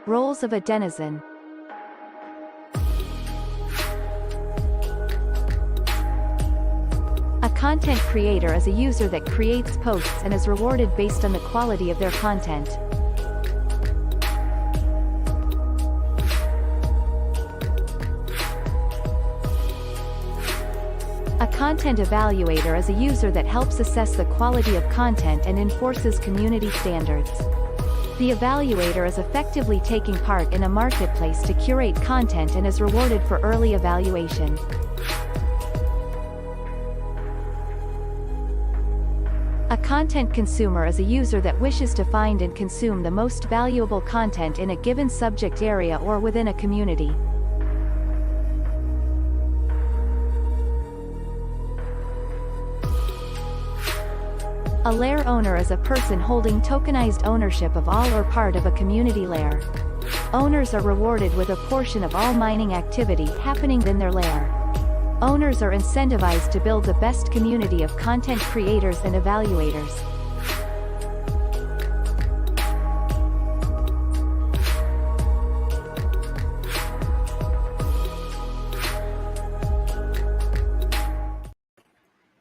Roles of a denizen. A content creator is a user that creates posts and is rewarded based on the quality of their content. A content evaluator is a user that helps assess the quality of content and enforces community standards. The evaluator is effectively taking part in a marketplace to curate content and is rewarded for early evaluation. A content consumer is a user that wishes to find and consume the most valuable content in a given subject area or within a community. A lair owner is a person holding tokenized ownership of all or part of a community lair. Owners are rewarded with a portion of all mining activity happening in their lair. Owners are incentivized to build the best community of content creators and evaluators.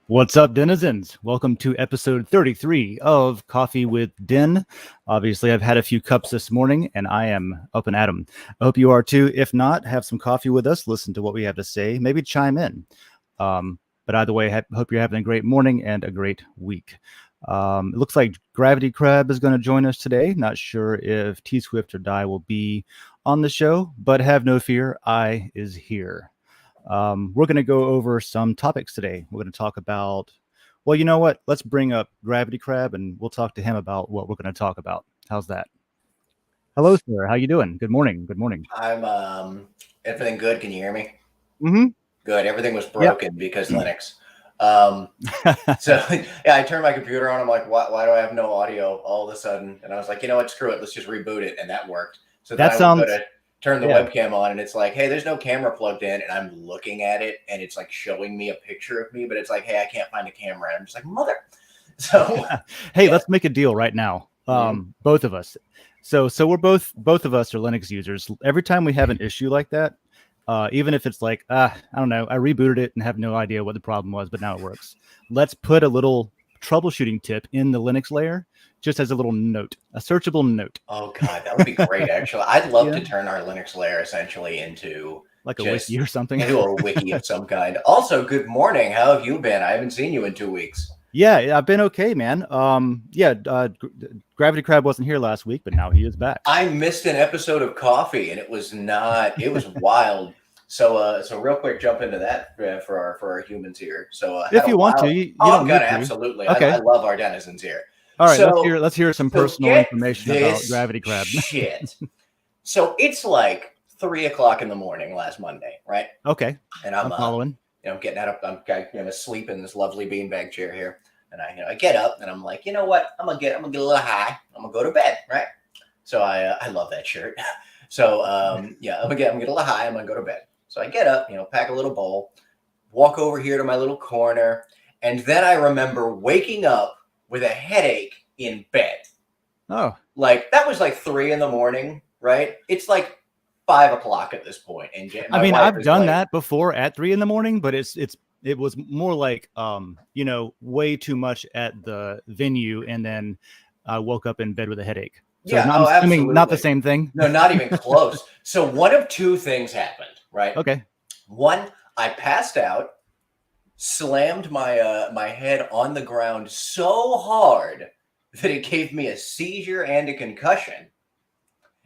What's up, denizens? Welcome to episode 33 of Coffee with Den. Obviously, I've had a few cups this morning, and I am up and at 'em. I hope you are too. If not, have some coffee with us, listen to what we have to say, maybe chime in. But either way, hope you're having a great morning and a great week. It looks like Gravity Crab is going to join us today. Not sure if T-Swift or Die will be on the show, but have no fear, I is here. We're going to go over some topics today. We're going to talk about, well, you know what? Let's bring up Gravity Crab and we'll talk to him about what we're going to talk about. How's that? Hello, sir. How you doing? Good morning. Good morning. I'm everything good. Can you hear me? Mm-hmm. Good. Everything was broken because Linux. So yeah, I turned my computer on. I'm like, why do I have no audio all of a sudden? And I was like, you know what? Screw it. Let's just reboot it. And that worked. So then I would go to turn the webcam on and it's like, hey, there's no camera plugged in, and I'm looking at it and it's like showing me a picture of me, but it's like, hey, I can't find a camera. And I'm just like, mother. So hey, let's make a deal right now. Both of us. So we're both of us are Linux users. Every time we have an issue like that, even if it's like, I don't know, I rebooted it and have no idea what the problem was, but now it works. Let's put a little troubleshooting tip in the Linux layer, just as a little note, a searchable note. Oh God, that would be great. Actually, I'd love to turn our Linux layer essentially into like a wiki or something. Into a wiki of some kind. Also, good morning. How have you been? I haven't seen you in 2 weeks. Yeah, I've been okay, man. Gravity Crab wasn't here last week, but now he is back. I missed an episode of Coffee, and it was wild. So real quick, jump into that for our humans here. So if you want to, you I'm gonna absolutely. Okay. I love our denizens here. All right, let's hear some personal information about Gravity Crab. Shit. So it's like 3 o'clock in the morning last Monday, right? Okay. And I'm following. I'm getting out of I'm asleep in this lovely beanbag chair here, and I get up and I'm like, you know what? I'm gonna get a little high. I'm gonna go to bed, right? So I love that shirt. So I'm gonna get a little high. I'm gonna go to bed. So I get up, pack a little bowl, walk over here to my little corner, and then I remember waking up with a headache in bed. Oh, like that was like 3 in the morning, right? It's like 5 o'clock at this point. And I mean, I've done that before at 3 in the morning, but it was more like, way too much at the venue. And then I woke up in bed with a headache. So absolutely. Not the same thing. No, not even close. So one of two things happened, right? Okay. One, I passed out, slammed my head on the ground so hard that it gave me a seizure and a concussion.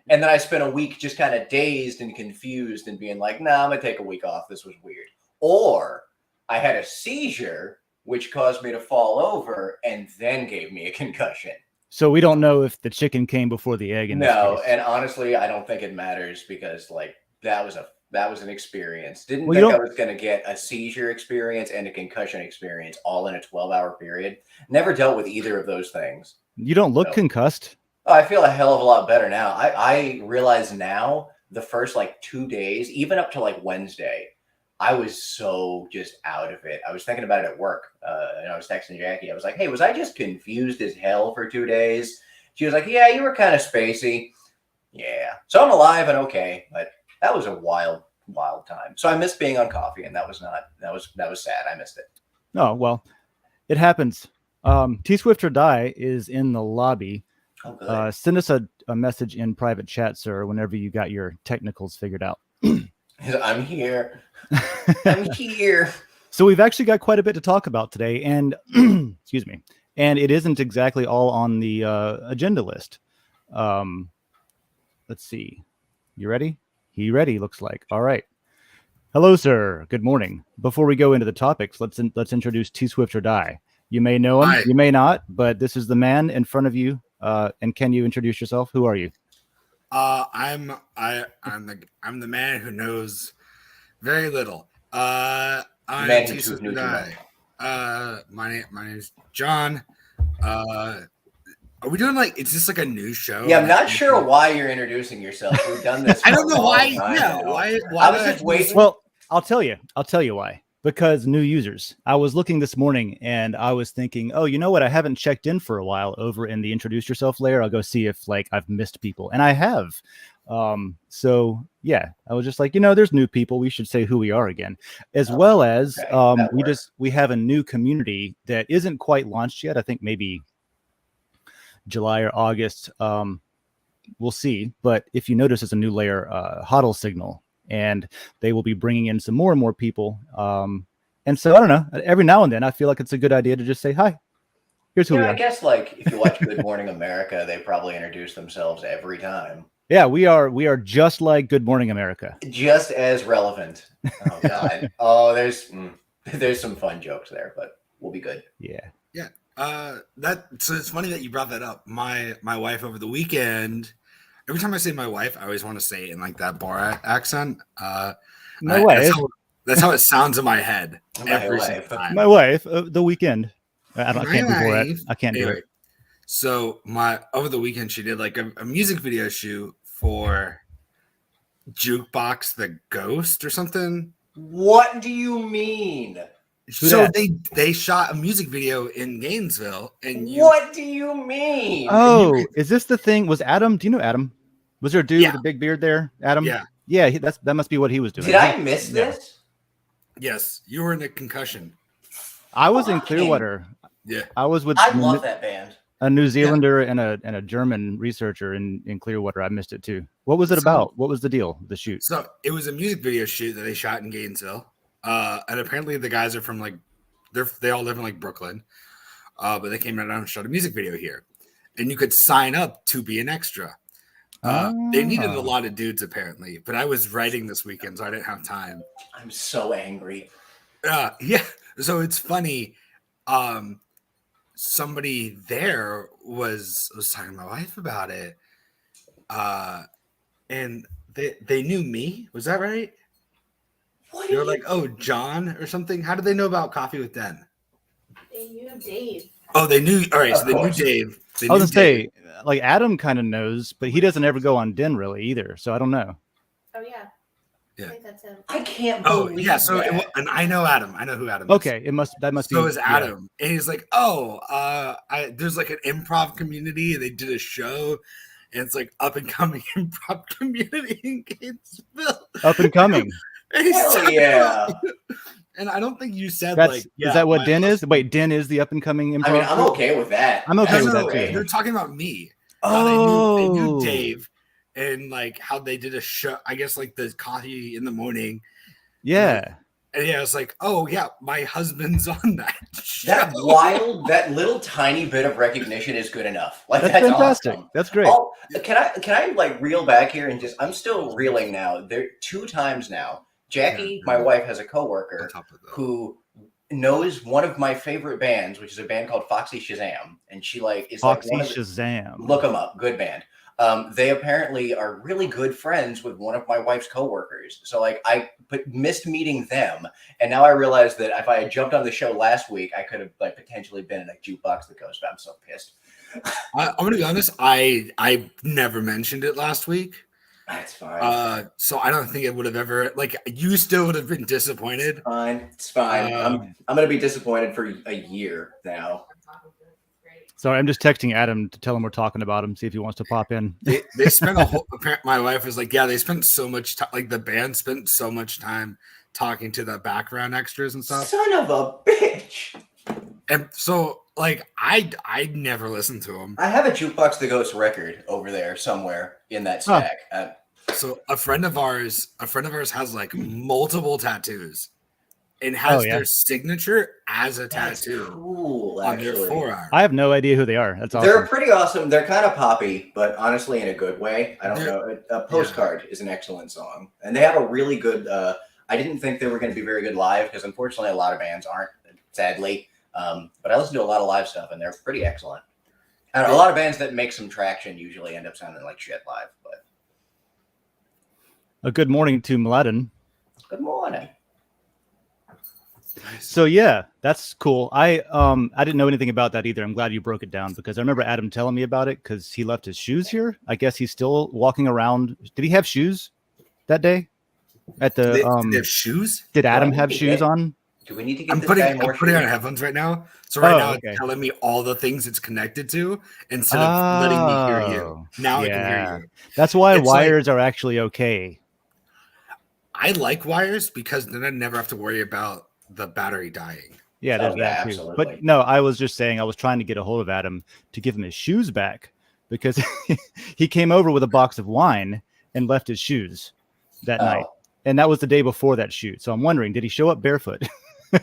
And then I spent a week just kind of dazed and confused and being like, nah, I'm going to take a week off. This was weird. Or I had a seizure, which caused me to fall over and then gave me a concussion. So we don't know if the chicken came before the egg. No, and honestly, I don't think it matters because like that was an experience. I was going to get a seizure experience and a concussion experience all in a 12-hour period. Never dealt with either of those things. You don't look concussed. Oh, I feel a hell of a lot better now. I realize now the first like 2 days, even up to like Wednesday, I was so just out of it. I was thinking about it at work. And I was texting Jackie. I was like, hey, was I just confused as hell for 2 days? She was like, yeah, you were kind of spacey. Yeah. So I'm alive and okay, but that was a wild time. So I miss being on coffee, and that was sad. I missed it. Oh, well, it happens. T Swift or Die is in the lobby. Oh, good. Send us a message in private chat, sir, whenever you got your technicals figured out. I'm here. I'm here. So we've actually got quite a bit to talk about today, and excuse me, and it isn't exactly all on the agenda list. Let's see. You ready? He ready, looks like. All right. Hello, sir. Good morning. Before we go into the topics, let's introduce T Swift or Die. You may know him, you may not, but this is the man in front of you. And can you introduce yourself? Who are you? I'm the man who knows very little. I'm Man T who Swift knew or too Die. much. My name is John. Are we doing it's just like a news show? Yeah, I'm not sure why you're introducing yourself. We've done this. I don't know why. Yeah, why I was just waiting. Well, I'll tell you why. Because new users. I was looking this morning and I was thinking, oh, you know what? I haven't checked in for a while over in the introduce yourself layer. I'll go see if I've missed people, and I have. So yeah, I was just like, there's new people. We should say who we are again, as well as we have a new community that isn't quite launched yet. I think maybe July or August. We'll see. But if you notice, there's a new layer, HODL signal. And they will be bringing in some more and more people. And so, I don't know, every now and then, I feel like it's a good idea to just say, hi, here's who we are. I guess, if you watch Good Morning America, they probably introduce themselves every time. Yeah, we are just like Good Morning America. Just as relevant. Oh, God. Oh, there's some fun jokes there, but we'll be good. Yeah. Yeah. So it's funny that you brought that up. My wife over the weekend... Every time I say my wife, I always want to say it in that bar accent. My wife. That's how it sounds in my head. Every single time. My wife. The weekend. I can't do it. I can't do it. So over the weekend, she did a music video shoot for Jukebox the Ghost or something. What do you mean? So they shot a music video in Gainesville, and what do you mean? Oh, is this the thing? Was Adam? Do you know Adam? Was there a dude with a big beard there? Adam? Yeah. That must be what he was doing. Did I miss this? Yes, you were in a concussion. I was in Clearwater. Yeah, I was with. I love that band. A New Zealander and a German researcher in Clearwater. I missed it too. What was it about? What was the deal? The shoot? So it was a music video shoot that they shot in Gainesville. And apparently the guys are from they all live in Brooklyn, but they came down and shot a music video here, and you could sign up to be an extra. They needed a lot of dudes apparently, but I was writing this weekend, so I didn't have time. I'm so angry. Yeah. So it's funny. Somebody there was talking to my wife about it, and they knew me. Was that right? They were like, oh, John or something. How did they know about Coffee with Den? They knew Dave. Oh, they knew. All right, so they knew Dave. I was gonna say, Adam kind of knows, but he doesn't ever go on Den really either. So I don't know. Oh yeah. Yeah. I think that's him. I can't Oh believe yeah. So that. and I know Adam. I know who Adam is. Okay, that must be. So is Adam, and he's like, oh, there's an improv community, and they did a show, and it's up and coming improv community in Gainesville. Up and coming. Hell yeah. And I don't think you said is that what Den is? Wait, Den is the up and coming improv. I mean, I'm okay with that. I'm okay with that too. They're talking about me. They knew Dave, and how they did a show. I guess the coffee in the morning. Yeah. And yeah, it's oh yeah, my husband's on that show. That little tiny bit of recognition is good enough. That's fantastic. Awesome. That's great. Oh, can I reel back here and I'm still reeling now. There 2 times now. Jackie, my wife, has a coworker who knows one of my favorite bands, which is a band called Foxy Shazam, and she is Foxy one of Shazam. Look them up, good band. They apparently are really good friends with one of my wife's coworkers. So I missed meeting them, and now I realize that if I had jumped on the show last week, I could have potentially been in a Jukebox the Ghost. I'm so pissed. I'm gonna be honest. I never mentioned it last week. That's fine. So I don't think it would have ever you still would have been disappointed. Fine, it's fine. I'm gonna be disappointed for a year now. Sorry, I'm just texting Adam to tell him we're talking about him, see if he wants to pop in. They spent a whole. My wife was like, "Yeah, they spent so much time. Like the band spent so much time talking to the background extras and stuff." Son of a bitch. And so, like, I never listened to them. I have a Jukebox the Ghost record over there somewhere in that stack. So a friend of ours has like multiple tattoos, and has their signature as a tattoo cool, on their forearm. I have no idea who they are. That's awesome. They're pretty awesome. They're kind of poppy, but honestly, in a good way. I don't know. A Postcard is an excellent song, and they have a really good. I didn't think they were going to be very good live because unfortunately, a lot of bands aren't. Sadly, but I listen to a lot of live stuff, and they're pretty excellent. And a lot of bands that make some traction usually end up sounding like shit live. But a good morning to Mladen. Good morning. So yeah, that's cool. I didn't know anything about that either. I'm glad you broke it down because I remember Adam telling me about it because he left his shoes here. I guess he's still walking around. Did he have shoes that day? At the they have shoes? Did Adam have shoes on? Do we need to get I'm putting on headphones right now. So now it's telling me all the things it's connected to instead of letting me hear you. Now I can hear you. That's why wires are actually okay. I like wires because then I never have to worry about the battery dying. Yeah, there's that too. Absolutely. But no, I was just saying I was trying to get a hold of Adam to give him his shoes back because he came over with a box of wine and left his shoes that night. And that was the day before that shoot. So I'm wondering, did he show up barefoot?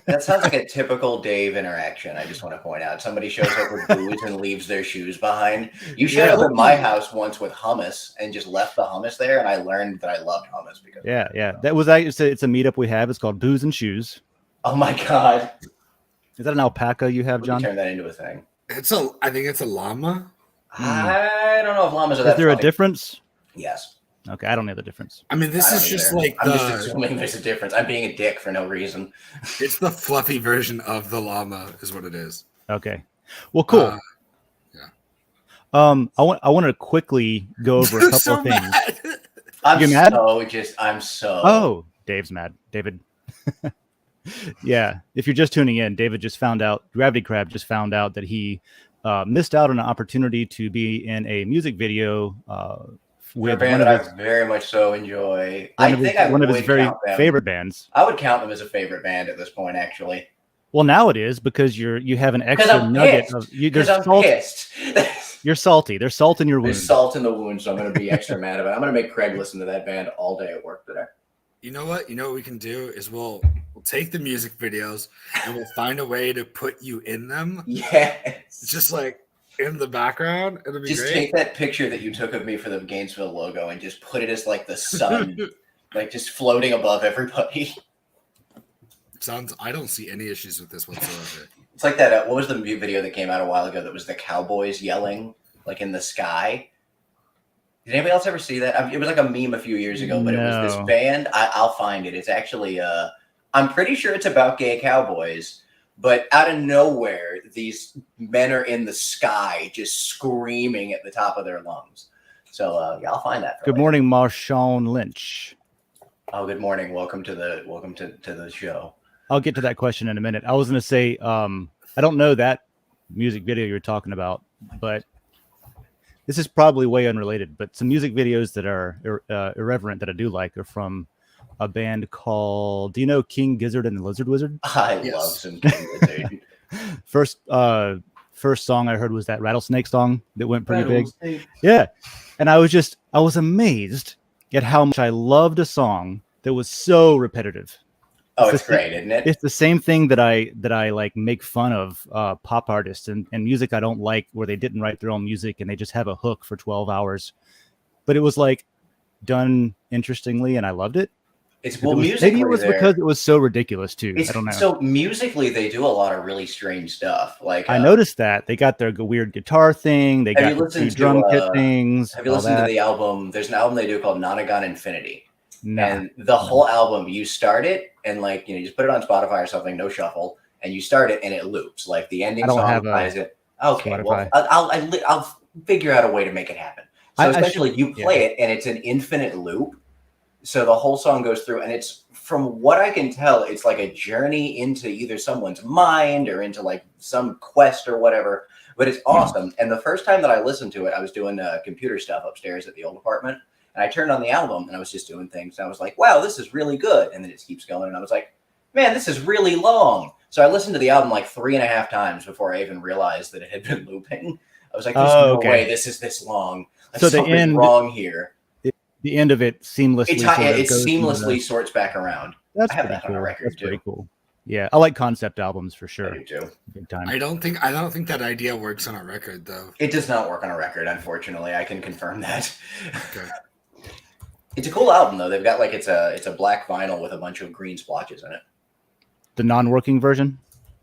That sounds like a typical Dave interaction. I just want to point out somebody shows up with booze and leaves their shoes behind. You showed up at my house once with hummus and just left the hummus there, and I learned that I loved hummus because that was it's a meetup we have. It's called Booze and Shoes. Oh my god! Is that an alpaca you have, John? Turn that into a thing. I think it's a llama. I don't know if llamas are that. Is there funny. a difference? Yes. Okay, I don't know the difference. I mean, this is just like I'm just assuming there's a difference. I'm being a dick for no reason. It's the fluffy version of the llama, is what it is. Okay, well, cool. I wanted to quickly go over a couple of things. I'm mad? I'm so. Oh, Dave's mad. David. Yeah, if you're just tuning in, David just found out. Gravity Crab just found out that he missed out on an opportunity to be in a music video. With a band that I very much so enjoy. One of his very favorite bands. I would count them as a favorite band at this point, actually. Well, now it is because you have an extra nugget of you. There's salt. Pissed. You're salty. There's salt in your wound. There's salt in the wound, so I'm going to be extra mad about it. I'm going to make Craig listen to that band all day at work today. You know what? You know what we can do is we'll take the music videos and we'll find a way to put you in them. Yes. Just like in the background. It'll be just great. Take that picture that you took of me for the Gainesville logo and just put it as like the sun, like just floating above everybody. I don't see any issues with this whatsoever. It's like that. What was the video that came out a while ago that was the cowboys yelling like in the sky? Did anybody else ever see that? It was like a meme a few years ago, but it was this band. I'll find it. It's actually, I'm pretty sure it's about gay cowboys. But out of nowhere, these men are in the sky just screaming at the top of their lungs. So I'll find that. Good morning, Marshawn Lynch. Oh, good morning. Welcome to the show. I'll get to that question in a minute. I was going to say, I don't know that music video you're talking about, but this is probably way unrelated. But some music videos that are irreverent that I do like are from a band called, do you know King Gizzard and the Lizard Wizard? I love some King Gizzard. First song I heard was that Rattlesnake song that went pretty big. Yeah. And I was amazed at how much I loved a song that was so repetitive. Oh, it's great, isn't it? It's the same thing that I like make fun of pop artists and music I don't like where they didn't write their own music and they just have a hook for 12 hours. But it was like done interestingly and I loved it. Maybe it was because it was so ridiculous too. I don't know. So musically, they do a lot of really strange stuff. Like I noticed that they got their weird guitar thing. They got the two drum kit things. Have you listened to the album? There's an album they do called Nonagon Infinity. And the whole album, you start it and you just put it on Spotify or something, no shuffle, and you start it and it loops. Like the ending song plays it. Okay, Spotify. Well, I'll figure out a way to make it happen. So essentially, you play it and it's an infinite loop. So the whole song goes through, and it's, from what I can tell, it's like a journey into either someone's mind or into like some quest or whatever. but it's awesome. And the first time that I listened to it, I was doing computer stuff upstairs at the old apartment, and I turned on the album and I was just doing things. And I was like, wow, this is really good. And then it keeps going. And I was like, man, this is really long. So I listened to the album like 3.5 times before I even realized that it had been looping. I was like, there's no way this is this long. So the end wrong here. The end of it seamlessly. It seamlessly sorts back around. That's I have pretty that cool. on a record That's too. pretty cool. Yeah, I like concept albums for sure. I do too. Big time. I don't think that idea works on a record though. It does not work on a record, unfortunately. I can confirm that. Okay. It's a cool album though. They've got like it's a black vinyl with a bunch of green splotches in it. The non-working version?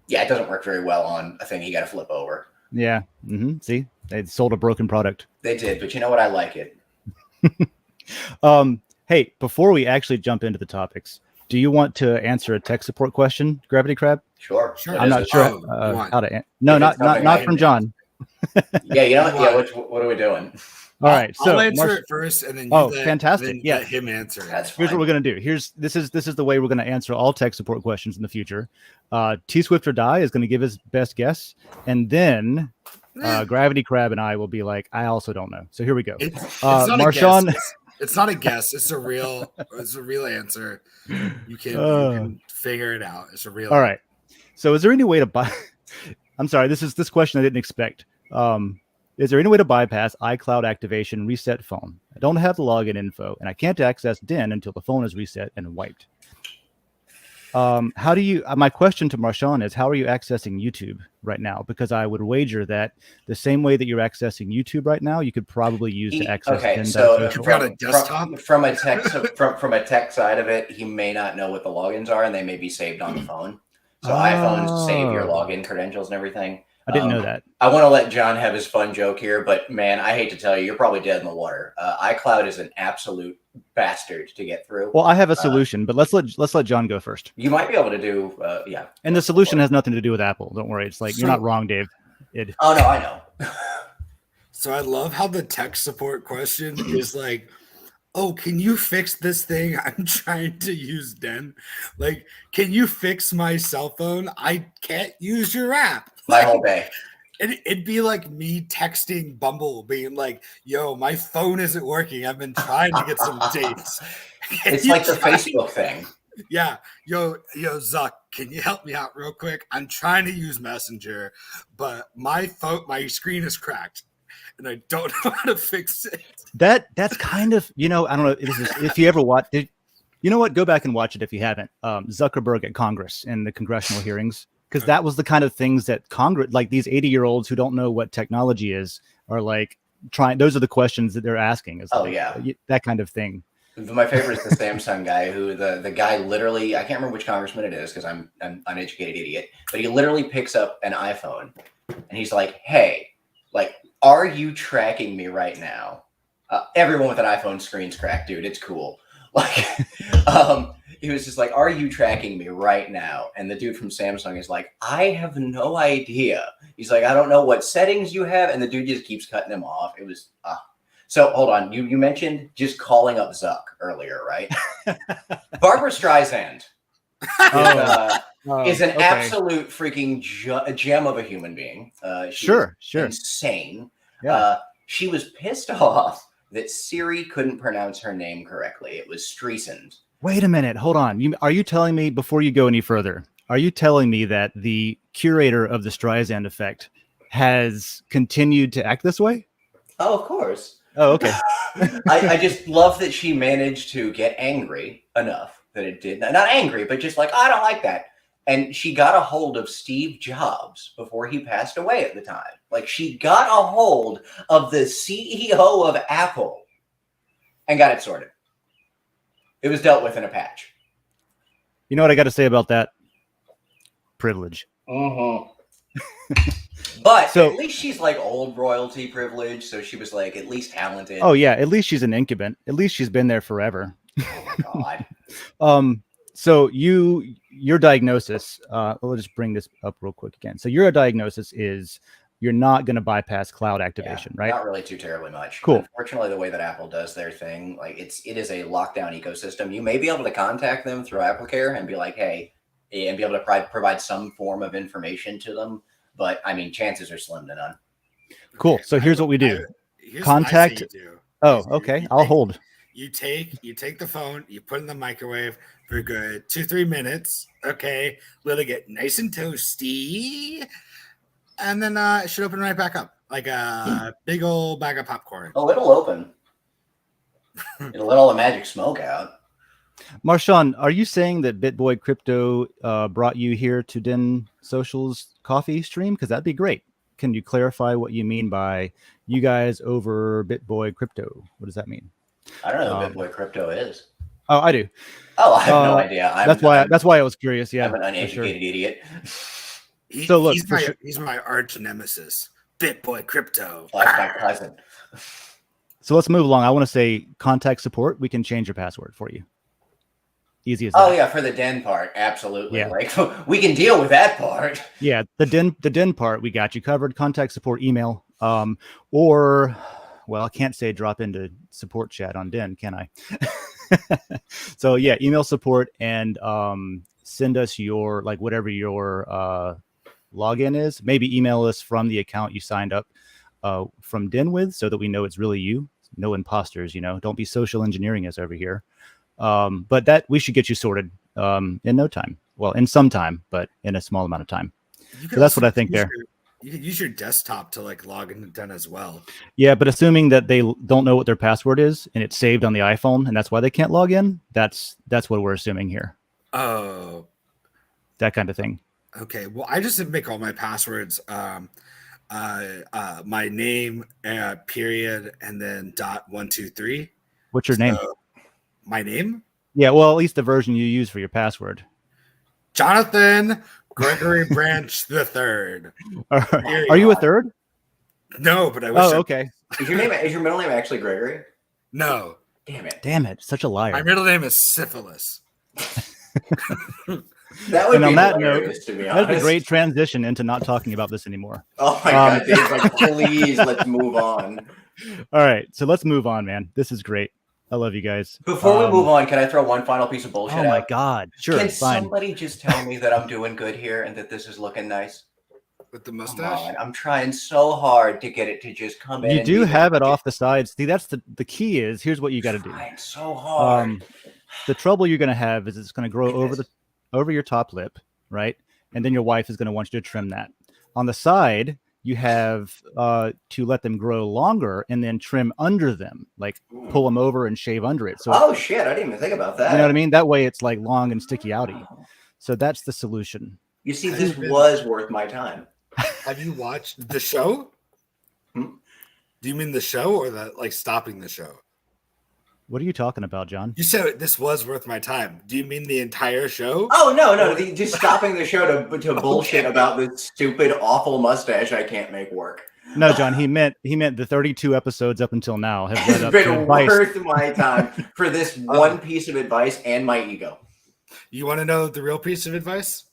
Yeah, it doesn't work very well on a thing you got to flip over. Yeah. See, they sold a broken product. They did, but you know what? I like it. Hey, before we actually jump into the topics, do you want to answer a tech support question, Gravity Crab? Sure. I'm not sure how to. No, not from John. Yeah, you know what? Yeah, what are we doing? All right, so I'll answer it first, and then fantastic. Yeah, let him answer. That's fine. Here's what we're gonna do. This is the way we're gonna answer all tech support questions in the future. T Swift or Die is gonna give his best guess, and then Gravity Crab and I will be like, I also don't know. So here we go. It's not Marshawn. a guess. It's not a guess. It's a real answer. You can figure it out. It's a real. All right. So is there any way to buy? I'm sorry. This question I didn't expect. Is there any way to bypass iCloud activation reset phone? I don't have the login info, and I can't access Den until the phone is reset and wiped. How do you? My question to Marshawn is, how are you accessing YouTube right now? Because I would wager that the same way that you're accessing YouTube right now, you could probably use to access. Okay, so got a desktop from a tech side of it, he may not know what the logins are, and they may be saved on the phone. So iPhones save your login credentials and everything. I didn't know that. I want to let John have his fun joke here, but man, I hate to tell you, you're probably dead in the water. iCloud is an absolute bastard to get through. Well, I have a solution, but let's let John go first. You might be able to do, yeah. And the solution has nothing to do with Apple. Don't worry. It's like, you're not wrong, Dave. Oh, no, I know. So I love how the tech support question is like, oh, can you fix this thing? I'm trying to use Den. Like, can you fix my cell phone? I can't use your app. My whole day. It'd be like me texting Bumble, being like, yo, my phone isn't working. I've been trying to get some dates. It's like the Facebook thing. Yeah. Yo, Zuck, can you help me out real quick? I'm trying to use Messenger, but my screen is cracked and I don't know how to fix it. That's kind of, I don't know if you ever watched it. You know what? Go back and watch it if you haven't. Zuckerberg at Congress and the congressional hearings, because that was the kind of things that Congress, like these 80-year-olds who don't know what technology is, are like trying. Those are the questions that they're asking. Is that kind of thing. My favorite is the Samsung guy, who the guy literally, I can't remember which congressman it is because I'm an uneducated idiot, but he literally picks up an iPhone and he's like, hey, like, are you tracking me right now? Everyone with an iPhone screen's cracked, dude. It's cool. Like, he was just like, are you tracking me right now? And the dude from Samsung is like, I have no idea. He's like, I don't know what settings you have. And the dude just keeps cutting him off. It was, So hold on. You mentioned just calling up Zuck earlier, right? Barbara Streisand is an absolute freaking gem of a human being. Sure. Insane. Yeah. She was pissed off that Siri couldn't pronounce her name correctly. It was Streisand. Wait a minute. Hold on. Are you telling me, before you go any further, are you telling me that the curator of the Streisand effect has continued to act this way? Oh, of course. Oh, okay. I just love that she managed to get angry enough that it did not angry, but just like, I don't like that. And she got a hold of Steve Jobs before he passed away at the time. Like, she got a hold of the CEO of Apple and got it sorted. It was dealt with in a patch. You know what I got to say about that? Privilege. But at least she's like old royalty privilege, so she was like at least talented. Oh yeah, at least she's an incubant. At least she's been there forever. Oh God. So your diagnosis, we'll just bring this up real quick again. So your diagnosis is you're not going to bypass cloud activation, right? Not really too terribly much. Cool. Unfortunately, the way that Apple does their thing, like it is a lockdown ecosystem. You may be able to contact them through AppleCare and be like, hey, and be able to provide some form of information to them. but I mean, chances are slim to none. Cool. So here's what we do. Here's Contact- what I say you do. Oh, Is okay. I'll hold. You take the phone, you put it in the microwave for a good 2-3 minutes. Okay, let it get nice and toasty, and then it should open right back up like a big old bag of popcorn. Oh, it'll open. It'll let all the magic smoke out. Marshawn, are you saying that BitBoy Crypto brought you here to Den.social's coffee stream? Because that'd be great. Can you clarify what you mean by you guys over BitBoy Crypto? What does that mean? I don't know who BitBoy Crypto is. Oh, I do. Oh, I have no idea. That's why I was curious. Yeah, I'm an uneducated idiot. So look, he's my arch nemesis, BitBoy Crypto. That's my cousin. So let's move along. I want to say contact support. We can change your password for you. Easy as that. Oh yeah, for the Den part, absolutely. Yeah. Like we can deal with that part. Yeah, the Den part, we got you covered. Contact support email, or well, I can't say drop into support chat on Den, can I? So yeah, email support and send us your whatever your login is. Maybe email us from the account you signed up from Den with, so that we know it's really you. No imposters, Don't be social engineering us over here. But that we should get you sorted in no time. Well, in some time, but in a small amount of time. So that's what I think there. You could use your desktop to log into Den as well. Yeah, but assuming that they don't know what their password is and it's saved on the iPhone and that's why they can't log in, that's what we're assuming here. Oh, that kind of thing. Okay. Well, I just make all my passwords my name, period, and then .123. What's your name? My name? Yeah, well, at least the version you use for your password. Jonathan Gregory Branch the Third. Are you a third? No, but I wish. Oh, okay. Is your middle name actually Gregory? No. Damn it! Such a liar. My middle name is Syphilis. That would and be on that hilarious, note, to be honest. that's a great transition into not talking about this anymore. Oh my god, Dave, please let's move on. All right, so let's move on, man. This is great. I love you guys. Before we move on, can I throw one final piece of bullshit out? Oh my god, sure. Can fine. somebody just tell me that I'm doing good here and that this is looking nice? With the mustache? Come on, I'm trying so hard to get it to just come in. You and do be have it off the sides. See, that's the key is here's what you got to do. Trying so hard. The trouble you're going to have is it's going to grow over your top lip, right? And then your wife is going to want you to trim that. On the side, you have to let them grow longer and then trim under them, like pull them over and shave under it. So oh shit, I didn't even think about that. You know what I mean? That way it's like long and sticky outy. So that's the solution. You see, this was worth my time. Have you watched the show? Do you mean the show or stopping the show? What are you talking about, John? You said this was worth my time. Do you mean the entire show? Oh no, just stopping the show to bullshit about this stupid, awful mustache I can't make work. No, John, he meant the 32 episodes up until now have led It's up been to advice. worth my time for this one piece of advice and my ego. You want to know the real piece of advice?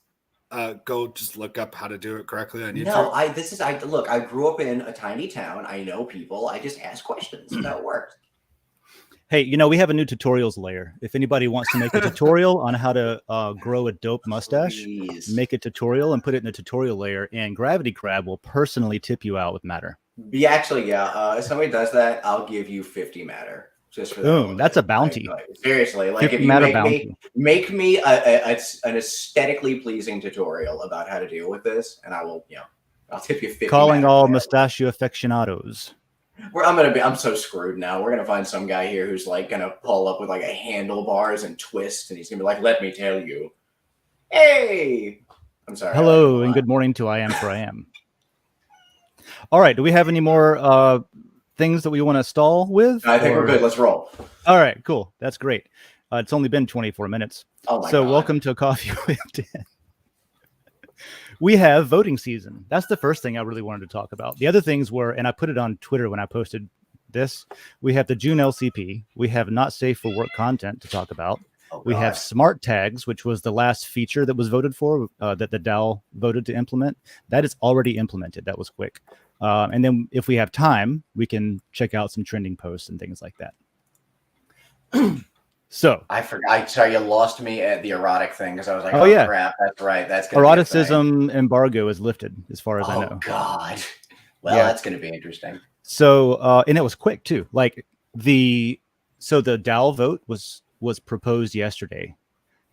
Go just look up how to do it correctly on YouTube. No, look, I grew up in a tiny town. I know people. I just ask questions. That works. Hey, we have a new tutorials layer. If anybody wants to make a tutorial on how to grow a dope mustache, make a tutorial and put it in the tutorial layer, and Gravity Crab will personally tip you out with matter. If somebody does that, I'll give you 50 matter. Just for Boom, that's a bounty. Seriously, if you make me an aesthetically pleasing tutorial about how to deal with this, and I will, I'll tip you 50. Calling all mustachio aficionados. I'm so screwed now. We're gonna find some guy here who's gonna pull up with a handlebars and twist, and he's gonna be like, "Let me tell you, hey." I'm sorry. Hello and good morning to I Am for I Am. All right, do we have any more things that we want to stall with? I think we're good. Let's roll. All right, cool. That's great. It's only been 24 minutes. Oh my God. Welcome to Coffee with Dan. We have voting season. That's the first thing I really wanted to talk about. The other things were, and I put it on Twitter when I posted this, we have the June LCP. We have not safe for work content to talk about. We have smart tags, which was the last feature that was voted for, that the DAO voted to implement. That is already implemented. That was quick. And then if we have time, we can check out some trending posts and things like that. So I forgot. Sorry, you lost me at the erotic thing because I was like, Oh, oh, yeah. crap, that's right. That's gonna be a thing. eroticism embargo is lifted, as far as I Oh know. God. Well, Yeah. that's gonna be interesting. So and it was quick too. Like the DAO vote was proposed yesterday,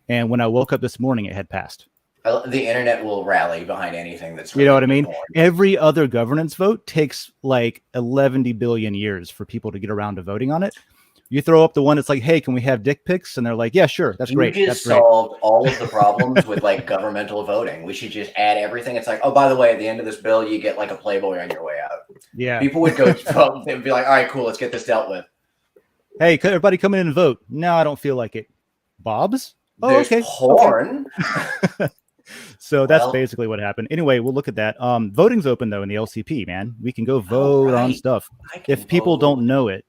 and when I woke up this morning, it had passed. The internet will rally behind anything that's You know what I mean? important. Every other governance vote takes like 11 billion years for people to get around to voting on it. You throw up the one that's like, hey, can we have dick pics? And they're like, yeah, sure. That's great. You That's just great. solved all of the problems with like governmental voting. We should just add everything. It's like, oh, by the way, at the end of this bill, you get like a Playboy on your way out. Yeah. People would go vote. They'd be like, all right, cool, let's get this dealt with. Hey, everybody come in and vote. No, I don't feel like it. Bob's? Oh, There's okay. porn. Okay. So that's Well, basically what happened. Anyway, we'll look at that. Voting's open though in the LCP, man. We can go vote on right. stuff. I can If people vote. don't know it,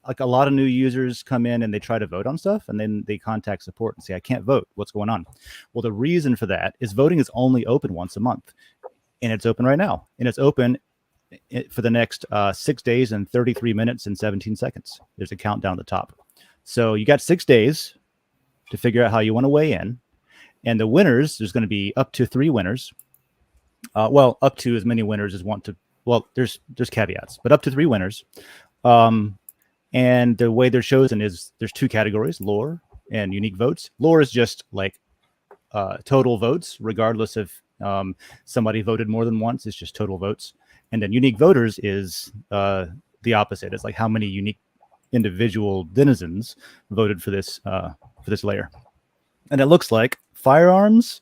like a lot of new users come in and they try to vote on stuff, and then they contact support and say, I can't vote. What's going on? Well, the reason for that is voting is only open once a month, and it's open right now, and it's open for the next 6 days and 33 minutes and 17 seconds. There's a countdown at the top. So you got 6 days to figure out how you want to weigh in. And the winners, there's going to be up to 3 winners. Well, up to as many winners as want to. Well, there's caveats, but up to 3 winners. And the way they're chosen is there's 2 categories: lore and unique votes. Lore is just like total votes, regardless if somebody voted more than once. It's just total votes. And then unique voters is the opposite. It's like how many unique individual denizens voted for this layer. And it looks like firearms,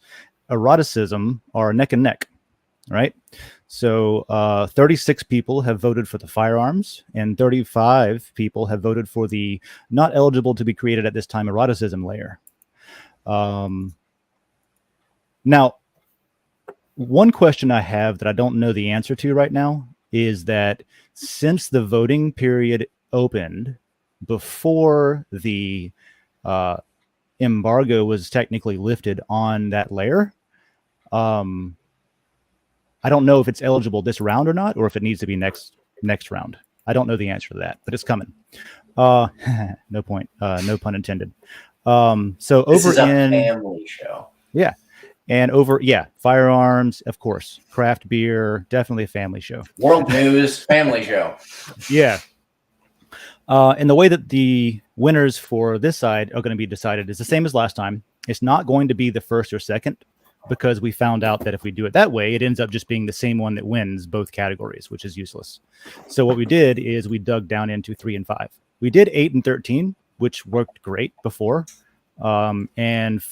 eroticism are neck and neck, right? So 36 people have voted for the firearms, and 35 people have voted for the not eligible to be created at this time eroticism layer. Now, one question I have that I don't know the answer to right now is that since the voting period opened before the embargo was technically lifted on that layer, I don't know if it's eligible this round or not, or if it needs to be next round. I don't know the answer to that, but it's coming. No pun intended. So This over is a in family show. Yeah. And firearms, of course, craft beer, definitely a family show. World news, family show. Yeah. And the way that the winners for this side are going to be decided is the same as last time. It's not going to be the first or second, because we found out that if we do it that way, it ends up just being the same one that wins both categories, which is useless. So what we did is we dug down into 3 and 5. We did 8 and 13, which worked great before. And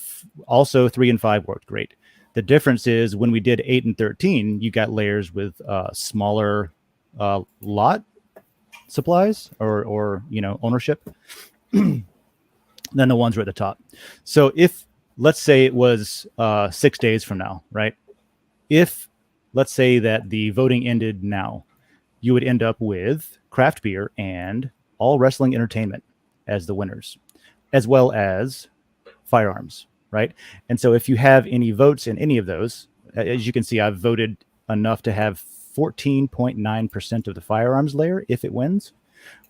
also 3 and 5 worked great. The difference is when we did 8 and 13, you got layers with smaller lot supplies or ownership than the ones right at the top. So if let's say it was 6 days from now, right? If let's say that the voting ended now, you would end up with craft beer and all wrestling entertainment as the winners, as well as firearms, right? And so if you have any votes in any of those, as you can see, I've voted enough to have 14.9% of the firearms layer if it wins.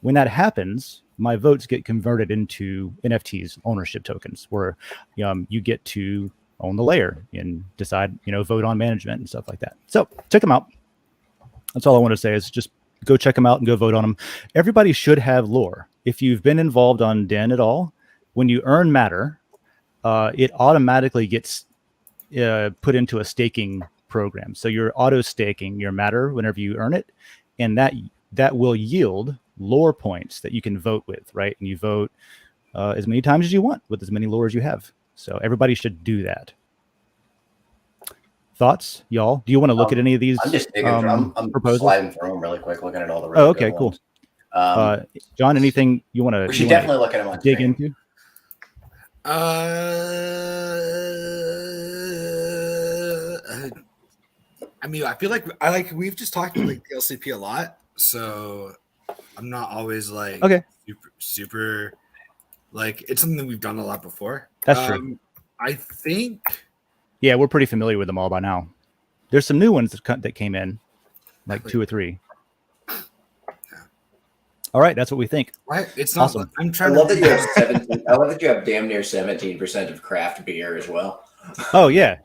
When that happens, my votes get converted into NFTs, ownership tokens, where you get to own the layer and decide, vote on management and stuff like that. So check them out. That's all I want to say is just go check them out and go vote on them. Everybody should have lore. If you've been involved on Den at all, when you earn matter, it automatically gets put into a staking program. So you're auto staking your matter whenever you earn it, and that will yield lore points that you can vote with, right? And you vote as many times as you want with as many lore as you have. So everybody should do that. Thoughts, y'all? Do you want to look at any of these? I'm just digging through. I'm proposals? sliding through them really quick, looking at all the really Okay, good cool. ones. John, anything you want to? We should definitely look at them on dig screen. into. I mean, I feel like we've just talked about like the LCP a lot, so I'm not always like super like it's something that we've done a lot before. That's true. I think. Yeah, we're pretty familiar with them all by now. There's some new ones that came in, like 2 or 3. All right, that's what we think. Right? It's not. Awesome. I'm I trying love to. that you have 17. I love that you have damn near 17% of craft beer as well. Oh yeah,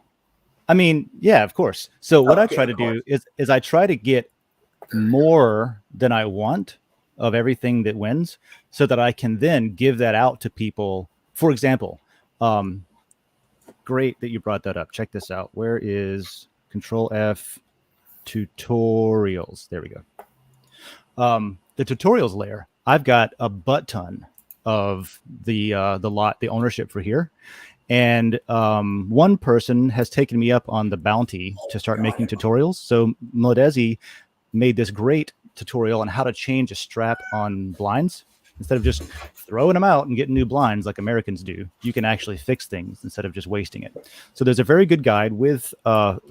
I mean, yeah, of course. So what I Okay, try to of course. do is I try to get more than I want of everything that wins, so that I can then give that out to people. For example, great that you brought that up. Check this out. Where is Control F tutorials? There we go. The tutorials layer. I've got a butt ton of the ownership for here. And one person has taken me up on the bounty to start making tutorials. So Modezi made this great tutorial on how to change a strap on blinds. Instead of just throwing them out and getting new blinds like Americans do, you can actually fix things instead of just wasting it. So there's a very good guide with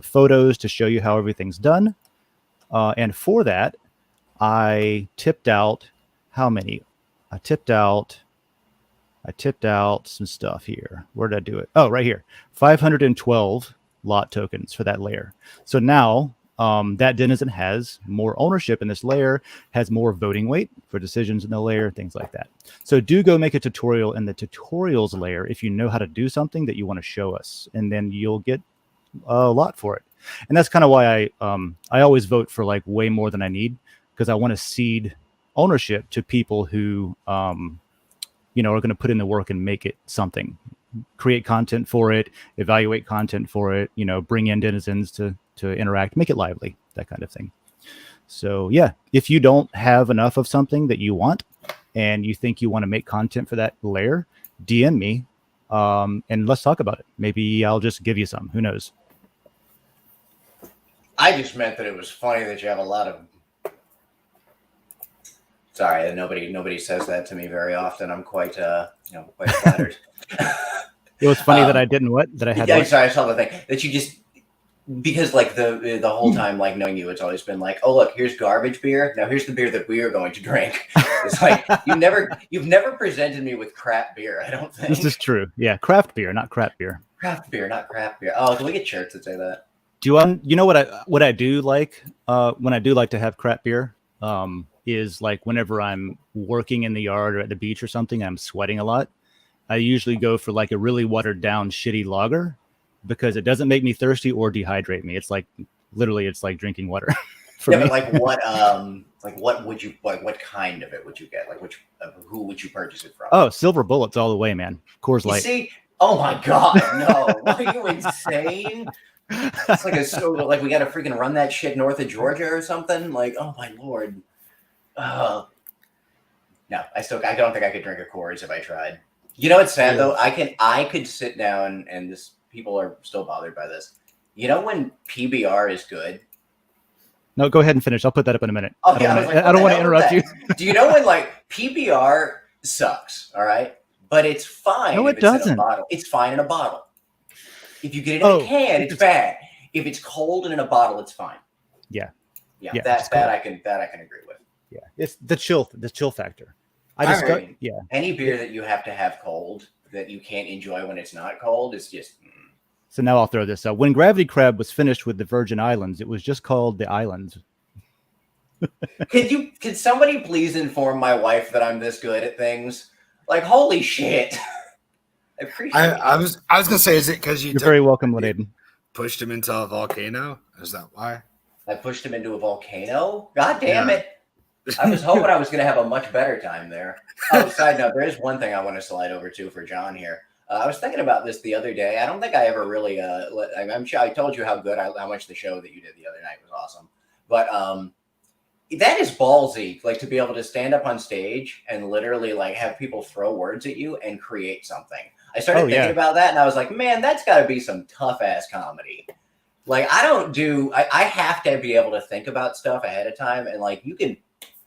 photos to show you how everything's done. And for that, I tipped out how many? I tipped out some stuff here. Where did I do it? Oh, right here. 512 lot tokens for that layer. So now that denizen has more ownership in this layer, has more voting weight for decisions in the layer, things like that. So do go make a tutorial in the tutorials layer if you know how to do something that you want to show us, and then you'll get a lot for it. And that's kind of why I always vote for like way more than I need, because I want to seed ownership to people who are going to put in the work and make it something, create content for it, evaluate content for it, bring in denizens to interact, make it lively, that kind of thing. So yeah, if you don't have enough of something that you want and you think you want to make content for that layer, DM me and let's talk about it. Maybe I'll just give you some, who knows? I just meant that it was funny that you have a lot of. Sorry, nobody says that to me very often. I'm quite flattered. It was funny that I didn't that I had. Yeah, sorry, I saw the thing that you just, because like the whole time, like knowing you, it's always been like, oh look, here's garbage beer. Now here's the beer that we are going to drink. It's like you've never presented me with crap beer. I don't think This is true. Yeah, craft beer, not crap beer. Craft beer, not crap beer. Oh, can we get shirts that say that? You know what I do like when I do like to have crap beer is like whenever I'm working in the yard or at the beach or something, I'm sweating a lot. I usually go for like a really watered down shitty lager because it doesn't make me thirsty or dehydrate me. It's like literally it's like drinking water. Yeah, me. but what would you like? What kind of it would you get? Like who would you purchase it from? Oh, Silver Bullets all the way, man. Coors You Light. see? Oh my God, no! Are you insane? It's like we got to freaking run that shit north of Georgia or something. Like, oh my Lord. No, I don't think I could drink a Coors if I tried. You know what's sad though? I could sit down and this people are still bothered by this. You know when PBR is good? No, go ahead and finish. I'll put that up in a minute. Okay, I don't want to interrupt you. Do you know when like PBR sucks? All right, but it's fine. No, if it doesn't. In a bottle. It's fine in a bottle. If you get it in a can, it's bad. If it's cold and in a bottle, it's fine. Yeah, that I can agree with. Yeah, it's the chill factor. Any beer that you have to have cold that you can't enjoy when it's not cold is just. So now I'll throw this out. When Gravity Crab was finished with the Virgin Islands, it was just called the Islands. Could somebody please inform my wife that I'm this good at things? Like, holy shit! I appreciate it. I was gonna say, is it because You're very welcome, Laden. Pushed him into a volcano? Is that why? I pushed him into a volcano? God damn it! I was hoping I was going to have a much better time there. Oh, side note, there is one thing I want to slide over to for John here. I was thinking about this the other day. I don't think I ever really. I'm sure I told you how much the show that you did the other night was awesome, but that is ballsy. Like to be able to stand up on stage and literally like have people throw words at you and create something. I started thinking about that, and I was like, man, that's got to be some tough ass comedy. Like I have to be able to think about stuff ahead of time, and like you can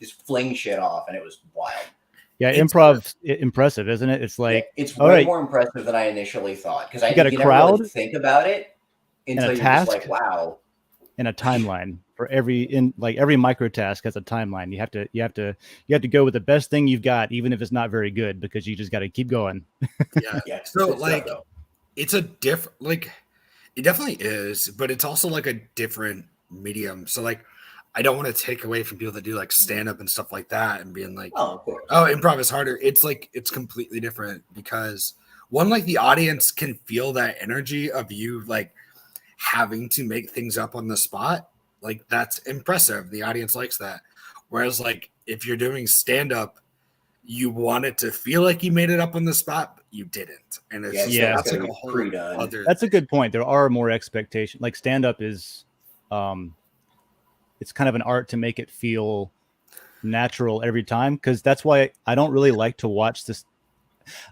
just fling shit off, and it was wild. Yeah, improv's impressive, isn't it? It's like it's way more impressive than I initially thought because got a crowd, never really think about it until you're just like, wow. And a timeline for every micro task has a timeline. You have to go with the best thing you've got, even if it's not very good, because you just got to keep going. Yeah. So like, it's a different it definitely is, but it's also like a different medium. So like, I don't want to take away from people that do like stand up and stuff like that and being like, Oh, of course. oh, improv is harder. It's like it's completely different because one, like the audience can feel that energy of you like having to make things up on the spot. Like that's impressive. The audience likes that. Whereas like if you're doing stand up, you want it to feel like you made it up on the spot, but you didn't. And it's Yeah, that's gotta like be a whole pre-done. other That's a thing. good point. There are more expectations. Like stand up is, it's kind of an art to make it feel natural every time. Because that's why I don't really like to watch this.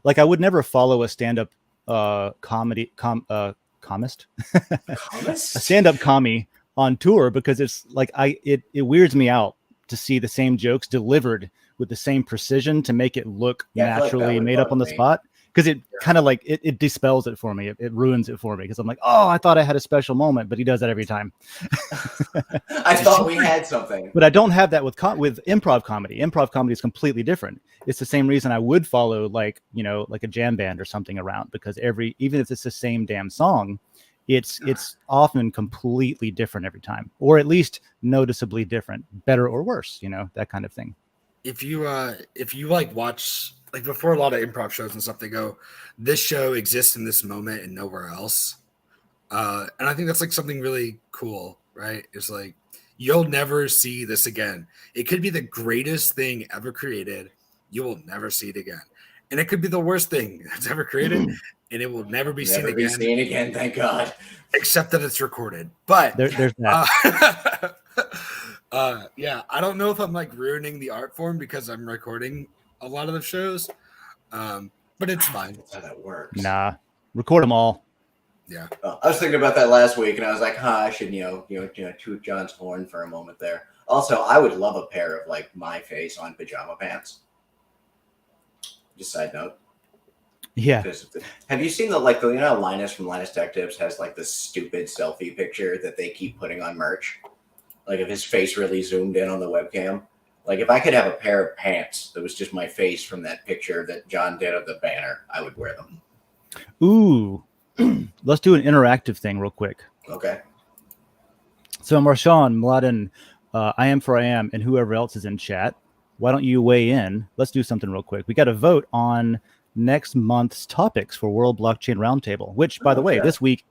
Like I would never follow a stand up comist, a Comist? stand up commie on tour because it's like it weirds me out to see the same jokes delivered with the same precision to make it look Yeah, I feel like that naturally would made up bug on the me. spot. Because it kind of like it dispels it for me. It ruins it for me because I'm like, oh, I thought I had a special moment, but he does that every time. I thought we had something. But I don't have that with improv comedy. Improv comedy is completely different. It's the same reason I would follow like a jam band or something around because even if it's the same damn song, it's often completely different every time, or at least noticeably different, better or worse. That kind of thing. If you like watch like before a lot of improv shows and stuff, they go, this show exists in this moment and nowhere else. And I think that's like something really cool, right? It's like you'll never see this again. It could be the greatest thing ever created. You will never see it again. And it could be the worst thing that's ever created, and it will never be seen again. Thank God. Except that it's recorded. But There's that. yeah, I don't know if I'm like ruining the art form because I'm recording a lot of the shows. But it's fine. That's how that works. Nah, record them all. Yeah. I was thinking about that last week, and I was like, I should, toot John's horn for a moment there. Also, I would love a pair of like my face on pajama pants. Just side note. Yeah. Have you seen Linus from Linus Tech Tips has like the stupid selfie picture that they keep putting on merch? Like if his face really zoomed in on the webcam. Like if I could have a pair of pants that was just my face from that picture that John did of the banner, I would wear them. Ooh. Let's do an interactive thing real quick. Okay. So Marshawn, Mladen, I am for I am, and whoever else is in chat, why don't you weigh in? Let's do something real quick. We got to vote on next month's topics for World Blockchain Roundtable, which, by the way, this week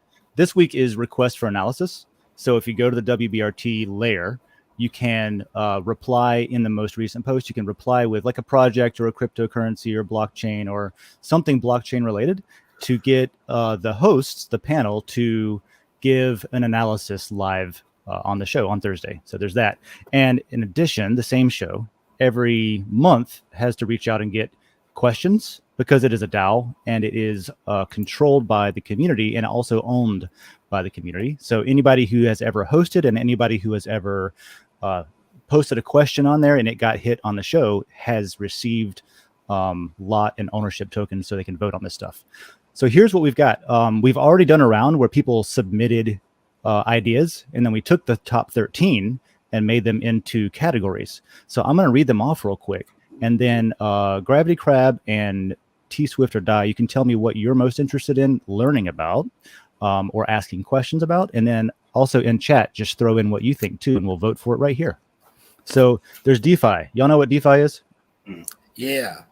is request for analysis. So if you go to the WBRT layer, you can reply in the most recent post. You can reply with like a project or a cryptocurrency or blockchain or something blockchain related to get the hosts, the panel, to give an analysis live on the show on Thursday. So there's that. And in addition, the same show every month has to reach out and get questions because it is a DAO and it is controlled by the community and also owned by the community. So anybody who has ever hosted and anybody who has ever posted a question on there and it got hit on the show has received lot and ownership tokens so they can vote on this stuff. So here's what we've got. We've already done a round where people submitted ideas, and then we took the top 13 and made them into categories. So I'm going to read them off real quick. And then Gravity Crab and T Swift or Die, you can tell me what you're most interested in learning about or asking questions about. And then also in chat, just throw in what you think too, and we'll vote for it right here. So there's DeFi. Y'all know what DeFi is? Yeah.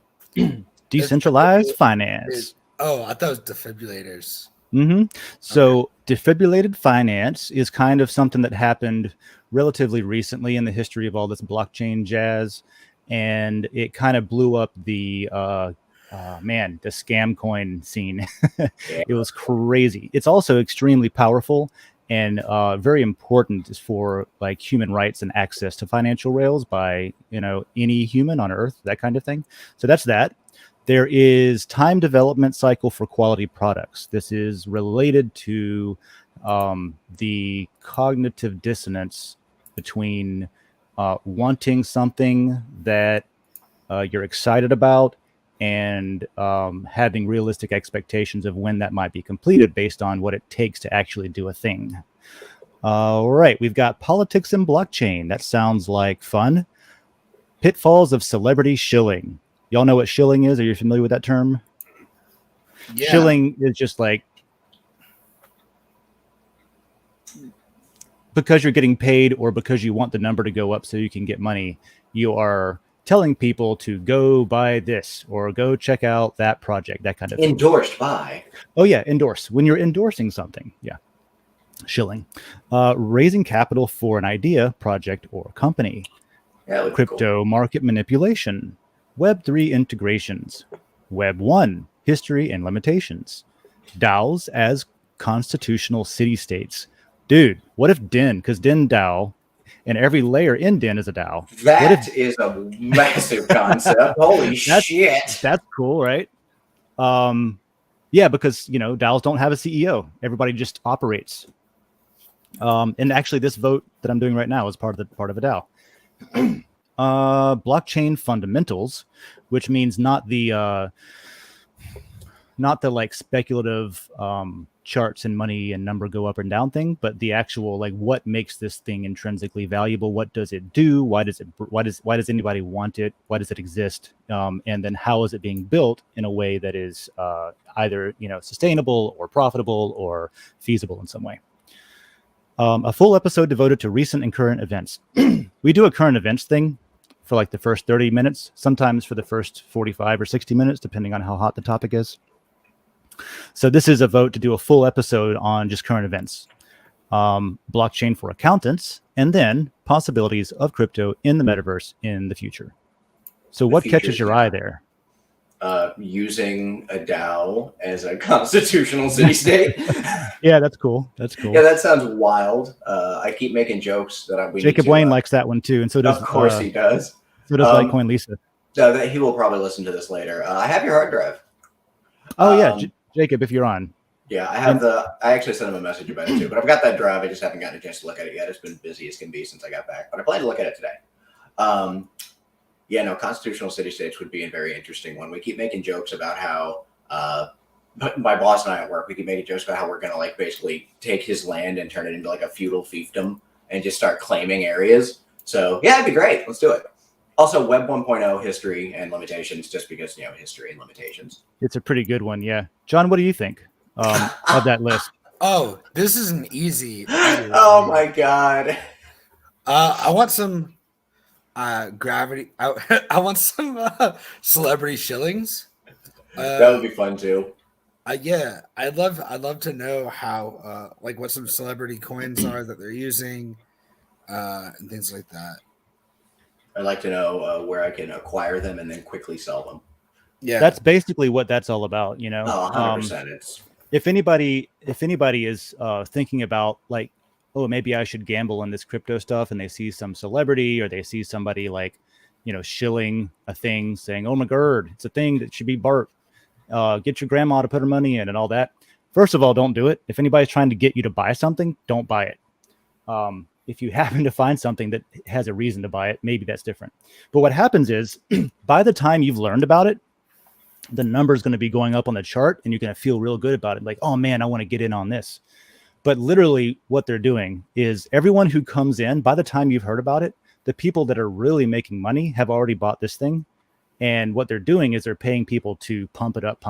Decentralized finance. Oh, I thought it was defibrillators. Mm-hmm. So defibrillated finance is kind of something that happened relatively recently in the history of all this blockchain jazz. And it kind of blew up the scam coin scene. It was crazy. It's also extremely powerful and very important for like human rights and access to financial rails by, any human on earth, that kind of thing. So that's that. There is time development cycle for quality products. This is related to the cognitive dissonance between wanting something that you're excited about and having realistic expectations of when that might be completed based on what it takes to actually do a thing. All right, we've got politics and blockchain. That sounds like fun. Pitfalls of celebrity shilling. Y'all know what shilling is? Are you familiar with that term? Yeah. Shilling is just like because you're getting paid or because you want the number to go up so you can get money, you are telling people to go buy this or go check out that project, that kind of thing. Endorsed by. Oh yeah, endorse. When you're endorsing something, yeah. Shilling. Raising capital for an idea, project, or company. Yeah, that would be Crypto cool. market manipulation. Web3 integrations. Web1 history and limitations. DAOs as constitutional city-states. Dude, what if Den, because Den DAO, and every layer in Den is a DAO. That is a massive concept. Holy shit. That's cool, right? Yeah, because DAOs don't have a CEO. Everybody just operates. And actually, this vote that I'm doing right now is part of a DAO. Blockchain fundamentals, which means not the like speculative charts and money and number go up and down thing, but the actual like what makes this thing intrinsically valuable. What does it do? Why does anybody want it? Why does it exist? And then how is it being built in a way that is either sustainable or profitable or feasible in some way. A full episode devoted to recent and current events. We do a current events thing for like the first 30 minutes, sometimes for the first 45 or 60 minutes, depending on how hot the topic is. So this is a vote to do a full episode on just current events, blockchain for accountants, and then possibilities of crypto in the metaverse in the future. So what catches your eye there? Using a DAO as a constitutional city-state. Yeah, that's cool. That's cool. Yeah, that sounds wild. I keep making jokes that Jacob Wayne likes that one too, and so does of course he does. So does Litecoin Lisa. So he will probably listen to this later. I have your hard drive. Oh yeah, Jacob, if you're on. Yeah, I have I actually sent him a message about it too, but I've got that drive. I just haven't gotten a chance to look at it yet. It's been busy as can be since I got back, but I plan to look at it today. Yeah, no, constitutional city-states would be a very interesting one. We keep making jokes about how my boss and I at work, we keep making jokes about how we're going to like basically take his land and turn it into like a feudal fiefdom and just start claiming areas. So yeah, it'd be great. Let's do it. Also, Web 1.0 history and limitations, just because, history and limitations. It's a pretty good one, yeah. John, what do you think of that list? Oh, this is an easy. Oh my God. I want some gravity. I want some celebrity shillings. That would be fun too. Yeah, I'd love to know how like what some celebrity coins are that they're using, and things like that. I'd like to know where I can acquire them and then quickly sell them. Yeah, that's basically what that's all about. 100%. It's if anybody is thinking about like, oh, maybe I should gamble on this crypto stuff, and they see some celebrity or they see somebody like, shilling a thing saying, oh my God, it's a thing that should be bought. Get your grandma to put her money in and all that. First of all, don't do it. If anybody's trying to get you to buy something, don't buy it. If you happen to find something that has a reason to buy it, maybe that's different. But what happens is by the time you've learned about it, the number is going to be going up on the chart and you're going to feel real good about it. Like, oh man, I want to get in on this. But literally what they're doing is everyone who comes in, by the time you've heard about it, the people that are really making money have already bought this thing. And what they're doing is they're paying people to pump it up.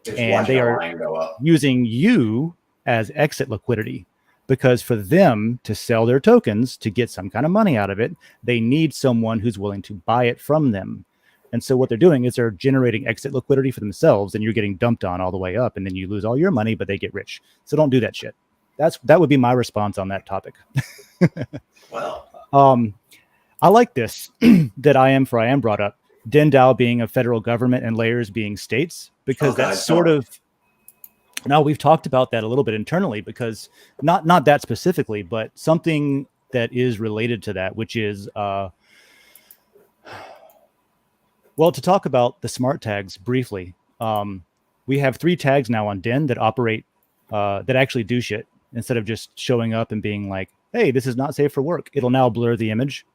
just And they watching are a line go up. using you as exit liquidity, because for them to sell their tokens to get some kind of money out of it, they need someone who's willing to buy it from them. And so what they're doing is they're generating exit liquidity for themselves, and you're getting dumped on all the way up, and then you lose all your money, but they get rich. So don't do that shit. That would be my response on that topic. Wow. I like this that I am brought up. Den DAO being a federal government and layers being states, because that's sort of, now we've talked about that a little bit internally, because not that specifically, but something that is related to that, which is, well, to talk about the smart tags briefly, we have 3 tags now on Den that operate, that actually do shit instead of just showing up and being like, hey, this is not safe for work. It'll now blur the image.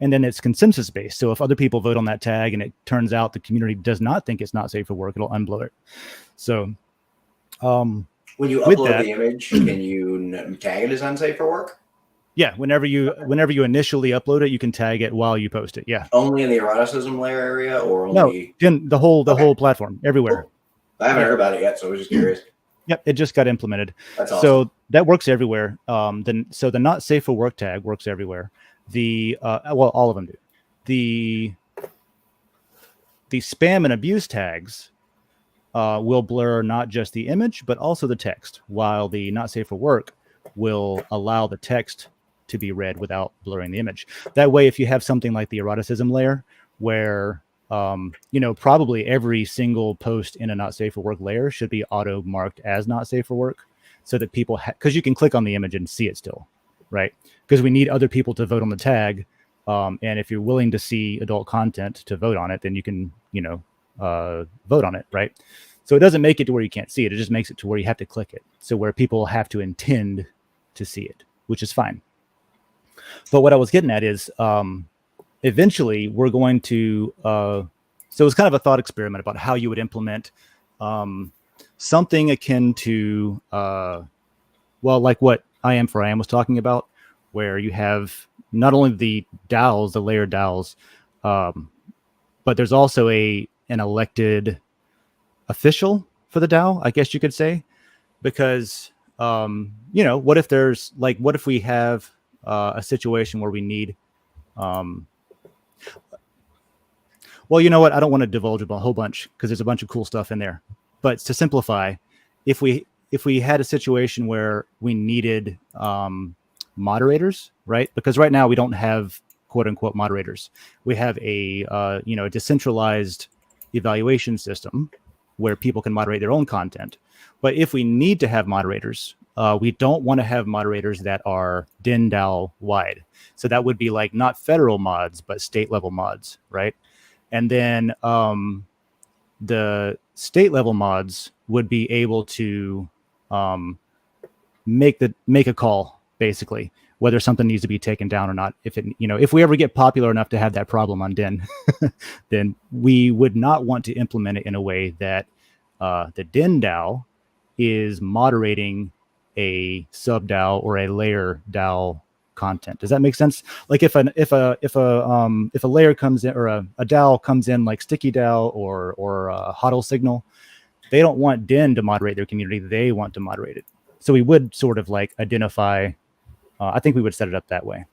And then it's consensus based. So if other people vote on that tag and it turns out the community does not think it's not safe for work, it'll unblow it. So when you upload the image, can you tag it as unsafe for work? Yeah, whenever you initially upload it, you can tag it while you post it. Yeah. Only in the eroticism layer area, or only the whole platform, everywhere. Cool. I haven't heard about it yet, so I was just curious. Yep, it just got implemented. That's awesome. So that works everywhere. So the not safe for work tag works everywhere. Well, all of them do. The spam and abuse tags will blur not just the image, but also the text, while the not safe for work will allow the text to be read without blurring the image. That way, if you have something like the eroticism layer, where probably every single post in a not safe for work layer should be auto marked as not safe for work, so that people, because you can click on the image and see it still, right? Because we need other people to vote on the tag. And if you're willing to see adult content to vote on it, then you can, vote on it, right? So it doesn't make it to where you can't see it. It just makes it to where you have to click it. So where people have to intend to see it, which is fine. But what I was getting at is eventually we're going to, so it's kind of a thought experiment about how you would implement something akin to, like what I Am for I Am was talking about, where you have not only the DAOs, the layered DAOs, but there's also an elected official for the DAO, I guess you could say, because what if we have a situation where we need, well, you know what? I don't want to divulge about a whole bunch because there's a bunch of cool stuff in there. But to simplify, if we had a situation where we needed moderators, right? Because right now we don't have quote unquote moderators. We have a decentralized evaluation system where people can moderate their own content. But if we need to have moderators, we don't want to have moderators that are Den.DAO wide. So that would be like not federal mods, but state level mods, right? And then the state level mods would be able to make a call, basically, whether something needs to be taken down or not. If we ever get popular enough to have that problem on Den, then we would not want to implement it in a way that the Den DAO is moderating a sub DAO or a layer DAO content. Does that make sense? Like if a layer comes in, or a DAO comes in, like Sticky DAO or Hodl Signal, they don't want Den to moderate their community. They want to moderate it. So we would sort of like identify. I think we would set it up that way.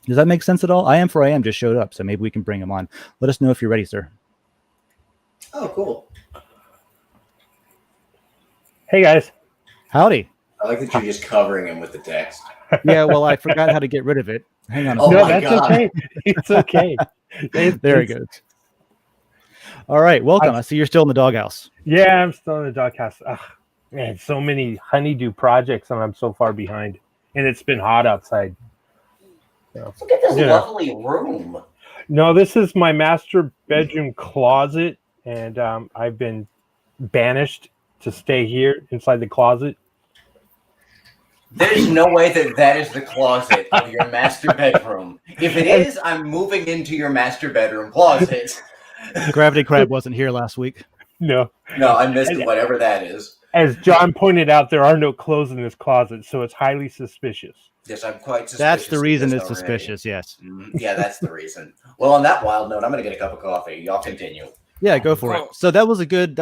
Does that make sense at all? I Am for I Am just showed up, so maybe we can bring him on. Let us know if you're ready, sir. Oh, cool. Hey, guys. Howdy. I like that you're just covering him with the text. Yeah, well, I forgot how to get rid of it. Hang on a Oh, second. No, my that's God. okay. It's okay. There he goes. All right, welcome. I see you're still in the doghouse. Yeah, I'm still in the doghouse. Ugh, man, so many honeydew projects, and I'm so far behind. And it's been hot outside. So, Look at this Yeah. lovely room. no, this is my master bedroom closet, and I've been banished to stay here inside the closet. There's no way that is the closet of your master bedroom. If it is, I'm moving into your master bedroom closet. Gravity Crab wasn't here last week. No. No, I missed whatever that is. As John pointed out, there are no clothes in this closet, so it's highly suspicious. Yes, I'm quite suspicious. That's the of reason this it's already. suspicious, yes. Yeah, that's the reason. Well, on that wild note, I'm going to get a cup of coffee. Y'all continue. Yeah, go for it. Well- So that was a good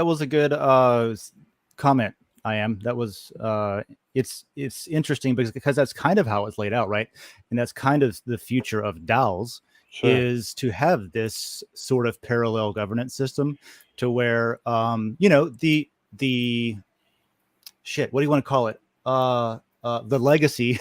comment. I Am. That was it's interesting because that's kind of how it's laid out, right? And that's kind of the future of DAOs, is to have this sort of parallel governance system to where the shit, what do you want to call it? The legacy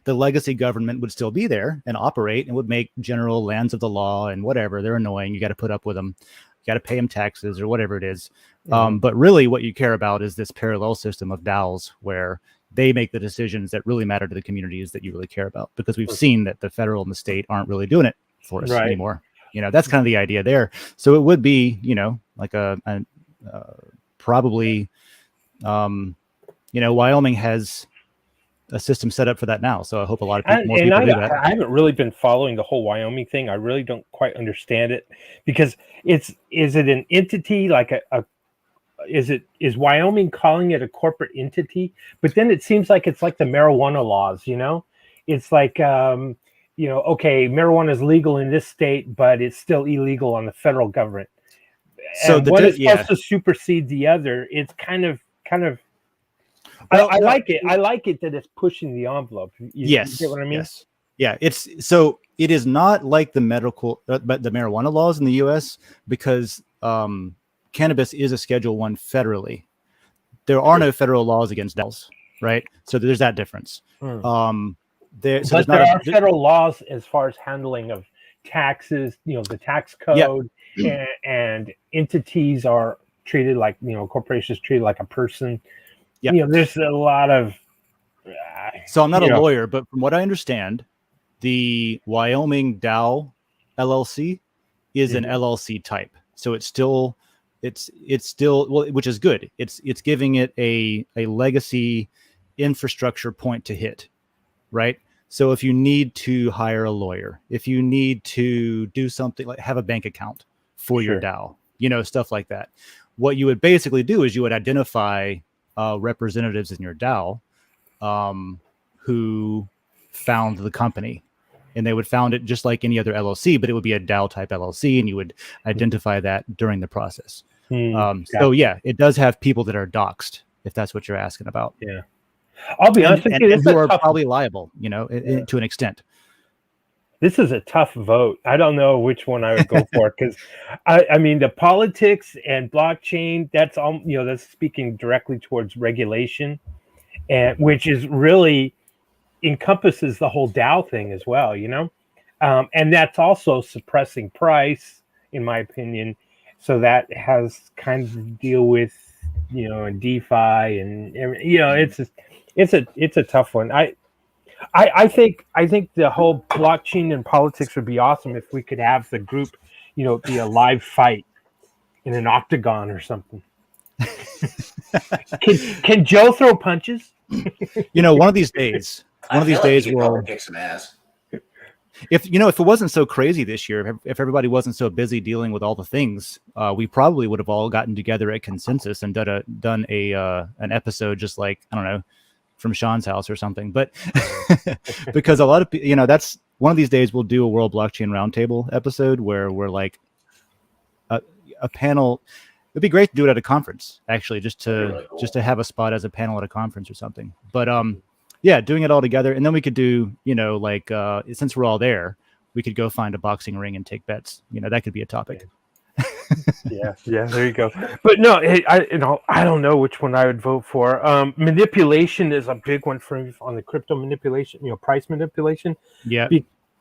the legacy government would still be there and operate and would make general lands of the law and whatever. They're annoying. You got to put up with them. You got to pay them taxes or whatever it is. But really what you care about is this parallel system of DAOs where they make the decisions that really matter to the communities that you really care about, because we've seen that the federal and the state aren't really doing it for us anymore. That's kind of the idea there. So it would be, like probably, Wyoming has a system set up for that now. So I hope a lot of people, more people do that. I haven't really been following the whole Wyoming thing. I really don't quite understand it, because is it an entity like is Wyoming calling it a corporate entity? But then it seems like it's like the marijuana laws, it's like, okay, marijuana is legal in this state, but it's still illegal on the federal government. So and one is supposed to supersede the other. It's kind of. Well, I no, like it. I like it that it's pushing the envelope. You yes, get what I mean? yes, yeah. It is not like the but the marijuana laws in the U.S. because cannabis is a Schedule 1 federally. There are no federal laws against DAOs, right? So there's that difference. Hmm. There's But not there are federal laws as far as handling of taxes. The tax code, and entities are treated like corporations treated like a person. Yeah. There's a lot of. So I'm not a lawyer, but from what I understand, the Wyoming DAO LLC is an LLC type. So it's still well, which is good. It's giving it a legacy infrastructure point to hit, right? So if you need to hire a lawyer, if you need to do something like have a bank account for your DAO, stuff like that, what you would basically do is you would identify representatives in your DAO who found the company, and they would found it just like any other LLC, but it would be a DAO type LLC, and you would identify that during the process. So yeah, it does have people that are doxed, if that's what you're asking about. Yeah, I'll be honest with you, and who are probably liable, to an extent. This is a tough vote. I don't know which one I would go for because, I mean, the politics and blockchain. That's all. That's speaking directly towards regulation, and which is really encompasses the whole DAO thing as well. And that's also suppressing price, in my opinion. So that has kind of to deal with DeFi and it's a tough one. I think the whole blockchain and politics would be awesome if we could have the group, be a live fight in an octagon or something. Can Joe throw punches? One of these days we'll kick some ass. If it wasn't so crazy this year, if everybody wasn't so busy dealing with all the things, we probably would have all gotten together at Consensus and done an episode just like, I don't know, from Sean's house or something. But because a lot of people, that's one of these days we'll do a World Blockchain Roundtable episode where we're like a panel. It'd be great to do it at a conference, actually, just to have a spot as a panel at a conference or something. But yeah, doing it all together, and then we could do, since we're all there, we could go find a boxing ring and take bets. That could be a topic. Yeah, there you go. But no, hey, I don't know which one I would vote for. Manipulation is a big one for me on the crypto manipulation, price manipulation. Yeah,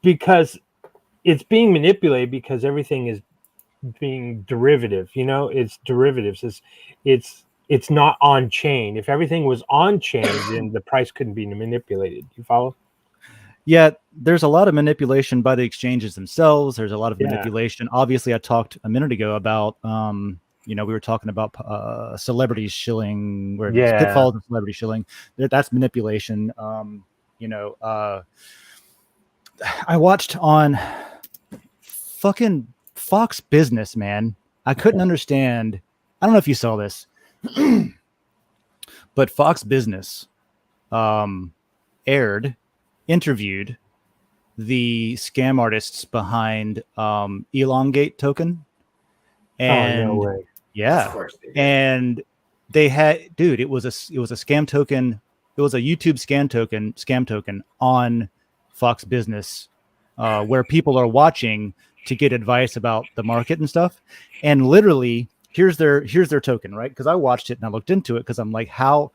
because it's being manipulated because everything is being derivative. It's derivatives. It's not on chain. If everything was on chain, then the price couldn't be manipulated. You follow? Yeah, there's a lot of manipulation by the exchanges themselves. There's a lot of manipulation. Obviously, I talked a minute ago about, we were talking about celebrity shilling, where pitfalls of celebrity shilling. That's manipulation. I watched on fucking Fox Business, man. I couldn't understand. I don't know if you saw this. But Fox Business interviewed the scam artists behind Elongate token. And no way. Yeah. Of course they did. And they had, it was a scam token. It was a YouTube scam token on Fox Business, where people are watching to get advice about the market and stuff. And literally, here's their token, right? Because I watched it and I looked into it because I'm like, how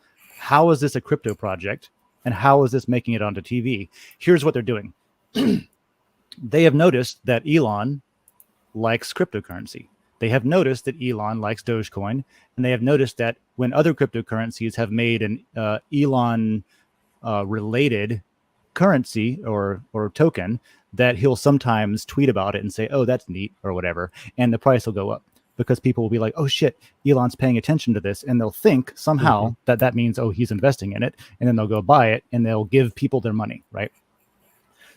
is this a crypto project? And how is this making it onto TV? Here's what they're doing. They have noticed that Elon likes cryptocurrency. They have noticed that Elon likes Dogecoin. And they have noticed that when other cryptocurrencies have made an Elon related currency or token, that he'll sometimes tweet about it and say, oh, that's neat or whatever. And the price will go up because people will be like, oh shit, Elon's paying attention to this. And they'll think somehow that means, oh, he's investing in it. And then they'll go buy it and they'll give people their money, right?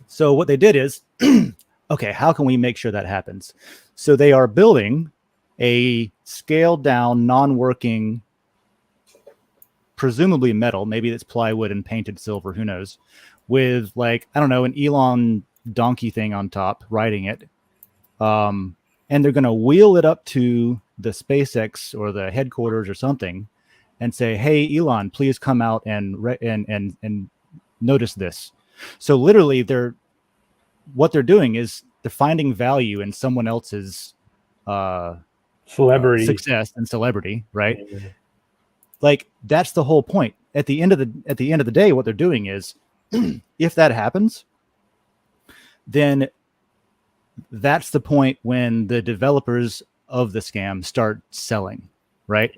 So what they did is, okay, how can we make sure that happens? So they are building a scaled down, non-working, presumably metal, maybe it's plywood and painted silver, who knows, with like, I don't know, an Elon donkey thing on top riding it. And they're going to wheel it up to the SpaceX or the headquarters or something. and say, hey, Elon, please come out and notice this. So literally what they're doing is they're finding value in someone else's Celebrity success and celebrity, right? Yeah. Like that's the whole point. At the end of the day, what they're doing is if that happens, then that's the point when the developers of the scam start selling, right?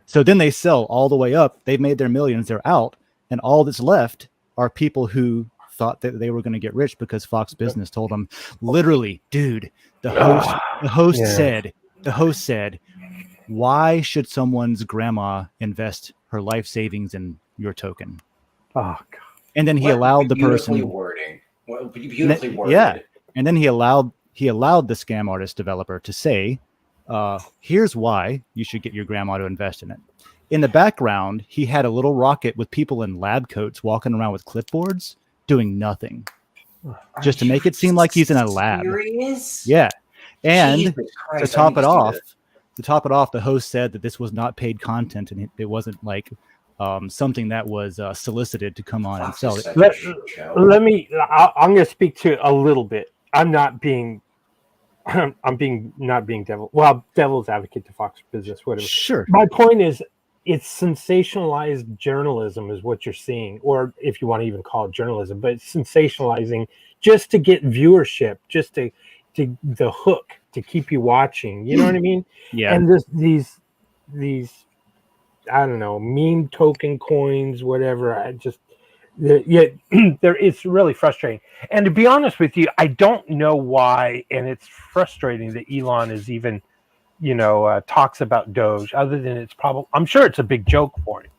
So then they sell all the way up. They've made their millions, they're out, and all that's left are people who thought that they were going to get rich because Fox Business told them. Literally, dude, the host said, why should someone's grandma invest her life savings in your token? Oh God. And then he allowed the person beautifully worded. Yeah. And then he allowed the scam artist developer to say, here's why you should get your grandma to invest in it. In the background, he had a little rocket with people in lab coats walking around with clipboards doing nothing, just to make it seem like he's in a lab. Serious? Yeah. And Christ, to top it off, the host said that this was not paid content and it wasn't like something that was solicited to come on and sell it. Let me. I'm going to speak to a little bit. I'm not being devil's advocate to Fox Business, whatever. Sure. My point is, it's sensationalized journalism is what you're seeing, or if you want to even call it journalism, but it's sensationalizing just to get viewership, just to the hook to keep you watching. You know what I mean? Yeah. And these I don't know, meme token coins, whatever. It's really frustrating. And to be honest with you, I don't know why, and it's frustrating that Elon is even, talks about Doge, other than it's probably, I'm sure it's a big joke for him.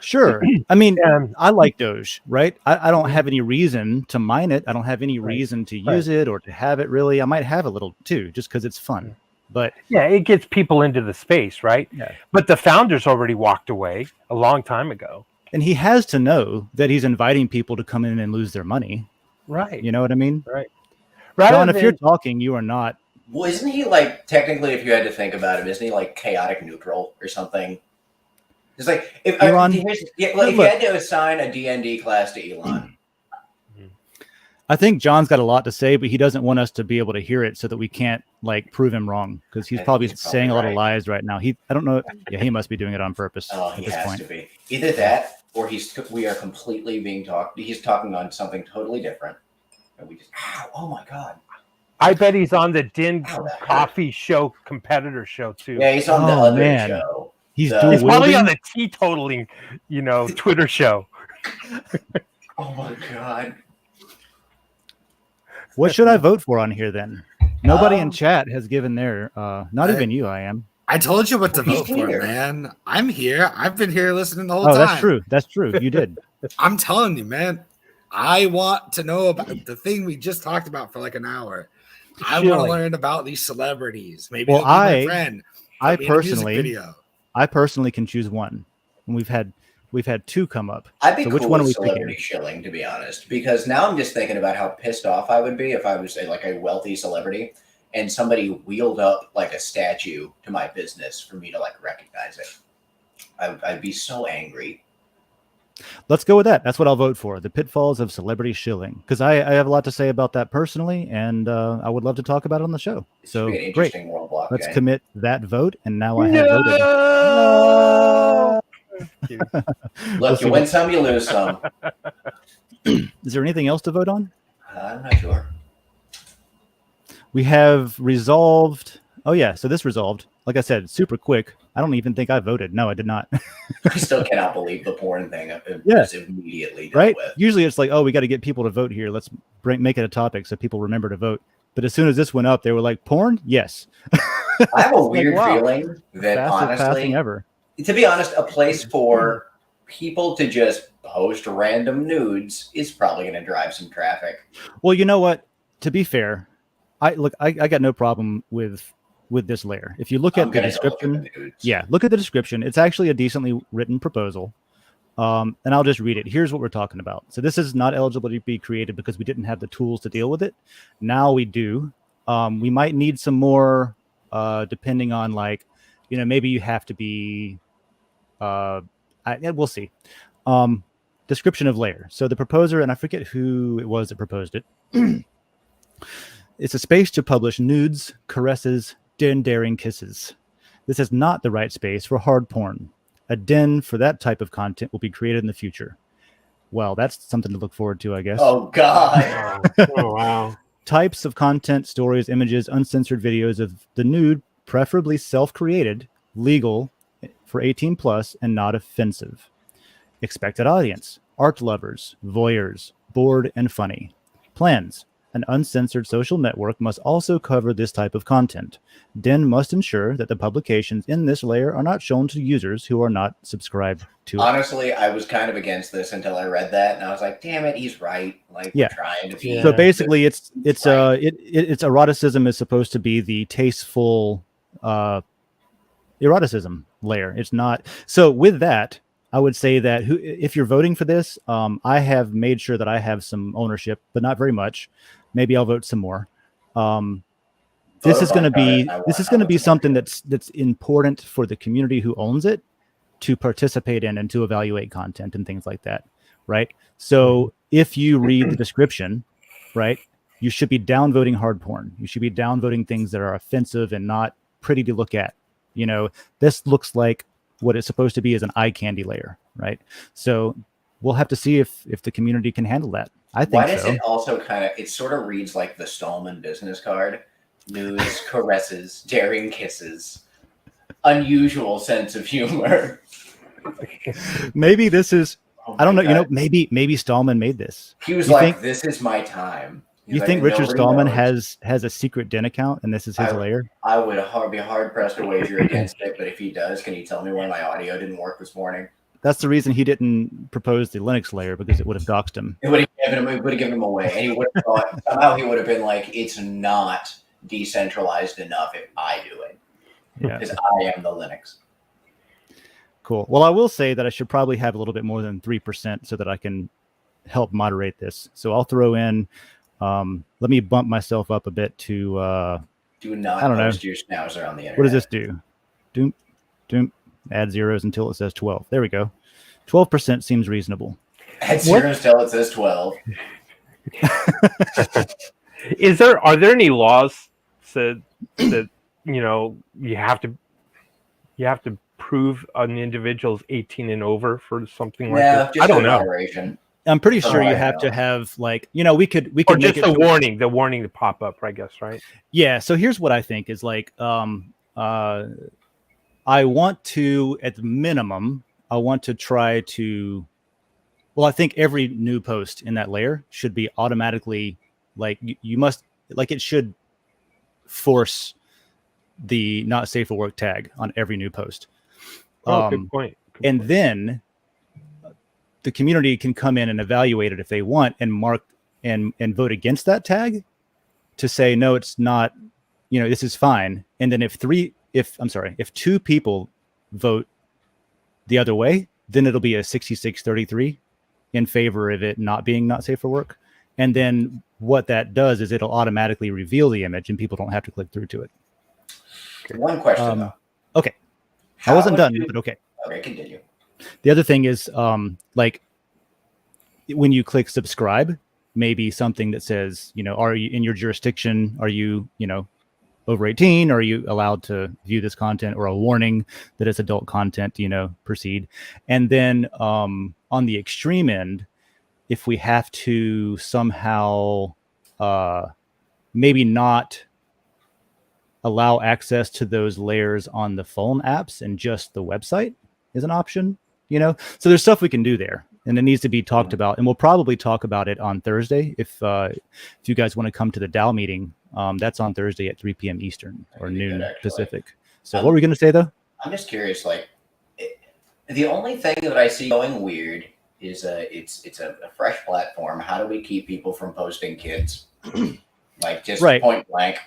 Sure. I mean, I like Doge, right? I don't have any reason to mine it. I don't have any reason to use it or to have it really. I might have a little too, just because it's fun. But yeah, it gets people into the space, right? Yeah. But the founders already walked away a long time ago. And he has to know that he's inviting people to come in and lose their money. Right. You know what I mean? Right. John, if you're talking, you are not. Well, isn't he like, technically, if you had to think about him, isn't he like chaotic neutral or something? It's like, if Elon, if you had to assign a D&D class to Elon. I think John's got a lot to say, but he doesn't want us to be able to hear it so that we can't like prove him wrong, because he's probably saying a lot of lies right now. I don't know. Yeah, he must be doing it on purpose. Oh, at he this has point. to be. Either that, or we are completely being talked. He's talking on something totally different, and we just. Oh my God! I bet he's on the Den Coffee Show competitor show too. Yeah, he's on the other show. He's He's probably on the teetotaling, Twitter show. Oh my God! What should I vote for on here then? Nobody in chat has given their. Not even you. I am. I told you what to vote for, man. I'm here. I've been here listening the whole time. That's true. That's true. You did. I'm telling you, man. I want to know about the thing we just talked about for like an hour. I want to learn about these celebrities. Maybe well, my friend. I personally can choose one, and we've had two come up. I'd be so cool which one with are we celebrity picking? shilling, to be honest, because now I'm just thinking about how pissed off I would be if I was a wealthy celebrity and somebody wheeled up like a statue to my business for me to like recognize it. I'd be so angry. Let's go with that. That's what I'll vote for. The pitfalls of celebrity shilling, because I have a lot to say about that personally, and I would love to talk about it on the show. So great. Let's commit that vote, and now I have voted. No! Look, you win some, you lose some. Is there anything else to vote on? I'm not sure. We have resolved. Oh yeah, so this resolved. Like I said, super quick. I don't even think I voted. No, I did not. I still cannot believe the porn thing. Yeah, immediately right. With. Usually it's like, oh, we got to get people to vote here. Let's make it a topic so people remember to vote. But as soon as this went up, they were like, porn? Yes. I have a weird feeling that honestly, ever. To be honest, a place for people to just post random nudes is probably going to drive some traffic. Well, you know what? To be fair, I got no problem with this layer. If you look at the description, look at the description. It's actually a decently written proposal. And I'll just read it. Here's what we're talking about. So this is not eligible to be created because we didn't have the tools to deal with it. Now we do. We might need some more, depending on maybe you have to be We'll see. Description of layer. So the proposer, and I forget who it was that proposed it. It's a space to publish nudes, caresses, daring kisses. This is not the right space for hard porn. A den for that type of content will be created in the future. Well, that's something to look forward to, I guess. Oh God. Oh wow. Types of content, stories, images, uncensored videos of the nude, preferably self-created, legal for 18 plus, and not offensive. Expected audience: art lovers, voyeurs, bored and funny. Plans: an uncensored social network must also cover this type of content. Den must ensure that the publications in this layer are not shown to users who are not subscribed to it. Honestly, I was kind of against this until I read that, and I was like, "Damn it, he's right." Like, Yeah. we're trying to be. Yeah. So basically, it's Right. it's eroticism is supposed to be the tasteful eroticism layer. It's not. So with that, I would say that if you're voting for this, I have made sure that I have some ownership, but not very much. Maybe I'll vote some more. This is going to be something that's important for the community who owns it to participate in and to evaluate content and things like that, right? So if you read the description, right, you should be downvoting hard porn. You should be downvoting things that are offensive and not pretty to look at. You know, this looks like what it's supposed to be is an eye candy layer, right? So we'll have to see if the community can handle that. I think Why does so. it also it sort of reads like the Stallman business card? Nudes, caresses, daring kisses, unusual sense of humor. Maybe this is, Oh I don't know, my you know, God. maybe Stallman made this. He was you like, think- "This is my time." He's You like, think Richard "Nobody Stallman knows." has a secret Den account and this is his layer? I would be hard pressed to wager against it, but if he does, can you tell me why my audio didn't work this morning? That's the reason he didn't propose the Linux layer, because it would have doxed him. It would have given him away, and he would have thought somehow he would have been like, "It's not decentralized enough if I do it, Yeah. because I am the Linux." Cool. Well, I will say that I should probably have a little bit more than 3% so that I can help moderate this. So I'll throw in, let me bump myself up a bit to, Do not I don't know. post your schnauzer on the internet. what does this do? Doom, add zeros until it says 12. There we go. 12% seems reasonable. Add zeros till it says 12. Are there any laws that you know you have to prove an individual's 18 and over for something like Yeah, this? just I don't for know. moderation. I'm pretty Oh, sure you I have know. to have, like, you know, we could Or make just it the to- warning to pop up, I guess, right? Yeah. So here's what I think is like, I want to, at the minimum, I want to try to, well, I think every new post in that layer should be automatically, like, you must, like, it should force the not safe for work tag on every new post. Oh, good point. Good And point. then the community can come in and evaluate it if they want and mark and vote against that tag to say, no, it's not, you know, this is fine. And then if two people vote the other way, then it'll be a 66-33 in favor of it not being not safe for work. And then what that does is it'll automatically reveal the image and people don't have to click through to it. One question, though. Okay. I How wasn't would done, you- but okay. Okay, continue. The other thing is, like, when you click subscribe, maybe something that says, you know, are you in your jurisdiction? Are you, you know, over 18? Are you allowed to view this content? Or a warning that it's adult content, you know, proceed. And then on the extreme end, if we have to somehow maybe not allow access to those layers on the phone apps and just the website is an option, you know? So there's stuff we can do there, and it needs to be talked about. And we'll probably talk about it on Thursday. If you guys want to come to the DAO meeting, that's on Thursday at 3 p.m. Eastern or That'd be noon good, actually. Pacific. So what were we going to say though? I'm just curious, like, the only thing that I see going weird is it's a fresh platform. How do we keep people from posting kids? Like, just Right. point blank.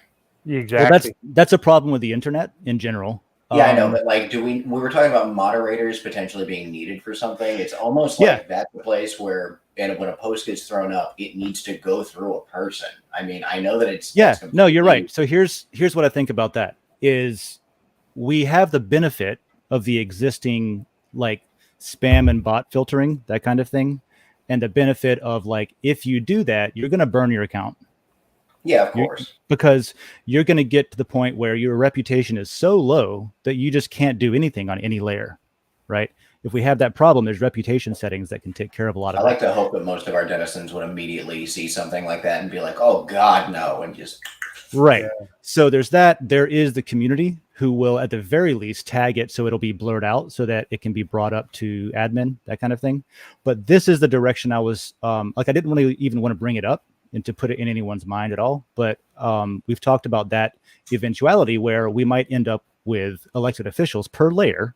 Exactly. Well, that's a problem with the internet in general. Yeah, I know, but like, we were talking about moderators potentially being needed for something. It's almost like that's the place where, and when a post gets thrown up, it needs to go through a person. I mean, I know that it's No, you're right. So here's what I think about that is we have the benefit of the existing like spam and bot filtering, that kind of thing. And the benefit of like, if you do that, you're going to burn your account. Yeah, of course. Because you're going to get to the point where your reputation is so low that you just can't do anything on any layer, right? If we have that problem, there's reputation settings that can take care of a lot of I like to hope that most of our denizens would immediately see something like that and be like, oh God, no, and just right. So there's that. There is the community who will at the very least tag it so it'll be blurred out so that it can be brought up to admin, that kind of thing. But this is the direction I was like, I didn't really even want to bring it up and to put it in anyone's mind at all. But we've talked about that eventuality where we might end up with elected officials per layer,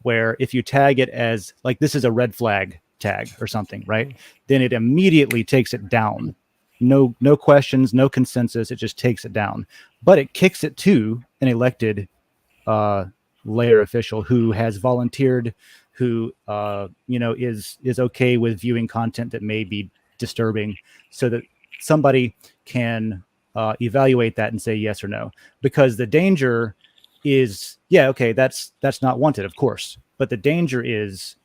where if you tag it as like, this is a red flag tag or something, right? Then it immediately takes it down. No questions, no consensus. It just takes it down, but it kicks it to an elected layer official who has volunteered, who is okay with viewing content that may be disturbing, so that somebody can evaluate that and say yes or no. Because the danger is, that's not wanted, of course, but the danger is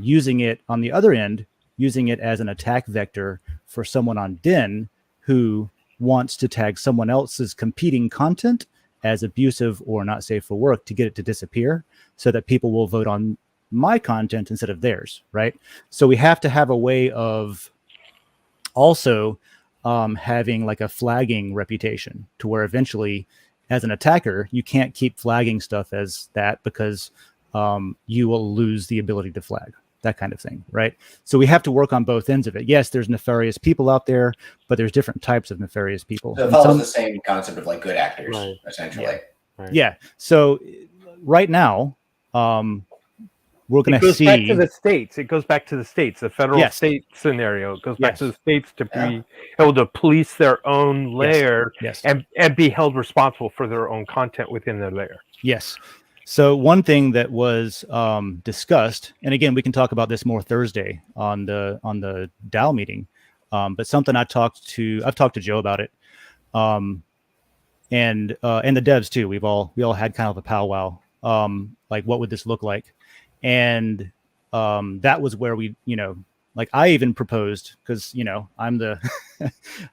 using it on the other end, using it as an attack vector for someone on Den who wants to tag someone else's competing content as abusive or not safe for work to get it to disappear, so that people will vote on my content instead of theirs, right? So we have to have a way of also having like a flagging reputation, to where eventually as an attacker, you can't keep flagging stuff as that, because you will lose the ability to flag, that kind of thing, right? So we have to work on both ends of it. Yes, there's nefarious people out there, but there's different types of nefarious people. So it follows the same concept of like good actors, Right. essentially. Yeah. Right. Yeah. So right now, we're going It to goes see. back to the states. It goes back to the states, the federal Yes. state scenario. It goes back Yes. to the states to be able to police their own layer Yes. and be held responsible for their own content within their layer. Yes. So one thing that was discussed, and again, we can talk about this more Thursday on the DAO meeting, but something I've talked to Joe about it, and the devs too. We all had kind of a powwow, like what would this look like, and that was where we, like I even proposed, because I'm the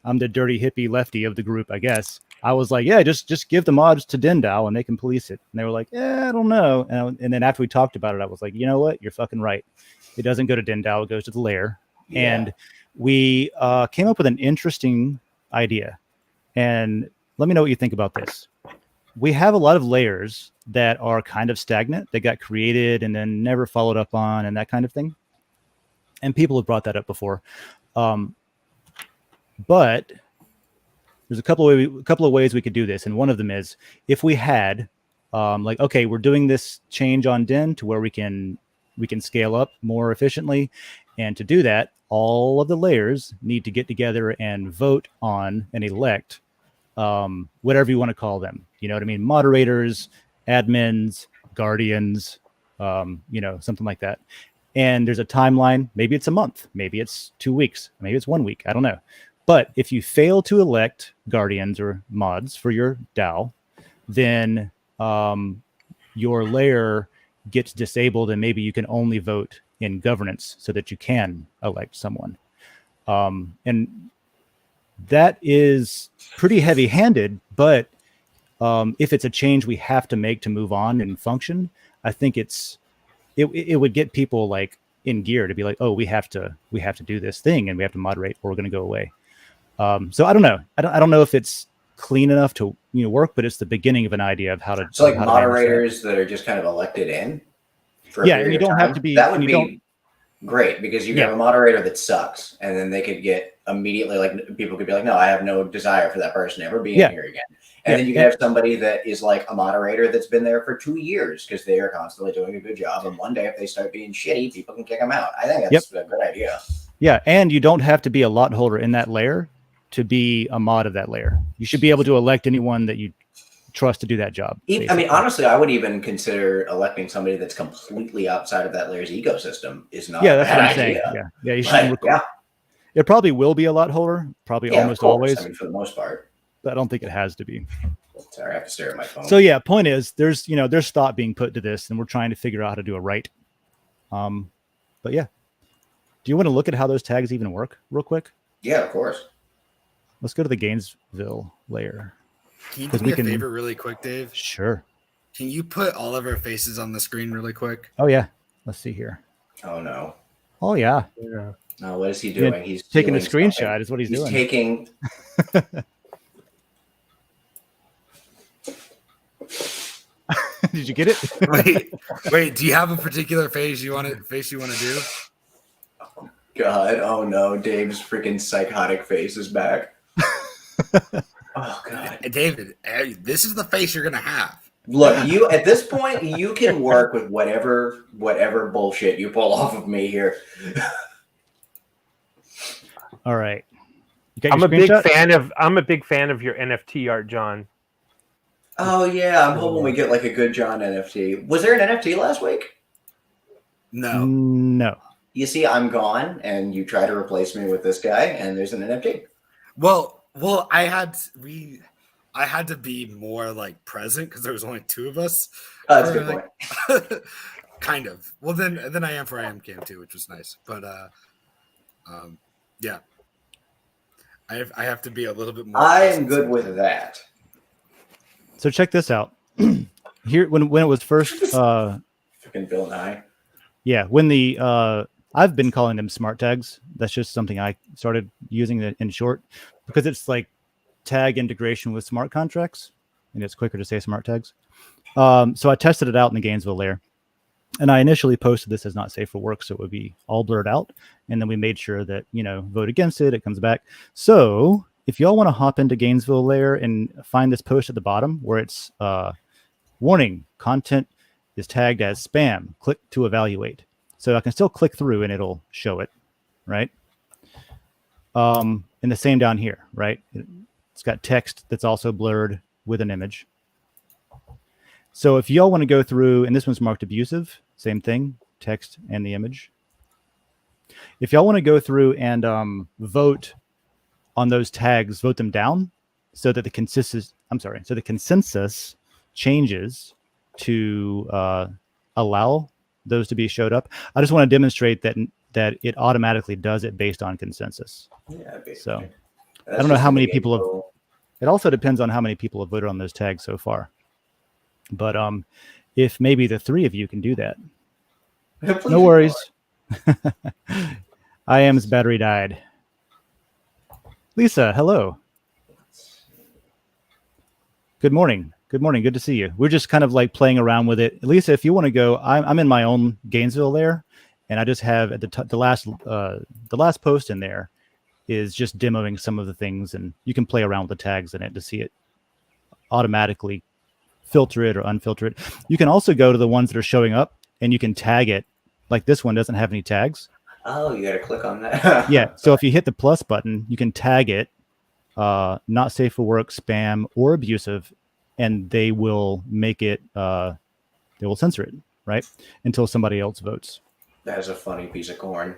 I'm the dirty hippie lefty of the group, I guess. I was like, yeah, just give the mods to Den.social and they can police it. And they were like, I don't know. And then after we talked about it, I was like, you know what? You're fucking right. It doesn't go to Den.social, it goes to the lair. Yeah. And we came up with an interesting idea. And let me know what you think about this. We have a lot of layers that are kind of stagnant. They got created and then never followed up on, and that kind of thing. And people have brought that up before. But there's a couple of ways we could do this. And one of them is if we had like, okay, we're doing this change on Den to where we can scale up more efficiently. And to do that, all of the layers need to get together and vote on and elect whatever you want to call them. You know what I mean? Moderators, admins, guardians, something like that. And there's a timeline. Maybe it's a month. Maybe it's 2 weeks. Maybe it's 1 week. I don't know. But if you fail to elect guardians or mods for your DAO, then your layer gets disabled, and maybe you can only vote in governance so that you can elect someone. And that is pretty heavy-handed, but if it's a change we have to make to move on and function, I think it would get people like in gear to be like, oh, we have to do this thing and we have to moderate or we're going to go away. So I don't know. I don't know if it's clean enough to work, but it's the beginning of an idea of how to. So like moderators that are just kind of elected in. And you don't have to be. That would be great, because you can have a moderator that sucks, and then they could get immediately, like, people could be like, no, I have no desire for that person ever being here again. And then you can have somebody that is like a moderator that's been there for 2 years because they are constantly doing a good job. And one day, if they start being shitty, people can kick them out. I think that's a good idea. Yeah, and you don't have to be a lot holder in that layer to be a mod of that layer. You should be able to elect anyone that you trust to do that job. Basically. I mean, honestly, I would even consider electing somebody that's completely outside of that layer's ecosystem is not a bad idea. Yeah, you should. It probably will be a lot holder, probably almost always. I mean, for the most part. But I don't think it has to be. Sorry, I have to stare at my phone. So yeah, point is, there's thought being put to this, and we're trying to figure out how to do it right. But yeah, do you want to look at how those tags even work real quick? Yeah, of course. Let's go to the Gainesville layer. Can you 'Cause do me we a can- favor really quick, Dave? Sure. Can you put all of our faces on the screen really quick? Oh yeah. Let's see here. Oh no. Oh yeah. Yeah. No, what is he Yeah, doing? He's taking a stealing screenshot something. is what he's He's doing. taking. Did you get it? Wait. Do you have a particular face you want to do? God, oh no, Dave's freaking psychotic face is back. Oh god. David, this is the face you're gonna have. Look, you at this point you can work with whatever bullshit you pull off of me here. All right. You got I'm your a big screenshot? I'm a big fan of your NFT art, John. Oh yeah, I'm hoping we get like a good John NFT. Was there an NFT last week? No. No. You see, I'm gone, and you try to replace me with this guy, and there's an NFT. Well, I had to be more like present because there was only two of us. That's a good point. Kind of. Well, then I am for I am cam too, which was nice. But yeah, I have to be a little bit more. I am present good with sometimes. that. So check this out. Here, when it was first, Freaking Bill Nye. yeah, when the I've been calling them smart tags. That's just something I started using in short because it's like tag integration with smart contracts, and it's quicker to say smart tags. So I tested it out in the Gainesville layer, and I initially posted this as not safe for work, so it would be all blurred out. And then we made sure that, vote against it. It comes back. So if y'all want to hop into Gainesville layer and find this post at the bottom where it's warning, content is tagged as spam, click to evaluate. So I can still click through and it'll show it, right? And the same down here, right? It's got text that's also blurred with an image. So if y'all want to go through, and this one's marked abusive, same thing, text and the image. If y'all want to go through and vote on those tags, vote them down so that the consensus changes to allow those to be showed up. I just want to demonstrate that it automatically does it based on consensus. Yeah, basically. So That's I don't know just how the many game people have. rule. It also depends on how many people have voted on those tags so far. But if maybe the three of you can do that, Please no worries. I am's battery died. Lisa, hello. Good morning. Good morning. Good to see you. We're just kind of like playing around with it. Lisa, if you want to go, I'm in my own Gainesville there, and I just have at the last post in there is just demoing some of the things, and you can play around with the tags in it to see it automatically filter it or unfilter it. You can also go to the ones that are showing up, and you can tag it. Like this one doesn't have any tags. Oh, you got to click on that. Yeah. So if you hit the plus button, you can tag it, not safe for work, spam, or abusive, and they will make it, they will censor it, right? Until somebody else votes. That is a funny piece of corn.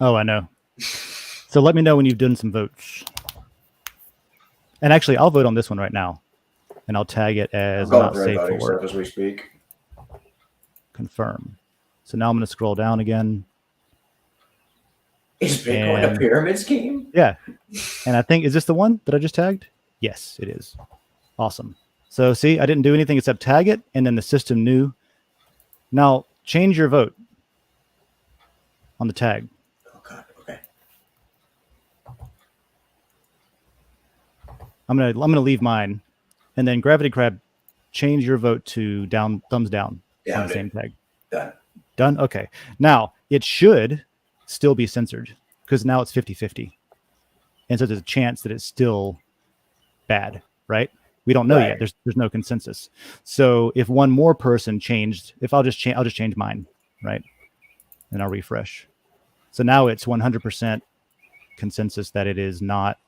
Oh, I know. So let me know when you've done some votes. And actually, I'll vote on this one right now. And I'll tag it as I'm going not through safe for voting work. stuff as we speak. Confirm. So now I'm going to scroll down again. Is Bitcoin a And- pyramid scheme? Yeah. And I think, is this the one that I just tagged? Yes, it is. Awesome. So see, I didn't do anything except tag it, and then the system knew. Now change your vote on the tag. Oh god. Okay. I'm gonna leave mine, and then Gravity Crab, change your vote to down, thumbs down on Down the same tag. Done. Done. Okay. Now it should still be censored because now it's 50-50, and so there's a chance that it's still bad, right? We don't know yet. Right. There's no consensus. So if one more person changed, if I'll just change mine, right? And I'll refresh. So now it's 100% consensus that it is not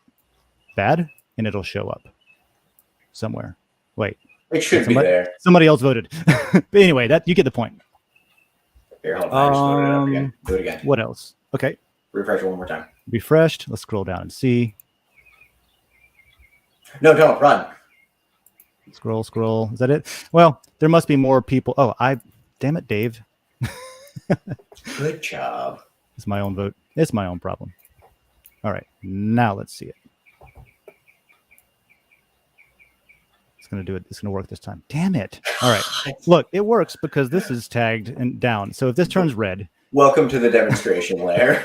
bad, and it'll show up somewhere. Wait, It should Somebody- be there. somebody else voted. But anyway, that you get the point. Here, hold on. I just loaded it up again. Um, Do it again. What else? Okay, Refresh it one more time. refreshed. Let's scroll down and see. No, don't run. Scroll. Is that it? Well, there must be more people. Oh, damn it, Dave. Good job. It's my own vote. It's my own problem. All right, now let's see it. It's going to do it. It's going to work this time. Damn it. All right. Look, it works because this is tagged and down. So if this turns red. Welcome to the demonstration layer.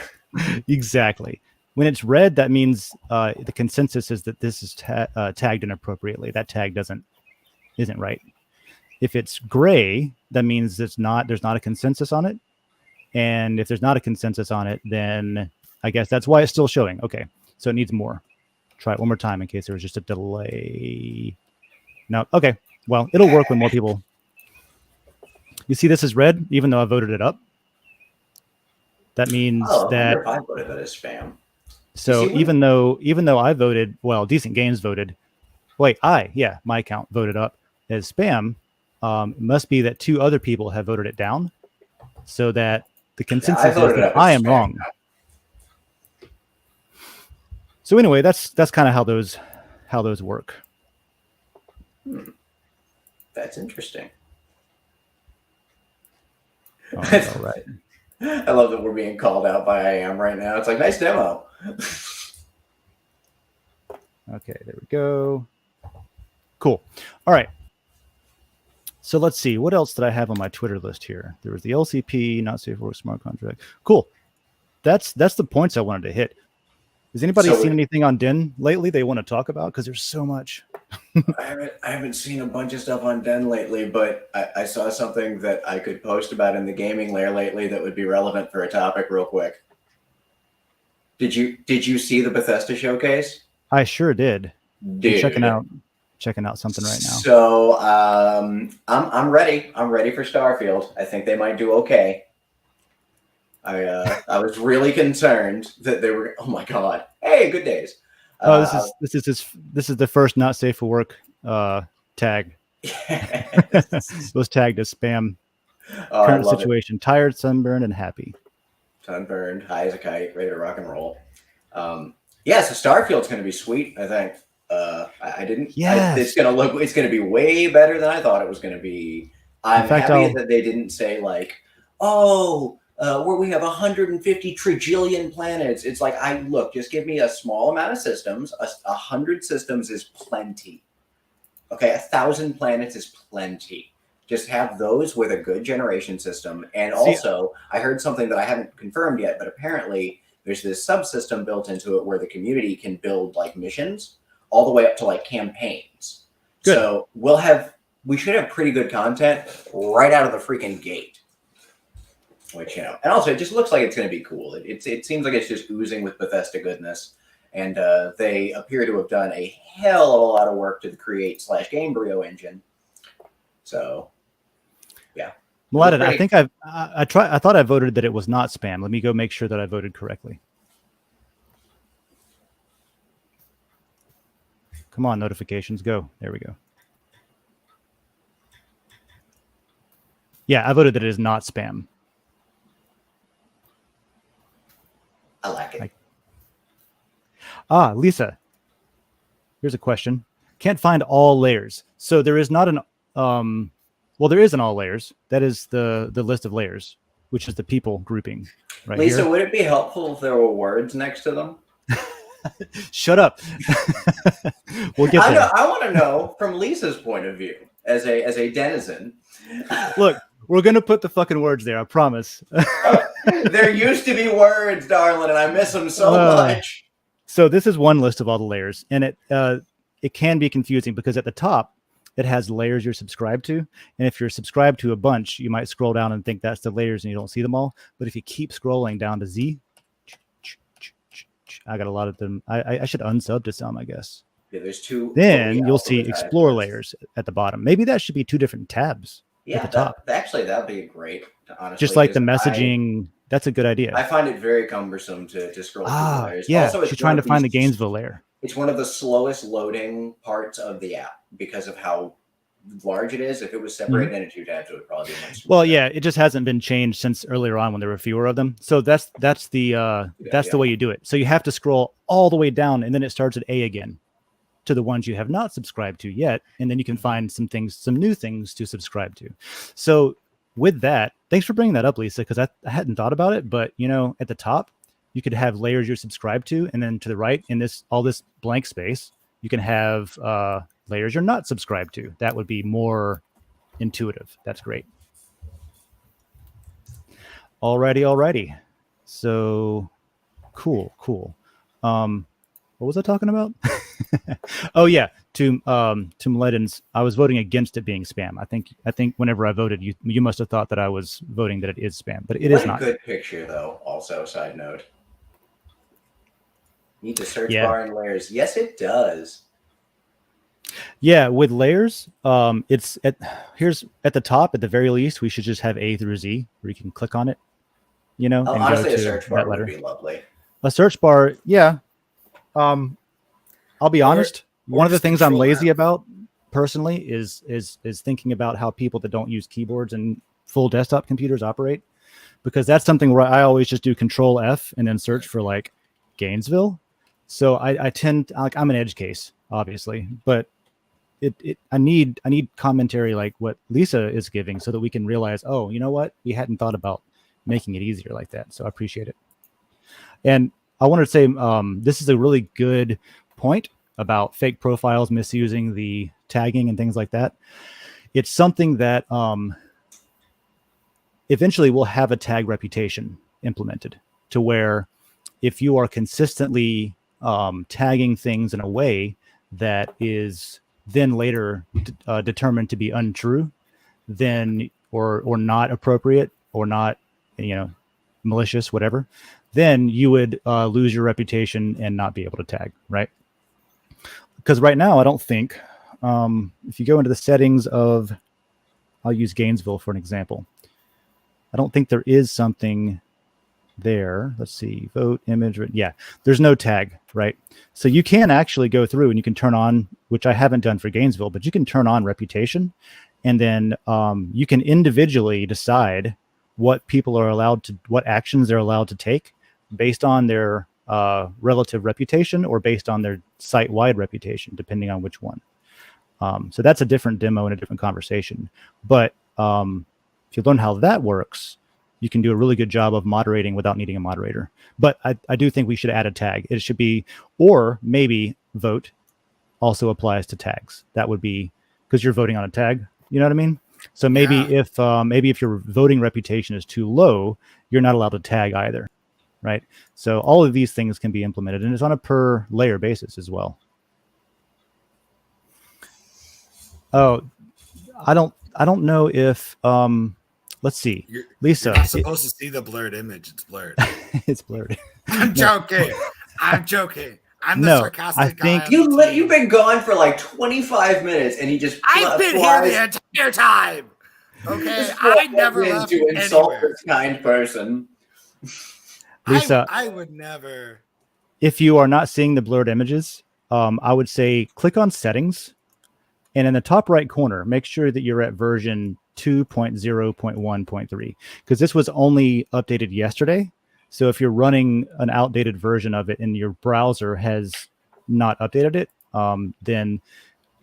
Exactly. When it's red, that means the consensus is that this is tagged inappropriately. That tag isn't right. If it's gray, that means there's not a consensus on it. And if there's not a consensus on it, then I guess that's why it's still showing. Okay, so it needs more. Try it one more time in case there was just a delay. No, okay. Well, it'll work when more people. You see this is red, even though I voted it up. That means that I voted that as spam. So even though I voted, well, Decent Games voted. Wait, my account voted up as spam. It must be that 2 other people have voted it down, so that the consensus is that I am wrong. So anyway, that's kind of how those work. That's interesting. All right. I love that we're being called out by IAM right now. It's like, nice demo. Okay, there we go. Cool. All right. So let's see. What else did I have on my Twitter list here? There was the LCP, not safe for work, smart contract. Cool. That's the points I wanted to hit. Has anybody seen anything on Den lately they want to talk about? Because there's so much. I haven't seen a bunch of stuff on Den lately, but I saw something that I could post about in the gaming layer lately that would be relevant for a topic real quick. Did you see the Bethesda showcase? I sure did. Dude. Checking out something right now. So I'm ready. I'm ready for Starfield. I think they might do okay. I was really concerned that they were. Oh my god! Hey, good days. This is the first not safe for work tag. It was tagged as spam. Current situation: tired, sunburned, and happy. Sunburned, high as a kite, ready to rock and roll. Yeah, so Starfield's going to be sweet. I think. I didn't. Yeah. It's going to be way better than I thought it was going to be. I'm happy that they didn't say like, oh. Where we have 150 trillion planets. It's like, just give me a small amount of systems. 100 systems is plenty. Okay, 1,000 planets is plenty. Just have those with a good generation system. And also, I heard something that I haven't confirmed yet, but apparently there's this subsystem built into it where the community can build like missions all the way up to like campaigns. Good. So we should have pretty good content right out of the freaking gate. Which, and also it just looks like it's going to be cool. It seems like it's just oozing with Bethesda goodness, and they appear to have done a hell of a lot of work to create /Gamebryo engine. So, yeah. Mladen, I think I thought I voted that it was not spam. Let me go make sure that I voted correctly. Come on, notifications, go. There we go. Yeah, I voted that it is not spam. I like it. Lisa, here's a question. Can't find all layers. So there is not an there is an all layers. That is the list of layers, which is the people grouping right Lisa, here. would it be helpful if there were words next to them? Shut up. We'll get there. I want to know from Lisa's point of view as a denizen. Look, we're going to put the fucking words there, I promise. There used to be words, darling, and I miss them so much. So this is one list of all the layers, and it can be confusing because at the top, it has layers you're subscribed to. And if you're subscribed to a bunch, you might scroll down and think that's the layers and you don't see them all. But if you keep scrolling down to Z, I got a lot of them. I should unsub to some, I guess. Yeah, there's 2. Then you'll see explore layers at the bottom. Maybe that should be 2 different tabs. Yeah, at the top. Actually, that'd be great. Honestly, just like the messaging. That's a good idea. I find it very cumbersome to scroll through the layers. Yeah, also, she's trying to find the Gainesville layer. It's one of the slowest loading parts of the app because of how large it is. If it was separated into 2 tabs, it would probably be much smoother. Well, yeah, it just hasn't been changed since earlier on when there were fewer of them. So that's the way you do it. So you have to scroll all the way down, and then it starts at A again to the ones you have not subscribed to yet, and then you can find some new things to subscribe to. So with that, thanks for bringing that up, Lisa, because I hadn't thought about it. But at the top, you could have layers you're subscribed to, and then to the right, in all this blank space, you can have layers you're not subscribed to. That would be more intuitive. That's great. Alrighty. So cool. What was I talking about? Oh yeah, to Mledin's. I was voting against it being spam. I think whenever I voted, you must have thought that I was voting that it is spam, but it is not. Good picture though. Also, side note. Need the search bar and layers. Yes, it does. Yeah, with layers, here's at the top, at the very least, we should just have A through Z where you can click on it, and honestly, go a to search bar that letter. would be lovely. A search bar, yeah. I'll be honest. One of the things I'm lazy about personally is thinking about how people that don't use keyboards and full desktop computers operate, because that's something where I always just do Control F and then search for like Gainesville. So I tend, like, I'm an edge case, obviously, but I need commentary like what Lisa is giving so that we can realize, oh, you know what? We hadn't thought about making it easier like that. So I appreciate it. And I wanted to say this is a really good point about fake profiles misusing the tagging and things like that. It's something that eventually will have a tag reputation implemented to where if you are consistently tagging things in a way that is then later determined to be untrue, then or not appropriate or not, malicious, whatever, then you would lose your reputation and not be able to tag, right? Because right now, I don't think, if you go into the settings of, I'll use Gainesville for an example. I don't think there is something there. Let's see, vote, image. Yeah, there's no tag, right? So you can actually go through and you can turn on, which I haven't done for Gainesville, but you can turn on reputation. And then you can individually decide what people are allowed to, what actions they're allowed to take based on their relative reputation or based on their site-wide reputation, depending on which one. So that's a different demo and a different conversation. But if you learn how that works, you can do a really good job of moderating without needing a moderator. But I do think we should add a tag. It should be, or maybe vote also applies to tags. That would be because you're voting on a tag. You know what I mean? So maybe if your voting reputation is too low, you're not allowed to tag either, right? So all of these things can be implemented, and it's on a per layer basis as well. Oh, I don't know if let's see, Lisa. You're not supposed to see the blurred image. It's blurred. It's blurred. I'm joking. I'm joking. I'm the sarcastic guy. You've been gone for like 25 minutes, and he just I've been here the entire time. Okay, I never left to insult anywhere. this kind person. Lisa, I would never. If you are not seeing the blurred images, I would say click on settings, and in the top right corner, make sure that you're at version 2.0.1.3, because this was only updated yesterday. So if you're running an outdated version of it and your browser has not updated it, then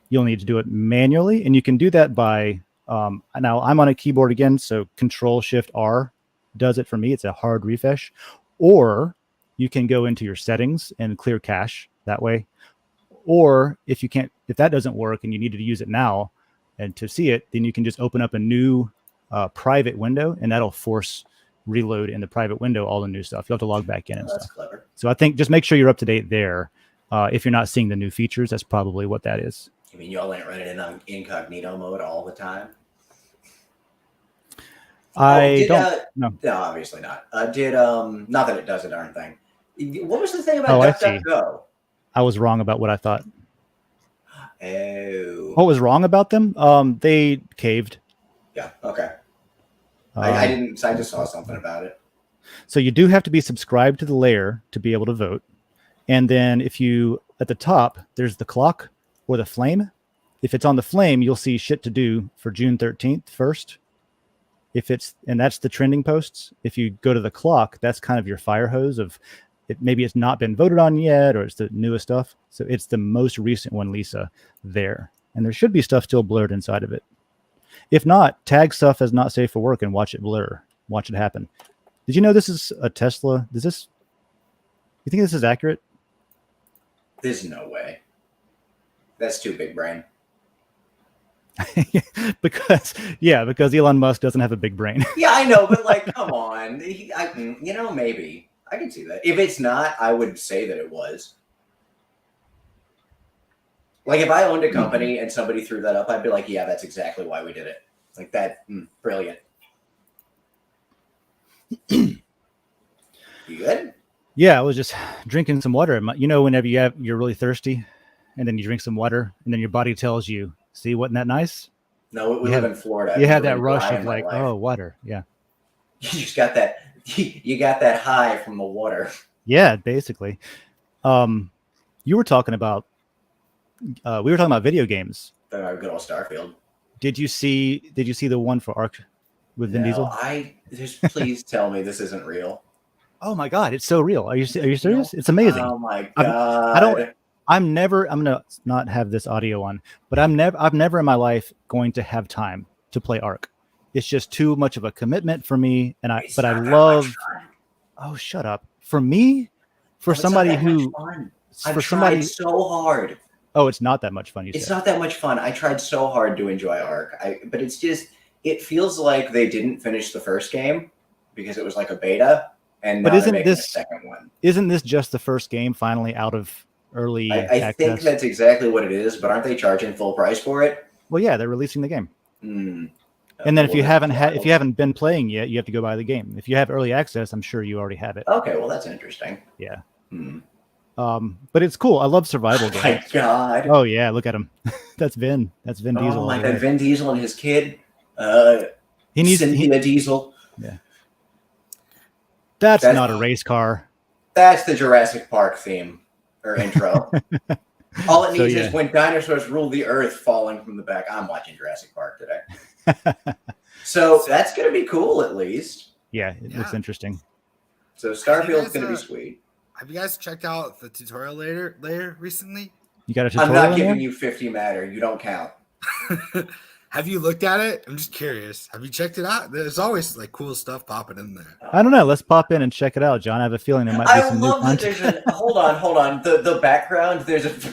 you'll need to do it manually. And you can do that by, now I'm on a keyboard again, so Control-Shift-R does it for me. It's a hard refresh. Or you can go into your settings and clear cache that way. Or if that doesn't work and you need to use it now and to see it, then you can just open up a new private window, and that'll force reload in the private window all the new stuff. You'll have to log back in and That's stuff. clever. So I think just make sure you're up to date there. If you're not seeing the new features, that's probably what that is. I mean, y'all ain't running in on incognito mode all the time. No, obviously not. Not that it does a darn thing. What was the thing about DuckDuckGo? I was wrong about what I thought. Oh. What was wrong about them? They caved. Yeah. Okay. I didn't. I just saw something about it. So you do have to be subscribed to the layer to be able to vote. And then if you, at the top, there's the clock or the flame. If it's on the flame, you'll see shit to do for June 13th first. And that's the trending posts. If you go to the clock, that's kind of your fire hose of it. Maybe it's not been voted on yet, or it's the newest stuff. So it's the most recent one, Lisa, there. And there should be stuff still blurred inside of it. If not, tag stuff as not safe for work and watch it blur. Watch it happen. Did you know this is a Tesla? You think this is accurate? There's no way. That's too big brain. because Elon Musk doesn't have a big brain. Yeah, I know, but like, come on. Maybe I can see that. If it's not, I would say that it was. Like, if I owned a company and somebody threw that up, I'd be like, yeah, that's exactly why we did it. Like that, brilliant. You good? Yeah, I was just drinking some water. Whenever you're really thirsty, and then you drink some water, and then your body tells you, "See, wasn't that nice?" No, we live in Florida. You had that rush of like, oh, water. Yeah. You just got that. You got that high from the water. Yeah, basically. You were talking about. We were talking about video games. Good old Starfield. Did you see the one for Ark with Vin Diesel? Please tell me this isn't real. Oh my God, it's so real. Are you serious? It's amazing. Oh my God. I'm gonna not have this audio on, but I've never in my life going to have time to play Ark. It's just too much of a commitment for me. I love. Oh, shut up. For me, for somebody who, I've tried so hard. Oh, it's not that much fun. It's not that much fun. I tried so hard to enjoy Ark, but it feels like they didn't finish the first game because it was like a beta, and now they're making a second one. Isn't this just the first game finally out of early access? I think that's exactly what it is, but aren't they charging full price for it? Well, yeah, they're releasing the game. And then if you haven't been playing yet, you have to go buy the game. If you have early access, I'm sure you already have it. Okay, well that's interesting. Yeah. But it's cool. I love survival games. My God. Oh yeah, look at him. That's Vin. That's Vin Diesel. Oh my God, Vin Diesel and his kid. Cynthia Diesel. Yeah. That's not a race car. That's the Jurassic Park theme or intro. All it needs is when dinosaurs rule the earth falling from the back. I'm watching Jurassic Park today. So that's going to be cool at least. Yeah, it looks interesting. So Starfield's going to be sweet. Have you guys checked out the tutorial layer recently? You got a tutorial? I'm not giving you 50 matter. You don't count. Have you looked at it? I'm just curious. Have you checked it out? There's always like cool stuff popping in there. I don't know. Let's pop in and check it out, John. I have a feeling there might be some new content. Hold on. The background.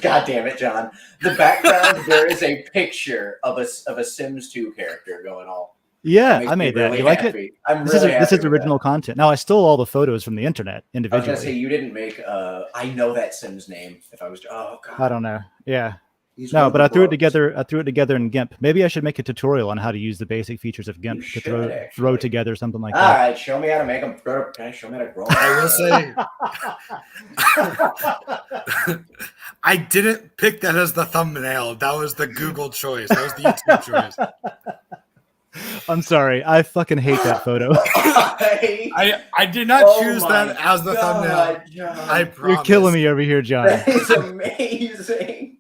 God damn it, John. The background. There is a picture of a Sims 2 character going all. Yeah, I made that. Really you like happy. it? This is original content. Now I stole all the photos from the internet individually. I was gonna say you didn't make. I know that Sim's name. If I was, oh God. I don't know. Yeah. No, but I threw it together. I threw it together in GIMP. Maybe I should make a tutorial on how to use the basic features of GIMP to throw together something like that. All right, show me how to make them. Show me how to grow. I will say, I didn't pick that as the thumbnail. That was the Google choice. That was the YouTube choice. I'm sorry. I fucking hate that photo. I did not choose that as the thumbnail. John. I promise. You're killing me over here, John. That is amazing.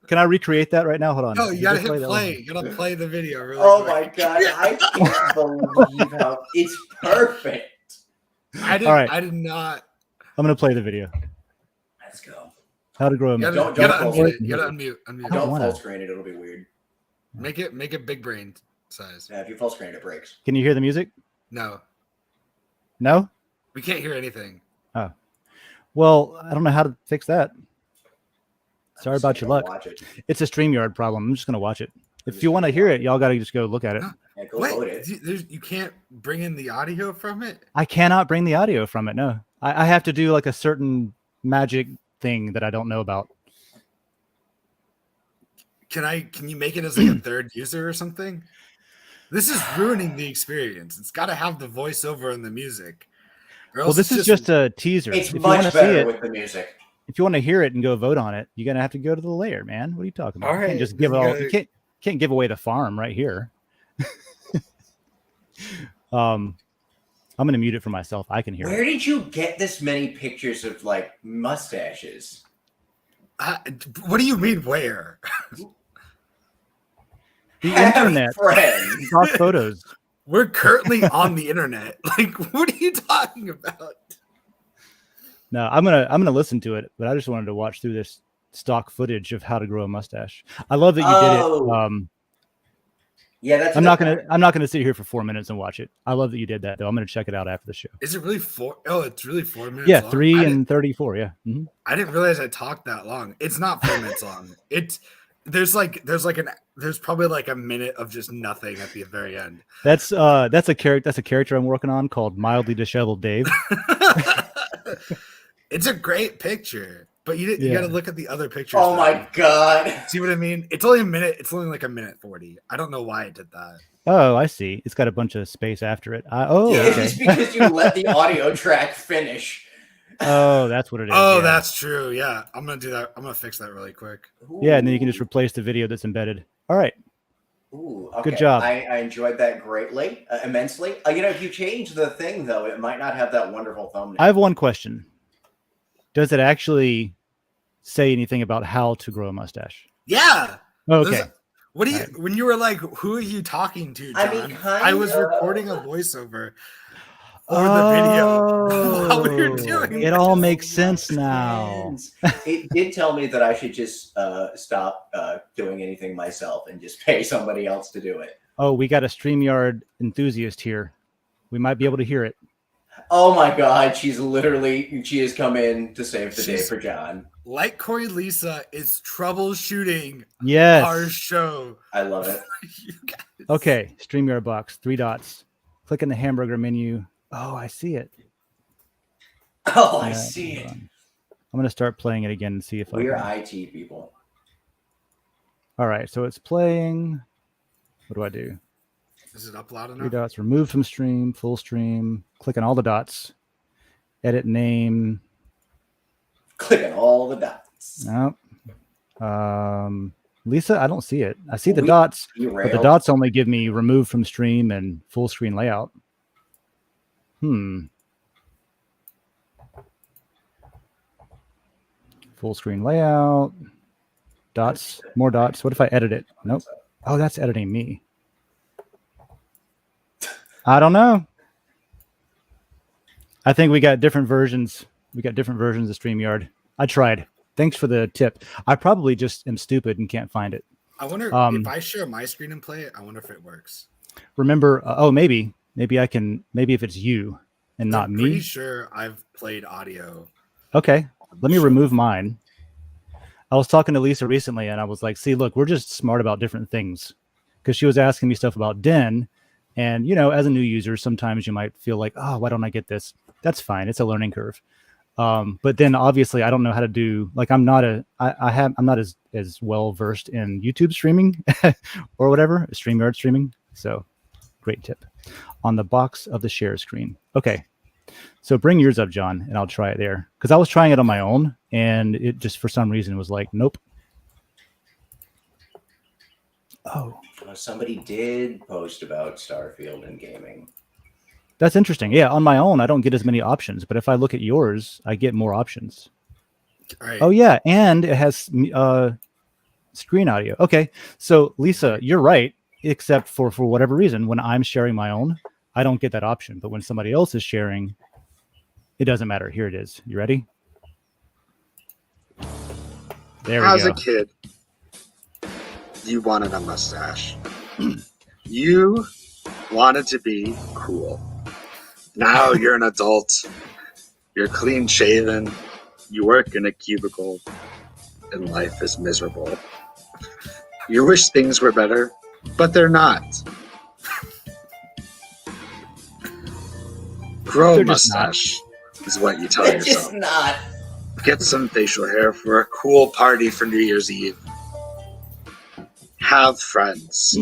Can I recreate that right now? Hold on. No, you gotta hit play. You gotta play the video. Really my God. I can't believe how it's perfect. I did not. I'm gonna play the video. Let's go. How to grow a Don't unmute it. You gotta unmute. Don't full screen it. It'll be weird. Make it big brain size. Yeah, if you full screen it, breaks. Can you hear the music? No. No? We can't hear anything. Oh. Well, I don't know how to fix that. Sorry about your luck. It's a StreamYard problem. I'm just going to watch it. If you want to hear it, y'all got to just go look at it. Yeah, go load it. You can't bring in the audio from it? I cannot bring the audio from it, no. I have to do like a certain magic thing that I don't know about. Can you make it as like a third user or something? This is ruining the experience. It's got to have the voiceover and the music. Well, this is just a teaser. It's much better with the music. If you want to hear it and go vote on it, you're gonna have to go to the lair, man. What are you talking about? All right, you can't just give it all. You can't give away the farm right here. I'm gonna mute it for myself. I can hear it. Where did you get this many pictures of like mustaches? What do you mean where? The internet. Stock photos. We're currently on the internet. Like, what are you talking about? No, I'm gonna listen to it, but I just wanted to watch through this stock footage of how to grow a mustache. I love that you did it. Yeah, that's. I'm not gonna sit here for 4 minutes and watch it. I love that you did that though. I'm gonna check it out after the show. Is it really 4? Oh, it's really 4 minutes. Yeah, long? 3 and 34. Yeah. Mhm. I didn't realize I talked that long. It's not 4 minutes long. There's probably like a minute of just nothing at the very end. That's a character I'm working on called Mildly Disheveled Dave. It's a great picture, but you Yeah. got to look at the other pictures. Oh my god! See what I mean? It's only a minute. It's only like a minute 40. I don't know why it did that. Oh, I see. It's got a bunch of space after it. Okay. It's because you let the audio track finish. Oh, that's what it is. Oh, yeah. that's true. Yeah, I'm gonna do that. I'm gonna fix that really quick. Yeah, and then you can just replace the video that's embedded. All right. Ooh, okay. Good job. I enjoyed that greatly, immensely. If you change the thing though, it might not have that wonderful thumbnail. I have one question. Does it actually say anything about how to grow a mustache? Yeah. Okay. What do you? When you were like, "Who are you talking to, John?" I mean, I was recording a voiceover for the video while we were doing. It all makes sense now. It did tell me that I should just stop doing anything myself and just pay somebody else to do it. Oh, we got a StreamYard enthusiast here. We might be able to hear it. Oh my god, she has come in to save the day for John. Like Corey Lisa is troubleshooting Yes. our show. I love it. You guys. Okay, StreamYard box, 3 dots. Click in the hamburger menu. Oh, I see it. Oh, I see hold it. on. I'm going to start playing it again and see if We're I can. IT people. All right, so it's playing. What do I do? Is it up loud 3 enough? dots, remove from stream, full stream. Click on all the dots. Edit name. Click on all the dots. Nope. Lisa, I don't see it. I see the dots, but the Derailed. dots only give me remove from stream and full screen layout. Full screen layout. Dots, more dots. What if I edit it? Nope. Oh, that's editing me. I don't know. I think we got different versions. We got different versions of StreamYard. I tried. Thanks for the tip. I probably just am stupid and can't find it. I wonder if I share my screen and play it. I wonder if it works. Remember? Maybe I can. Maybe if it's you and not I'm me. pretty sure I've played audio. Okay, let me remove mine. I was talking to Lisa recently, and I was like, "See, look, we're just smart about different things," because she was asking me stuff about Den, and as a new user, sometimes you might feel like, "Oh, why don't I get this?" That's fine; it's a learning curve. But then obviously, I don't know how to do. Like, I'm not as well versed in YouTube streaming or whatever, StreamYard streaming. So, great tip on the box of the share screen. Okay. So bring yours up, John, and I'll try it there. Because I was trying it on my own, and it just, for some reason, was like, nope. Oh. Somebody did post about Starfield and gaming. That's interesting. Yeah, on my own, I don't get as many options. But if I look at yours, I get more options. All right. Oh, yeah, and it has screen audio. Okay, so Lisa, you're right, except for whatever reason, when I'm sharing my own, I don't get that option. But when somebody else is sharing, it doesn't matter. Here it is. You ready? There we go. As a kid, you wanted a mustache. You wanted to be cool. Now you're an adult. You're clean shaven. You work in a cubicle, and life is miserable. You wish things were better, but they're not. Grow a They're just not. mustache is what you tell It's yourself. just not. Get some facial hair for a cool party for New Year's Eve. Have friends.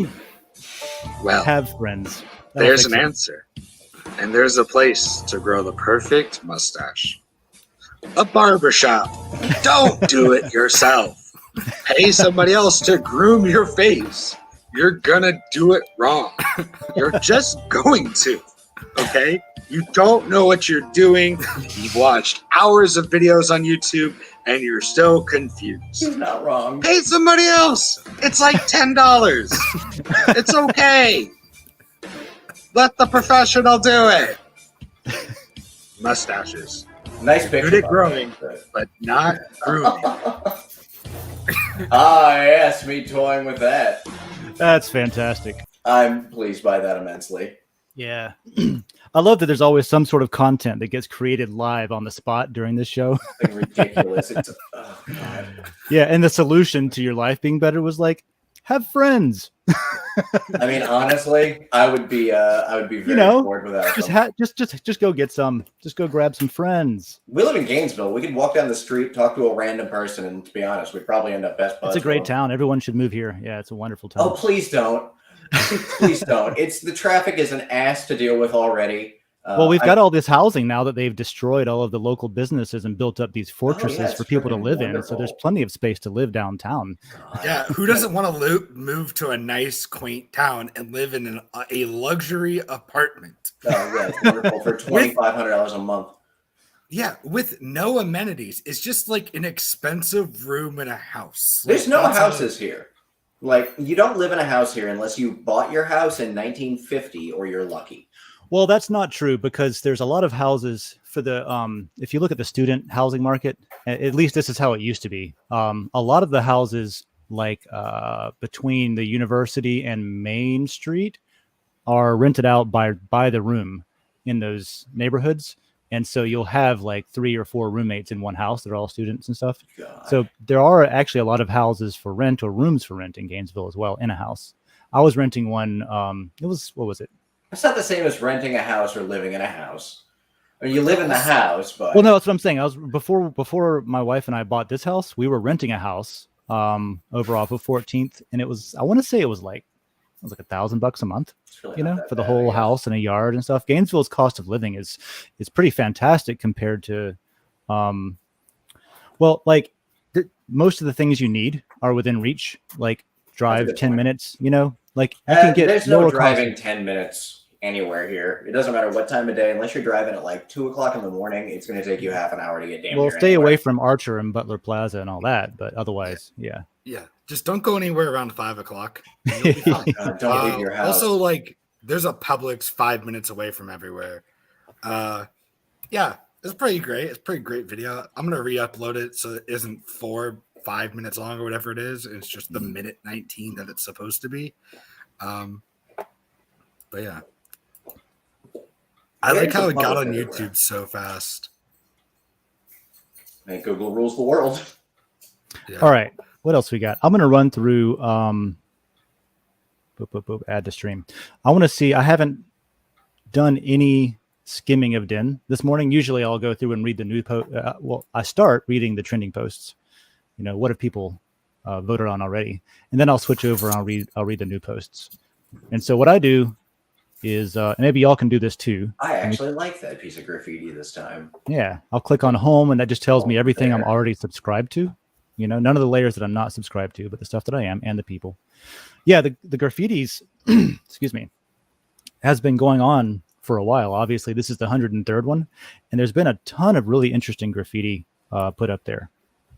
Well, Have friends. That'll there's fix an it. answer. And there's a place to grow the perfect mustache. A barbershop. Don't do it yourself. Pay somebody else to groom your face. You're gonna do it wrong. You're just going to. Okay? You don't know what you're doing. You've watched hours of videos on YouTube and you're still confused. He's not wrong. Pay somebody else. It's like $10. It's okay. Let the professional do it. Mustaches, Nice picture. Good at by the growing. way. but not grooming. Ah, yes, me toying with that. That's fantastic. I'm pleased by that immensely. Yeah. I love that there's always some sort of content that gets created live on the spot during this show. Something ridiculous. It's oh god. Yeah, and the solution to your life being better was like, have friends. I mean, honestly, I would be very bored without them. Just go get some. Just go grab some friends. We live in Gainesville. We could walk down the street, talk to a random person, and to be honest, we'd probably end up best buds. It's a great town. Everyone should move here. Yeah, it's a wonderful town. Oh, please don't. Please don't. It's the traffic is an ass to deal with already. Well, we've got all this housing now that they've destroyed all of the local businesses and built up these fortresses for people to live in. So there's plenty of space to live downtown. God. Yeah, who doesn't want to move to a nice, quaint town and live in a luxury apartment? Oh, yeah, it's wonderful for $2,500 a month. Yeah, with no amenities. It's just like an expensive room in a house. There's Like, no that's houses here. Like, you don't live in a house here unless you bought your house in 1950 or you're lucky. Well, that's not true because there's a lot of houses for the if you look at the student housing market, at least this is how it used to be. A lot of the houses like between the university and Main Street are rented out by the room in those neighborhoods. And so you'll have like 3 or 4 roommates in one house. They're all students and stuff. God. So there are actually a lot of houses for rent or rooms for rent in Gainesville as well in a house. I was renting one. It was, what was it? It's not the same as renting a house or living in a house. I mean, you live in the house, but Well, no, that's what I'm saying. I was before my wife and I bought this house, we were renting a house over off of 14th, and it was, I want to say it was like $1,000 a month, it's really you not know, that for the bad, whole I guess. house and a yard and stuff. Gainesville's cost of living is pretty fantastic compared to, well, like most of the things you need are within reach. Like drive good 10 point. minutes, you know, like you can get There's no lower driving cost. 10 minutes anywhere here. It doesn't matter what time of day, unless you're driving at like 2 o'clock in the morning. It's going to take you half an hour to get damn Well, near stay anywhere. away from Archer and Butler Plaza and all that, but otherwise, yeah. Yeah, just don't go anywhere around 5 o'clock. and you'll be fine. Don't leave your house. Also, like, there's a Publix 5 minutes away from everywhere. Yeah, it's pretty great. It's a pretty great video. I'm gonna re-upload it so it isn't 4-5 minutes long or whatever it is. It's just the minute 19 that it's supposed to be. But yeah, I like how it got on YouTube so fast. And Google rules the world. Yeah. All right. What else we got? I'm going to run through add to stream. I want to see, I haven't done any skimming of Den this morning. Usually I'll go through and read the new post. Well, I start reading the trending posts. You know, what have people voted on already? And then I'll switch over and I'll read the new posts. And so what I do is, maybe y'all can do this too. I actually like that piece of graffiti this time. Yeah. I'll click on home and that just tells me everything I'm there. already subscribed to. You know, none of the layers that I'm not subscribed to, but the stuff that I am and the people. Yeah, the graffitis, excuse me, has been going on for a while. Obviously, this is the 103rd one, and there's been a ton of really interesting graffiti put up there.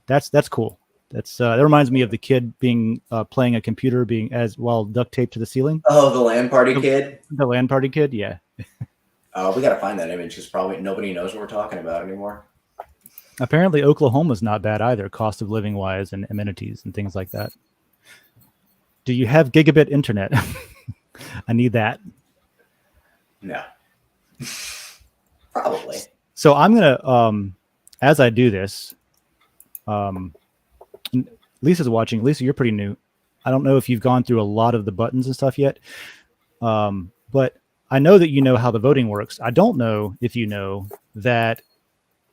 That's cool. That reminds me of the kid being playing a computer being while duct taped to the ceiling. Oh, the land party kid. The land party kid, yeah. We got to find that image because probably nobody knows what we're talking about anymore. Apparently, Oklahoma's not bad either, cost of living wise and amenities and things like that. Do you have gigabit internet? I need that. No. Probably. So I'm gonna, as I do this, Lisa's watching. Lisa, you're pretty new. I don't know if you've gone through a lot of the buttons and stuff yet, but I know that you know how the voting works. I don't know if you know that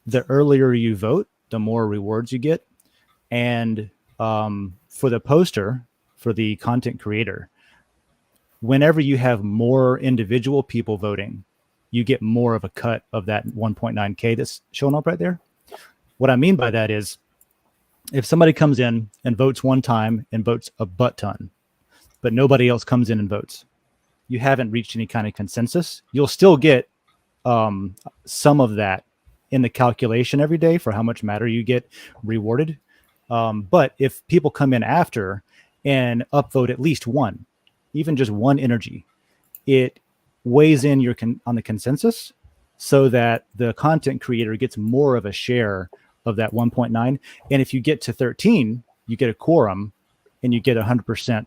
the earlier you vote, the more rewards you get. And for the poster, for the content creator, whenever you have more individual people voting, you get more of a cut of that 1.9K that's showing up right there. What I mean by that is if somebody comes in and votes one time and votes a butt ton, but nobody else comes in and votes, you haven't reached any kind of consensus. You'll still get some of that in the calculation every day for how much matter you get rewarded. But if people come in after and upvote at least one, even just one energy, it weighs in on the consensus so that the content creator gets more of a share of that 1.9. And if you get to 13, you get a quorum and you get 100%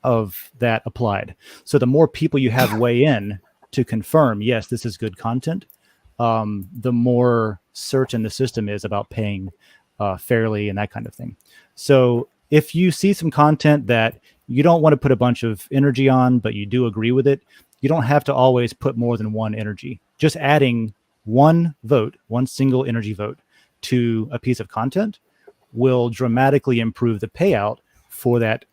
of that applied. So the more people you have weigh in to confirm, yes, this is good content, the more certain the system is about paying fairly and that kind of thing. So if you see some content that you don't want to put a bunch of energy on, but you do agree with it, you don't have to always put more than one energy. Just adding one vote, one single energy vote to a piece of content will dramatically improve the payout for that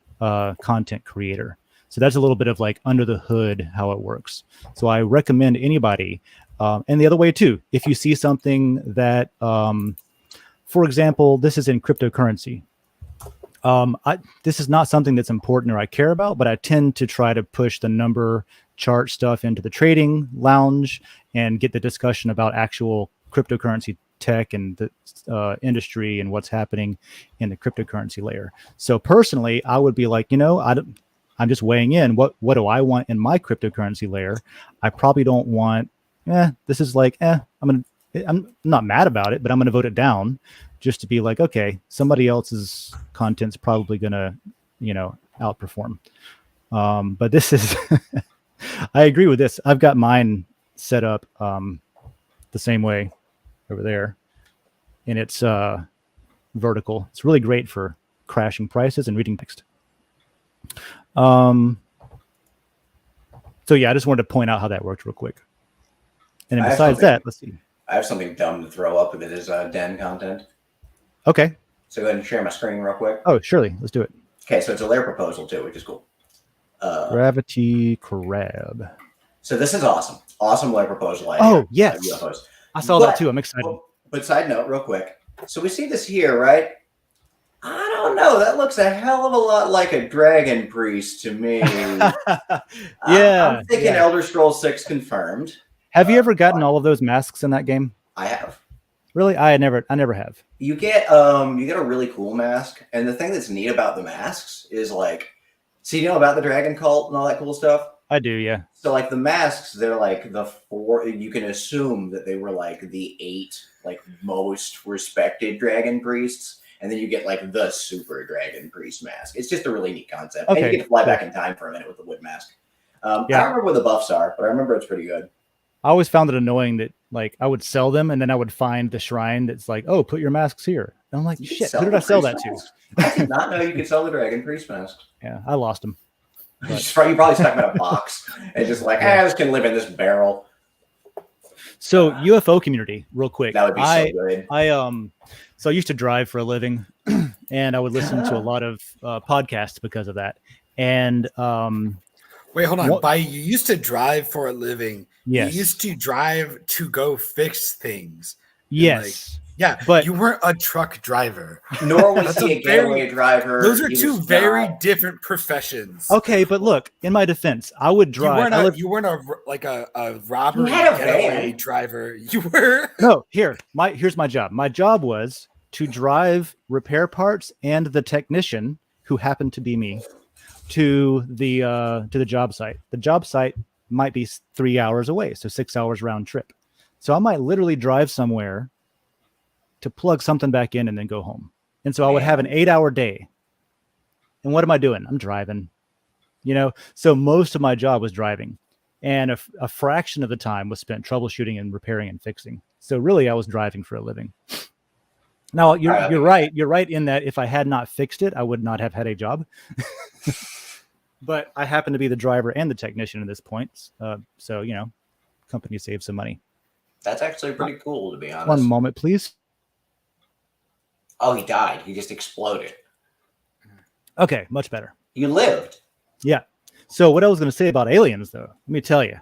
content creator. So that's a little bit of like under the hood how it works. So I recommend anybody, and the other way too, if you see something that, for example, this is in cryptocurrency. This is not something that's important or I care about, but I tend to try to push the number chart stuff into the trading lounge and get the discussion about actual cryptocurrency tech and the industry and what's happening in the cryptocurrency layer. So personally, I would be like, I'm just weighing in. What do I want in my cryptocurrency layer? I probably don't want, this is like, I'm not mad about it, but I'm going to vote it down just to be like, okay, somebody else's content's probably going to, outperform. But this is, I agree with this. I've got mine set up the same way over there, and it's vertical. It's really great for crashing prices and reading text. So yeah, I just wanted to point out how that worked real quick. And then besides that, let's see. I have something dumb to throw up that is Den content. Okay. So go ahead and share my screen real quick. Oh, surely. Let's do it. Okay, so it's a layer proposal too, which is cool. Gravity crab. So this is awesome. Awesome layer proposal idea. Oh, yes. UFOs. I saw that too. I'm excited. But side note, real quick. So we see this here, right? I don't know. That looks a hell of a lot like a dragon priest to me. I'm thinking Elder Scrolls 6 confirmed. Have you ever gotten all of those masks in that game? I have. Really? I never have. You get a really cool mask, and the thing that's neat about the masks is like, so you know about the dragon cult and all that cool stuff? I do, yeah. So like the masks, they're like the 4, you can assume that they were like the 8 like most respected dragon priests, and then you get like the super dragon priest mask. It's just a really neat concept. Okay. And you get to fly back in time for a minute with the wood mask. I don't remember what the buffs are, but I remember it's pretty good. I always found it annoying that like I would sell them and then I would find the shrine that's like, oh, put your masks here. And I'm like, shit, who did I sell that to? I did not know you could sell the dragon priest mask. Yeah, I lost them. You probably stuck them in a box and just like, I just can live in this barrel. So UFO community, real quick. That would be so good. So I used to drive for a living, and I would listen to a lot of podcasts because of that. And wait, hold on. You used to drive for a living. Yes. You used to drive to go fix things. Yes. But you weren't a truck driver. Nor was he a getaway driver. Those are two very different professions. Okay, but look, in my defense, I would drive. You weren't a robbery getaway driver. You were. No, here's my job. My job was to drive repair parts and the technician, who happened to be me, to the job site. The job site might be 3 hours away, so 6 hours round trip. So I might literally drive somewhere to plug something back in and then go home. And so I would have an 8-hour day. And what am I doing? I'm driving, so most of my job was driving, and a fraction of the time was spent troubleshooting and repairing and fixing. So really I was driving for a living. Now you're right. You're right in that if I had not fixed it, I would not have had a job. But I happen to be the driver and the technician at this point. So, company saves some money. That's actually pretty cool, to be honest. One moment, please. Oh, he died. He just exploded. Okay, much better. You lived. Yeah. So what I was going to say about aliens, though, let me tell you.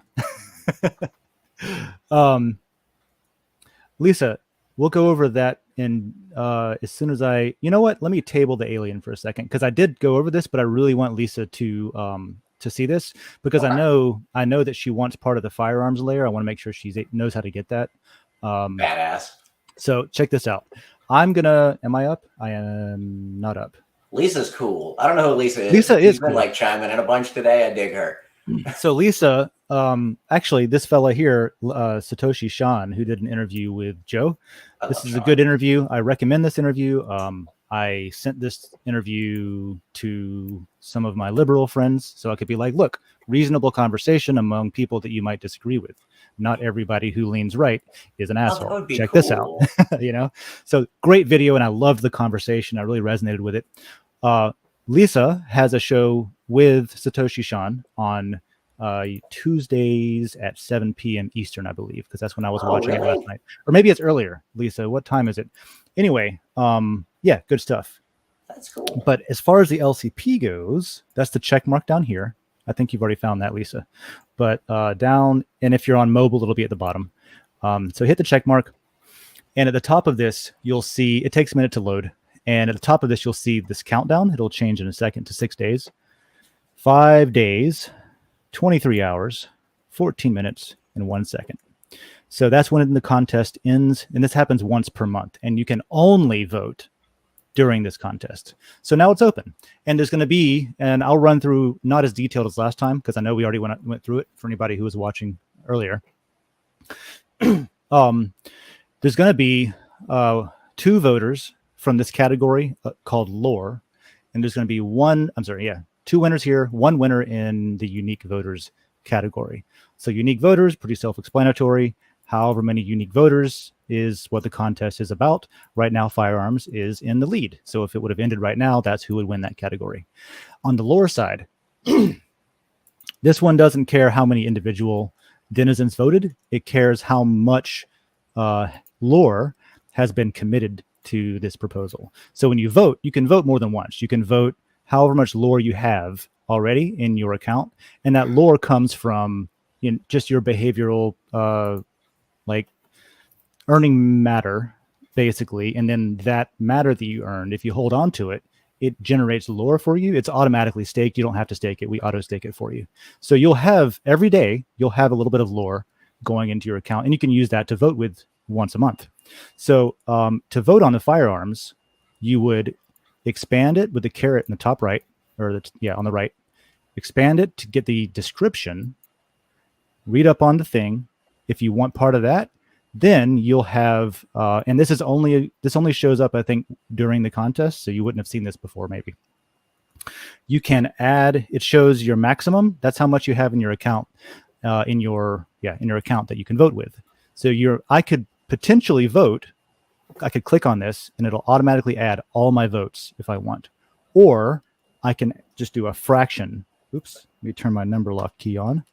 Lisa, we'll go over that in as soon as you know what? Let me table the alien for a second, because I did go over this, but I really want Lisa to see this, because I know that she wants part of the firearms layer. I want to make sure she knows how to get that. Badass. So check this out. Am I up? I am not up. Lisa's cool. I don't know who Lisa is. Lisa is cool. Been like chiming in a bunch today. I dig her. So Lisa, actually this fella here, Satoshi Sean, who did an interview with Joe. This is a good interview. I recommend this interview. I sent this interview to some of my liberal friends so I could be like, look, reasonable conversation among people that you might disagree with. Not everybody who leans right is an asshole. That would be Check cool. this out. You know, so great video, and I loved the conversation. I really resonated with it. Lisa has a show with Satoshi Shon on Tuesdays at 7 p.m. Eastern, I believe, because that's when I was watching it last night. Or maybe it's earlier. Lisa, what time is it? Anyway, yeah, good stuff. That's cool. But as far as the LCP goes, that's the check mark down here. I think you've already found that, Lisa. But down, and if you're on mobile, it'll be at the bottom. So hit the check mark. And at the top of this, you'll see, it takes a minute to load. And at the top of this, you'll see this countdown. It'll change in a second to 6 days. 5 days, 23 hours, 14 minutes, and 1 second. So that's when the contest ends. And this happens once per month. And you can only vote during this contest. So now it's open. And there's going to be, and I'll run through, not as detailed as last time, because I know we already went through it for anybody who was watching earlier. There's going to be 2 voters from this category called lore. And there's going to be 2 winners here, 1 winner in the unique voters category. So unique voters, pretty self-explanatory. However many unique voters is what the contest is about. Right now, firearms is in the lead. So if it would have ended right now, that's who would win that category. On the lore side, this one doesn't care how many individual denizens voted. It cares how much lore has been committed to this proposal. So when you vote, you can vote more than once. You can vote however much lore you have already in your account. And that lore comes from just your behavioral like earning matter, basically. And then that matter that you earned, if you hold on to it, it generates lore for you. It's automatically staked. You don't have to stake it. We auto stake it for you. So you'll have every day, you'll have a little bit of lore going into your account, and you can use that to vote with once a month. So to vote on the firearms, you would expand it with the caret in the top right, or on the right. Expand it to get the description. Read up on the thing. If you want part of that, then you'll have, and this only shows up, I think, during the contest, so you wouldn't have seen this before, maybe. You can add, it shows your maximum. That's how much you have in your account, in your account that you can vote with. So I could potentially vote. I could click on this, and it'll automatically add all my votes if I want, or I can just do a fraction. Oops, let me turn my number lock key on.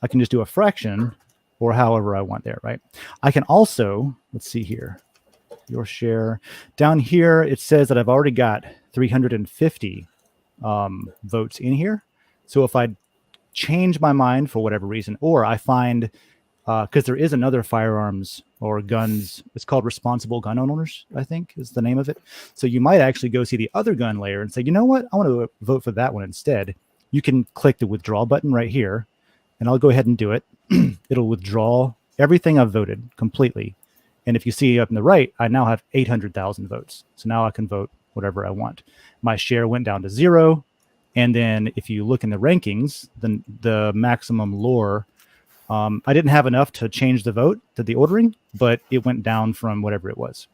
I can just do a fraction, or however I want there, right? I can also, let's see here, your share. Down here, it says that I've already got 350 votes in here. So if I change my mind for whatever reason, or I find, because there is another firearms or guns, it's called Responsible Gun Owners, I think is the name of it. So you might actually go see the other gun layer and say, you know what, I want to vote for that one instead. You can click the withdraw button right here, and I'll go ahead and do it. It'll withdraw everything I've voted completely. And if you see up in the right, I now have 800,000 votes. So now I can vote whatever I want. My share went down to 0. And then if you look in the rankings, the maximum lore, I didn't have enough to change the vote to the ordering, but it went down from whatever it was.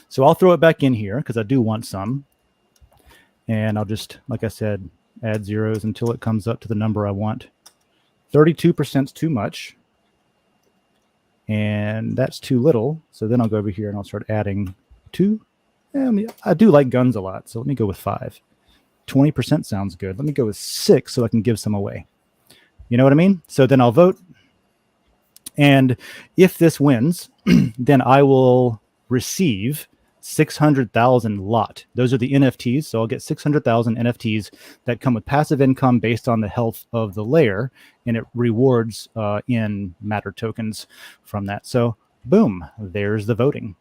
So I'll throw it back in here because I do want some. And I'll just, like I said, add zeros until it comes up to the number I want. 32% is too much, and that's too little. So then I'll go over here and I'll start adding 2. I do like guns a lot, so let me go with 5. 20% sounds good. Let me go with 6 so I can give some away. You know what I mean? So then I'll vote, and if this wins, then I will receive 600,000 lot. Those are the NFTs. So I'll get 600,000 NFTs that come with passive income based on the health of the layer, and it rewards in matter tokens from that. So boom, there's the voting.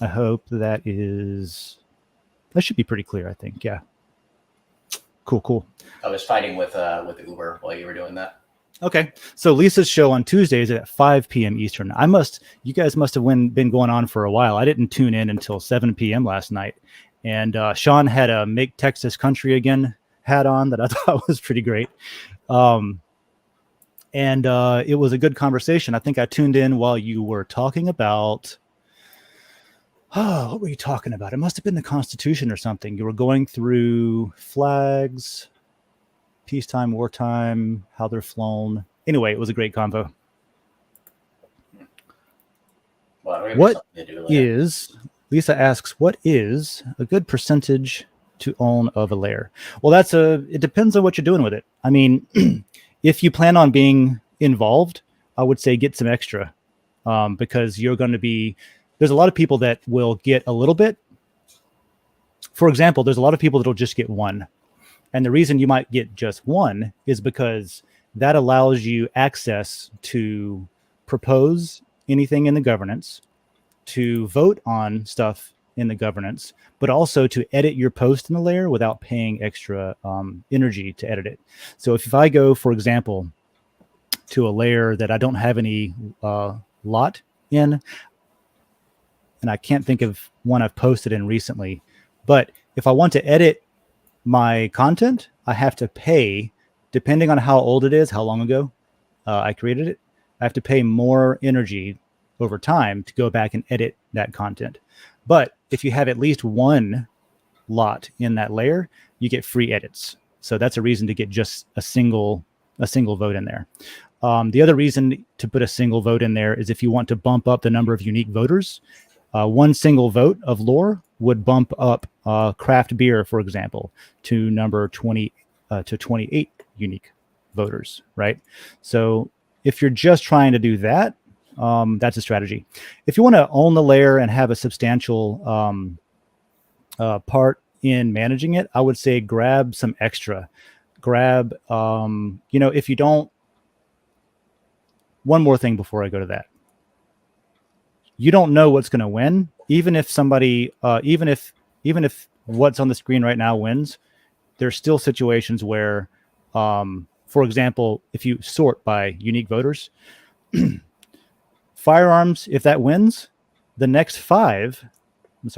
I hope that should be pretty clear, I think. Yeah. Cool. I was fighting with Uber while you were doing that. Okay, so Lisa's show on Tuesdays at 5 p.m. Eastern. You guys must have been going on for a while. I didn't tune in until 7 p.m. last night. And Sean had a Make Texas Country Again hat on that I thought was pretty great. And it was a good conversation. I think I tuned in while you were talking about, Oh, what were you talking about? It must have been the Constitution or something. You were going through flags, peacetime, wartime, how they're flown. Anyway, it was a great convo. Well, we have What something to do later. is, Lisa asks, what is a good percentage to own of a lair? Well, it depends on what you're doing with it. I mean, if you plan on being involved, I would say get some extra, because you're going to be, there's a lot of people that will get a little bit. For example, there's a lot of people that'll just get one. And the reason you might get just one is because that allows you access to propose anything in the governance, to vote on stuff in the governance, but also to edit your post in the layer without paying extra energy to edit it. So if I go, for example, to a layer that I don't have any lot in, and I can't think of one I've posted in recently, but if I want to edit my content, I have to pay, depending on how old it is, how long ago I created it, I have to pay more energy over time to go back and edit that content. But if you have at least one lot in that layer, you get free edits. So that's a reason to get just a single vote in there. The other reason to put a single vote in there is if you want to bump up the number of unique voters. One single vote of lore would bump up craft beer, for example, to number 20 to 28 unique voters, right? So if you're just trying to do that, that's a strategy. If you want to own the layer and have a substantial part in managing it, I would say grab some extra. Grab, if you don't, one more thing before I go to that. You don't know what's going to win, even if somebody, even if what's on the screen right now wins. There's still situations where, for example, if you sort by unique voters, firearms, if that wins, the next five, I'm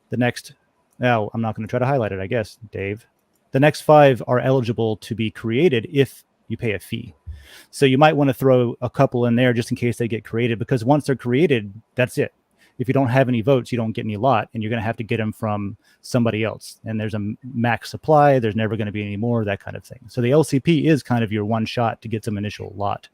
not going to try to highlight it, I guess, Dave. The next five are eligible to be created if you pay a fee. So you might want to throw a couple in there just in case they get created, because once they're created, that's it. If you don't have any votes, you don't get any lot, and you're going to have to get them from somebody else. And there's a max supply. There's never going to be any more, that kind of thing. So the LCP is kind of your one shot to get some initial lot.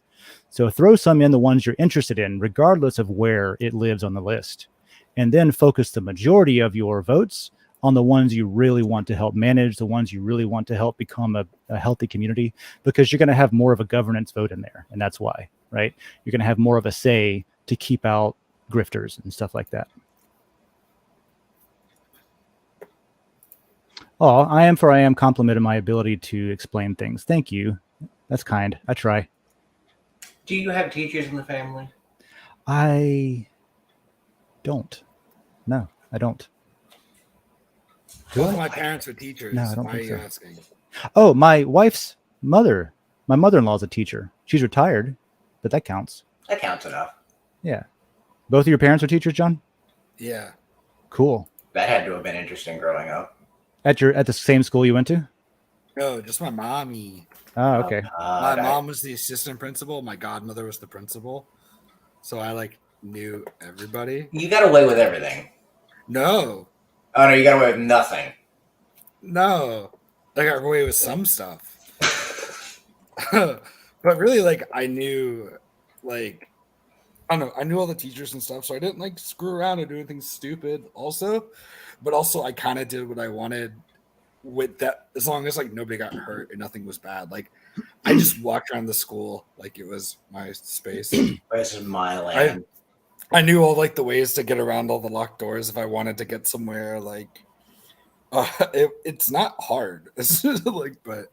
So throw some in the ones you're interested in, regardless of where it lives on the list. And then focus the majority of your votes on the ones you really want to help manage, the ones you really want to help become a healthy community, because you're going to have more of a governance vote in there. And that's why, right? You're going to have more of a say to keep out grifters and stuff like that. Oh, I am complimented my ability to explain things. Thank you. That's kind. I try. Do you have teachers in the family? I don't. No, I don't. Both of my parents are teachers. No, I don't Why think are you so. asking? Oh, my wife's mother. My mother-in-law is a teacher. She's retired, but that counts. That counts enough. Yeah. Both of your parents are teachers, John? Yeah. Cool. That had to have been interesting growing up. At the same school you went to? No, just my mommy. Oh, okay. My mom was the assistant principal. My godmother was the principal. So I knew everybody. You got away with everything. No. Oh no, you got away with nothing. No. I got away with some stuff. But really, I knew, I don't know, I knew all the teachers and stuff, so I didn't screw around and do anything stupid also. But also I kind of did what I wanted with that, as long as nobody got hurt and nothing was bad. I just walked around the school like it was my space. This is my land. I knew all the ways to get around all the locked doors if I wanted to get somewhere. It's not hard. It's just but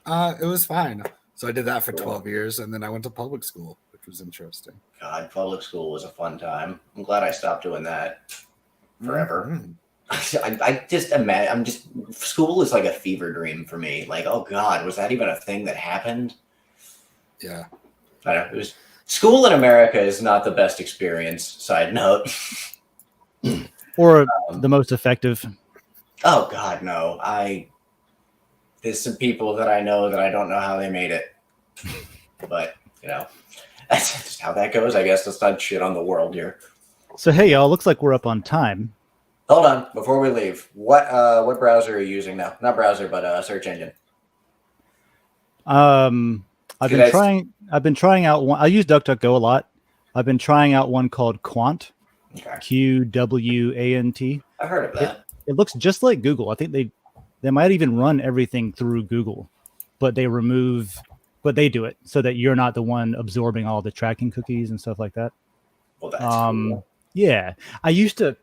it was fine. So I did that for 12 years, and then I went to public school, which was interesting. God, public school was a fun time. I'm glad I stopped doing that forever. Mm-hmm. I just imagine, school is like a fever dream for me. Oh God, was that even a thing that happened? Yeah. I don't know. It was, school in America is not the best experience, side note. Or the most effective. Oh God, no. There's some people that I know that I don't know how they made it. But, that's just how that goes. I guess let's not shit on the world here. So hey, y'all. Looks like we're up on time. Hold on, before we leave, what browser are you using now? Not browser, but search engine. I've Because been trying out one. I use DuckDuckGo a lot. I've been trying out one called Quant. Okay. QWANT. I've heard of that. It looks just like Google. I think they might even run everything through Google, but they do it so that you're not the one absorbing all the tracking cookies and stuff like that. Well, that's cool. Yeah, I used to.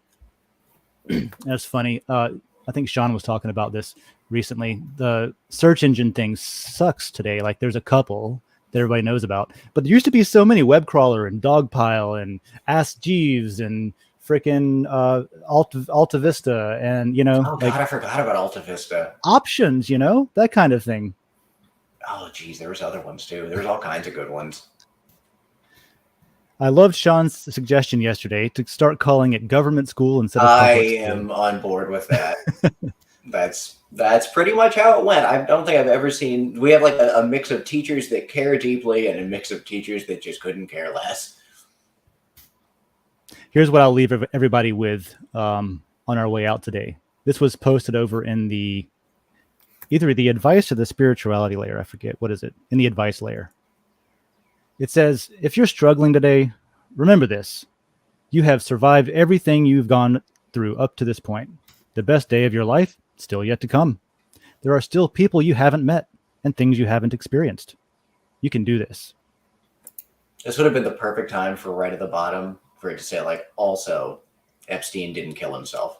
That's funny. I think Sean was talking about this recently. The search engine thing sucks today. Like there's a couple that everybody knows about, but there used to be so many web crawler and Dogpile and Ask Jeeves and freaking Alta Vista and Oh God, I forgot about Alta Vista. options, that kind of thing. Oh geez, there was other ones too. There's all kinds of good ones. I loved Sean's suggestion yesterday to start calling it government school instead of I public school. am on board with that. That's pretty much how it went. I don't think I've ever seen. We have like a mix of teachers that care deeply and a mix of teachers that just couldn't care less. Here's what I'll leave everybody with on our way out today. This was posted over in either the advice or the spirituality layer. I forget. What is it? In the advice layer. It says, if you're struggling today, remember this. You have survived everything you've gone through up to this point. The best day of your life still yet to come. There are still people you haven't met and things you haven't experienced. You can do this. This would have been the perfect time for right at the bottom for it to say, like, also, Epstein didn't kill himself.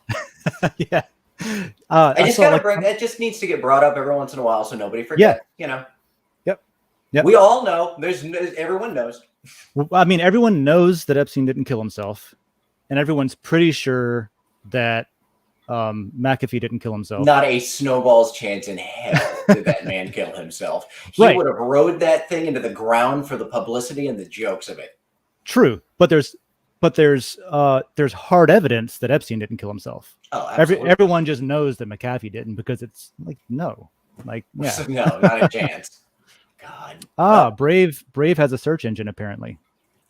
Yeah. It just needs to get brought up every once in a while so nobody forgets. Yep. We all know. Everyone knows. I mean, everyone knows that Epstein didn't kill himself, and everyone's pretty sure that McAfee didn't kill himself. Not a snowball's chance in hell did that man kill himself. He Right. would have rode that thing into the ground for the publicity and the jokes of it. True, but there's hard evidence that Epstein didn't kill himself. Oh, absolutely. Everyone just knows that McAfee didn't because it's like no, like yeah. No, not a chance. God. Brave has a search engine apparently.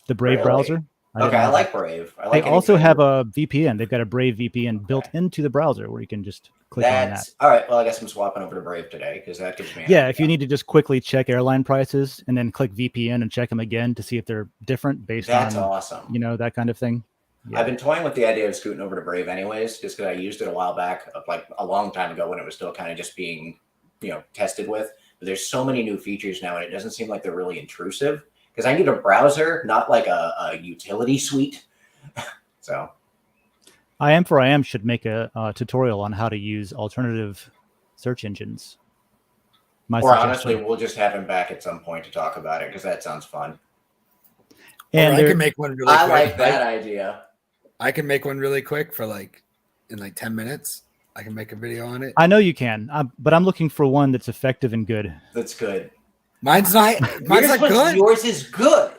The Brave Really? browser. I like Brave. They also have a VPN. They've got a Brave VPN built into the browser where you can just click on that. All right. Well, I guess I'm swapping over to Brave today because that gives me. If you need to just quickly check airline prices and then click VPN and check them again to see if they're different based That's on awesome. That kind of thing. Yeah. I've been toying with the idea of scooting over to Brave anyways, just because I used it a while back, like a long time ago when it was still kind of just being, tested with. But there's so many new features now, and it doesn't seem like they're really intrusive because I need a browser, not like a utility suite. So, I Am should make a tutorial on how to use alternative search engines. Honestly, we'll just have him back at some point to talk about it because that sounds fun. And I can make one really quick. I like that idea. I can make one really quick in 10 minutes. I can make a video on it. I know you can, but I'm looking for one that's effective and good. That's good. Mine's not good. Yours is good.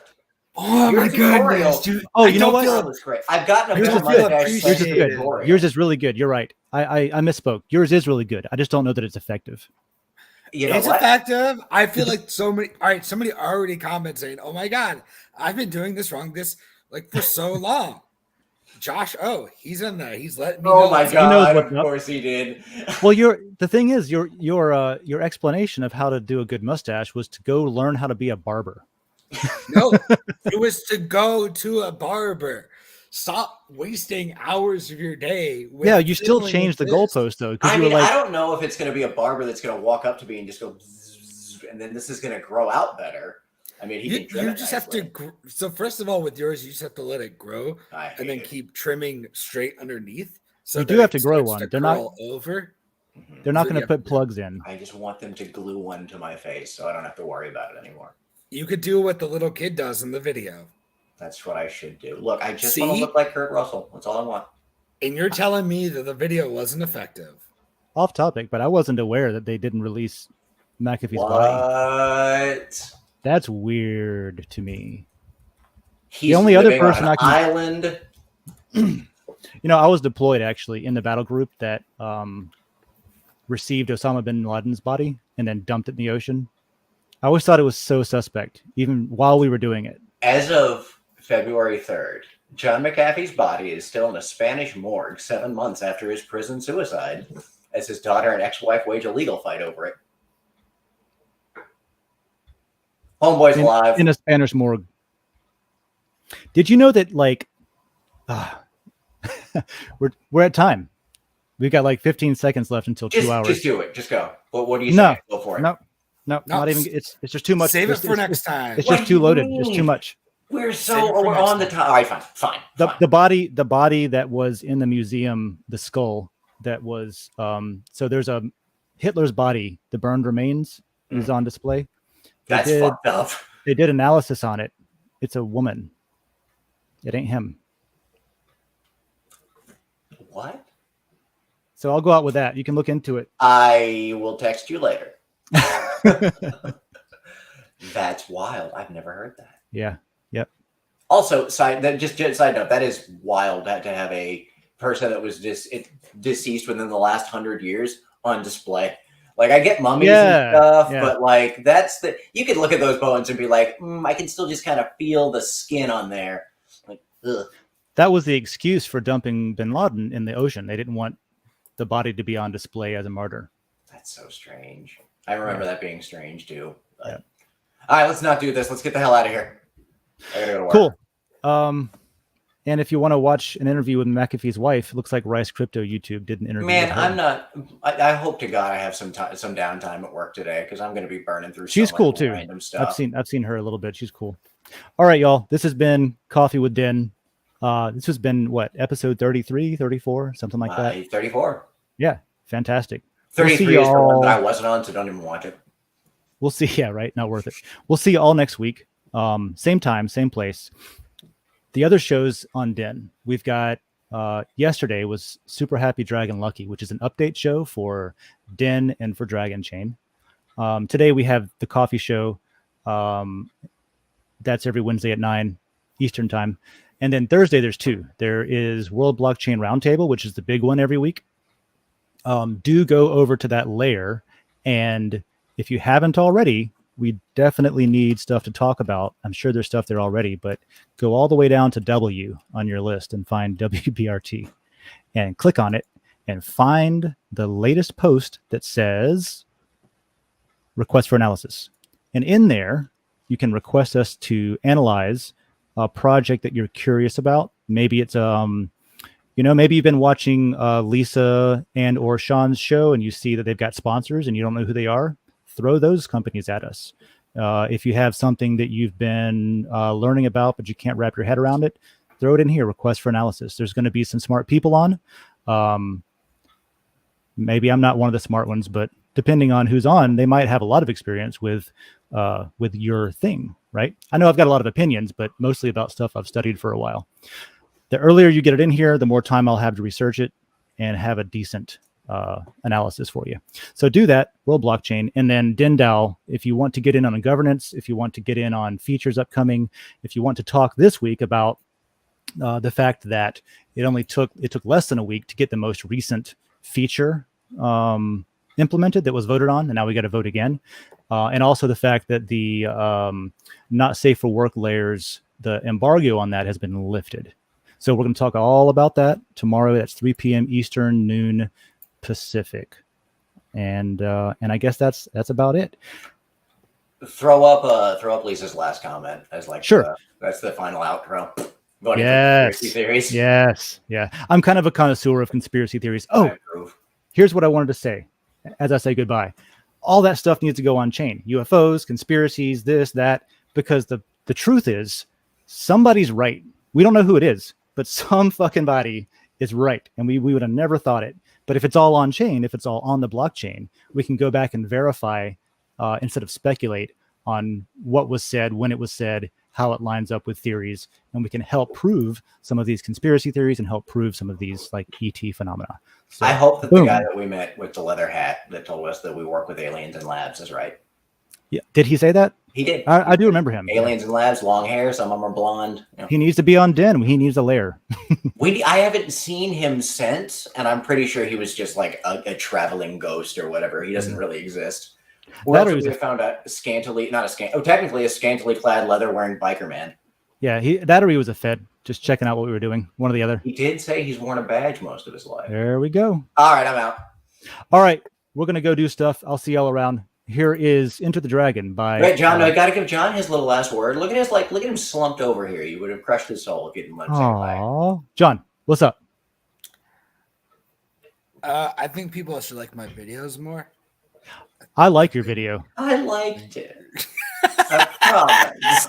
Oh my goodness, dude! Oh, you know what? That was great. I've gotten a Yours is good. tutorial. Yours is really good. You're right. I misspoke. Yours is really good. I just don't know that it's effective. It's effective. I feel like so many. All right, somebody already commented saying, "Oh my god, I've been doing this wrong for so long." Josh, he's in there. He's letting me know. Oh my god! Of course he did. Well, the thing is, your explanation of how to do a good mustache was to go learn how to be a barber. No, it was to go to a barber. Stop wasting hours of your day. Yeah, you still changed the goalpost though. I don't know if it's going to be a barber that's going to walk up to me and just go, and then this is going to grow out better. I mean, you just have to. So first of all, with yours, you just have to let it grow and then keep trimming straight underneath. So you do have to grow one. They're not over. They're not going to put plugs in. I just want them to glue one to my face so I don't have to worry about it anymore. You could do what the little kid does in the video. That's what I should do. Look, I just want to look like Kurt Russell. That's all I want. And you're telling me that the video wasn't effective. Off topic, but I wasn't aware that they didn't release McAfee's body. What? That's weird to me. He's the only other living person on an I can island. I was deployed actually in the battle group that received Osama bin Laden's body and then dumped it in the ocean. I always thought it was so suspect, even while we were doing it. As of February 3rd, John McAfee's body is still in a Spanish morgue 7 months after his prison suicide, as his daughter and ex-wife wage a legal fight over it. Homeboy's alive. In a Spanish morgue. Did you know that, like, we're at time. We've got like 15 seconds left until 2 hours. Just do it. Just go. What do you No. say? Go for it. No, not even. It's just too much. Save it for next time. It's What just do you too loaded. mean? It's too much. We're Save it for we're next on the time. time. All right, fine. The body that was in the museum, the skull that was so there's a Hitler's body, the burned remains is on display. That's fucked up. They did analysis on it. It's a woman. It ain't him. What? So I'll go out with that. You can look into it. I will text you later. That's wild. I've never heard that. Yeah. Yep. Also, side note, that is wild to have a person that was deceased within the last 100 years on display. Like, I get mummies and stuff, but like you could look at those bones and be like, I can still just kind of feel the skin on there. Like, ugh. That was the excuse for dumping bin Laden in the ocean. They didn't want the body to be on display as a martyr. That's so strange. I remember that being strange too. But... All right, let's not do this. Let's get the hell out of here. I gotta go to work. Cool. And if you want to watch an interview with McAfee's wife, it looks like Rice Crypto YouTube did an interview. Man, with her. I'm not. I hope to God I have some downtime at work today because I'm going to be burning through. She's so cool much too. Random stuff. I've seen her a little bit. She's cool. All right, y'all. This has been Coffee with Den. This has been what, episode 33, 34, something like that. 34. Yeah, fantastic. 33 is the one that I wasn't on, so don't even watch it. We'll see. Yeah, right. Not worth it. We'll see you all next week. Same time, same place. The other shows on Den, we've got yesterday was Super Happy Dragon Lucky, which is an update show for Den and for Dragon Chain. Today we have the coffee show. That's every Wednesday at 9 Eastern time. And then Thursday, there's two. There is World Blockchain Roundtable, which is the big one every week. Do go over to that layer. And if you haven't already, we definitely need stuff to talk about. I'm sure there's stuff there already, but go all the way down to W on your list and find WBRT and click on it and find the latest post that says request for analysis. And in there, you can request us to analyze a project that you're curious about. Maybe it's maybe you've been watching Lisa and or Sean's show and you see that they've got sponsors and you don't know who they are. Throw those companies at us. If you have something that you've been learning about but you can't wrap your head around it, throw it in here. Request for analysis. There's going to be some smart people on. Maybe I'm not one of the smart ones, but depending on who's on, they might have a lot of experience with your thing, right? I know I've got a lot of opinions, but mostly about stuff I've studied for a while. The earlier you get it in here, the more time I'll have to research it and have a decent analysis for you. So do that, World Blockchain, and then Den.social. If you want to get in on governance, if you want to get in on features upcoming, if you want to talk this week about the fact that it took less than a week to get the most recent feature implemented that was voted on, and now we got to vote again. And also the fact that the not safe for work layers, the embargo on that has been lifted. So we're going to talk all about that tomorrow. That's 3 p.m. Eastern, noon Pacific. And I guess that's about it. Throw up Lisa's last comment as like sure. That's the final outro. Yes. Conspiracy theories. Yes. Yeah. I'm kind of a connoisseur of conspiracy theories. Oh, here's what I wanted to say as I say goodbye. All that stuff needs to go on chain. UFOs, conspiracies, this, that, because the truth is somebody's right. We don't know who it is, but some fucking body is right. And we would have never thought it. But if it's all on chain, if it's all on the blockchain, we can go back and verify instead of speculate on what was said, when it was said, how it lines up with theories. And we can help prove some of these conspiracy theories and help prove some of these like ET phenomena. So, I hope that the guy that we met with the leather hat that told us that we work with aliens and labs is right. Yeah. Did he say that? He did. I do remember him. Aliens and labs, long hair. Some of them are blonde. You know. He needs to be on Den. He needs a lair. I haven't seen him since, and I'm pretty sure he was just like a traveling ghost or whatever. He doesn't really exist. Or else we found a technically a scantily clad leather wearing biker man. Yeah, that or he was a Fed just checking out what we were doing. One or the other. He did say he's worn a badge most of his life. There we go. All right, I'm out. All right, we're gonna go do stuff. I'll see y'all around. Here is Enter the Dragon by. Wait, John, no, I got to give John his little last word. Look at him slumped over here. You would have crushed his soul if you didn't let him say goodbye. Aww. John, what's up? I think people should like my videos more. I like your video. I liked it. I promise.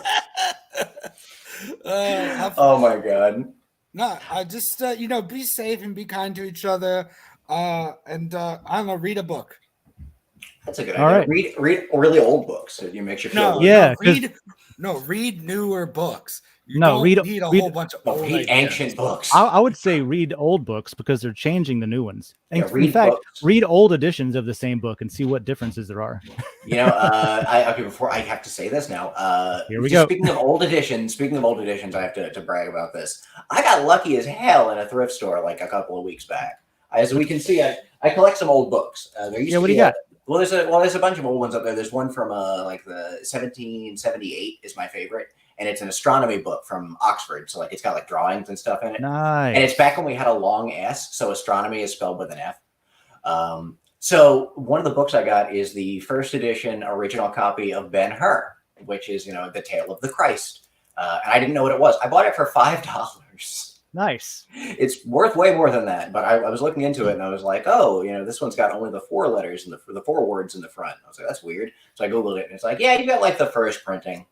Oh my god. No, I just be safe and be kind to each other. And I don't know, read a book. That's a good All idea. right. Read really old books. So you makes you feel. Read newer books. Read a whole bunch of old read ancient books. I would say read old books because they're changing the new ones. And Yeah, in fact, books. read old editions of the same book and see what differences there are. Before I have to say this now. Here we go. Speaking of old editions, I have to brag about this. I got lucky as hell in a thrift store like a couple of weeks back. As we can see, I collect some old books. What do you got? Well, there's a bunch of old ones up there. There's one from like the 1778 is my favorite, and it's an astronomy book from Oxford. So like it's got like drawings and stuff in it. Nice. And it's back when we had a long S, so astronomy is spelled with an F. So one of the books I got is the first edition original copy of Ben-Hur, which is the Tale of the Christ. And I didn't know what it was. I bought it for $5. Nice. It's worth way more than that, but I was looking into it and I was like, oh, this one's got only the 4 letters and the 4 words in the front. I was like, that's weird. So I Googled it and it's like, yeah, you got like the first printing.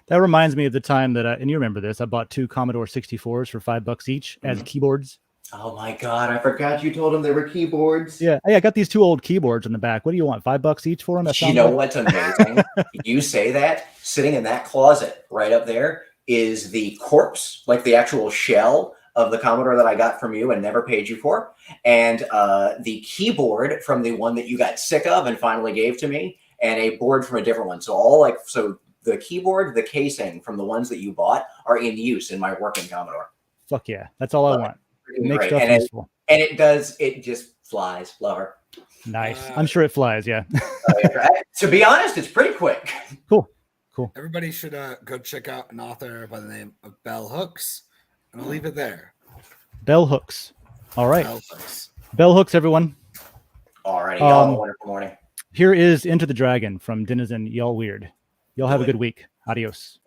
That reminds me of the time that and you remember this, I bought 2 Commodore 64s for $5 each as keyboards. Oh my God. I forgot you told them they were keyboards. Yeah. Hey, I got these 2 old keyboards in the back. What do you want? $5 each for them? You know what's amazing? You say that sitting in that closet right up there is the corpse, like the actual shell of the Commodore that I got from you and never paid you for, and the keyboard from the one that you got sick of and finally gave to me, and a board from a different one. So the keyboard, the casing from the ones that you bought are in use in my working Commodore. Fuck yeah, that's all I want. Make stuff useful. And it just flies. Love her. Nice. I'm sure it flies. Yeah. To be honest, it's pretty quick. Cool. Everybody should go check out an author by the name of Bell Hooks. And I'll leave it there. Bell Hooks. All right. Bell Hooks. Bell Hooks, everyone. Alrighty, y'all have a wonderful morning. Here is Enter the Dragon from Denizen Y'all Weird. Y'all have a good week. Adios.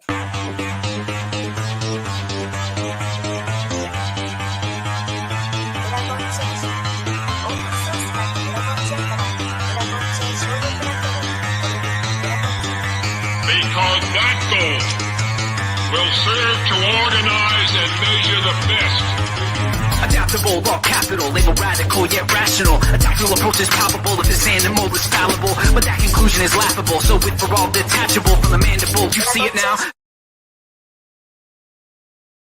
Because that goal will serve to organize and measure the best. Adaptable, all capital, label radical yet rational. A tactical approach is palpable if this animal is fallible. But that conclusion is laughable, so with for all detachable from the mandible. You see it now?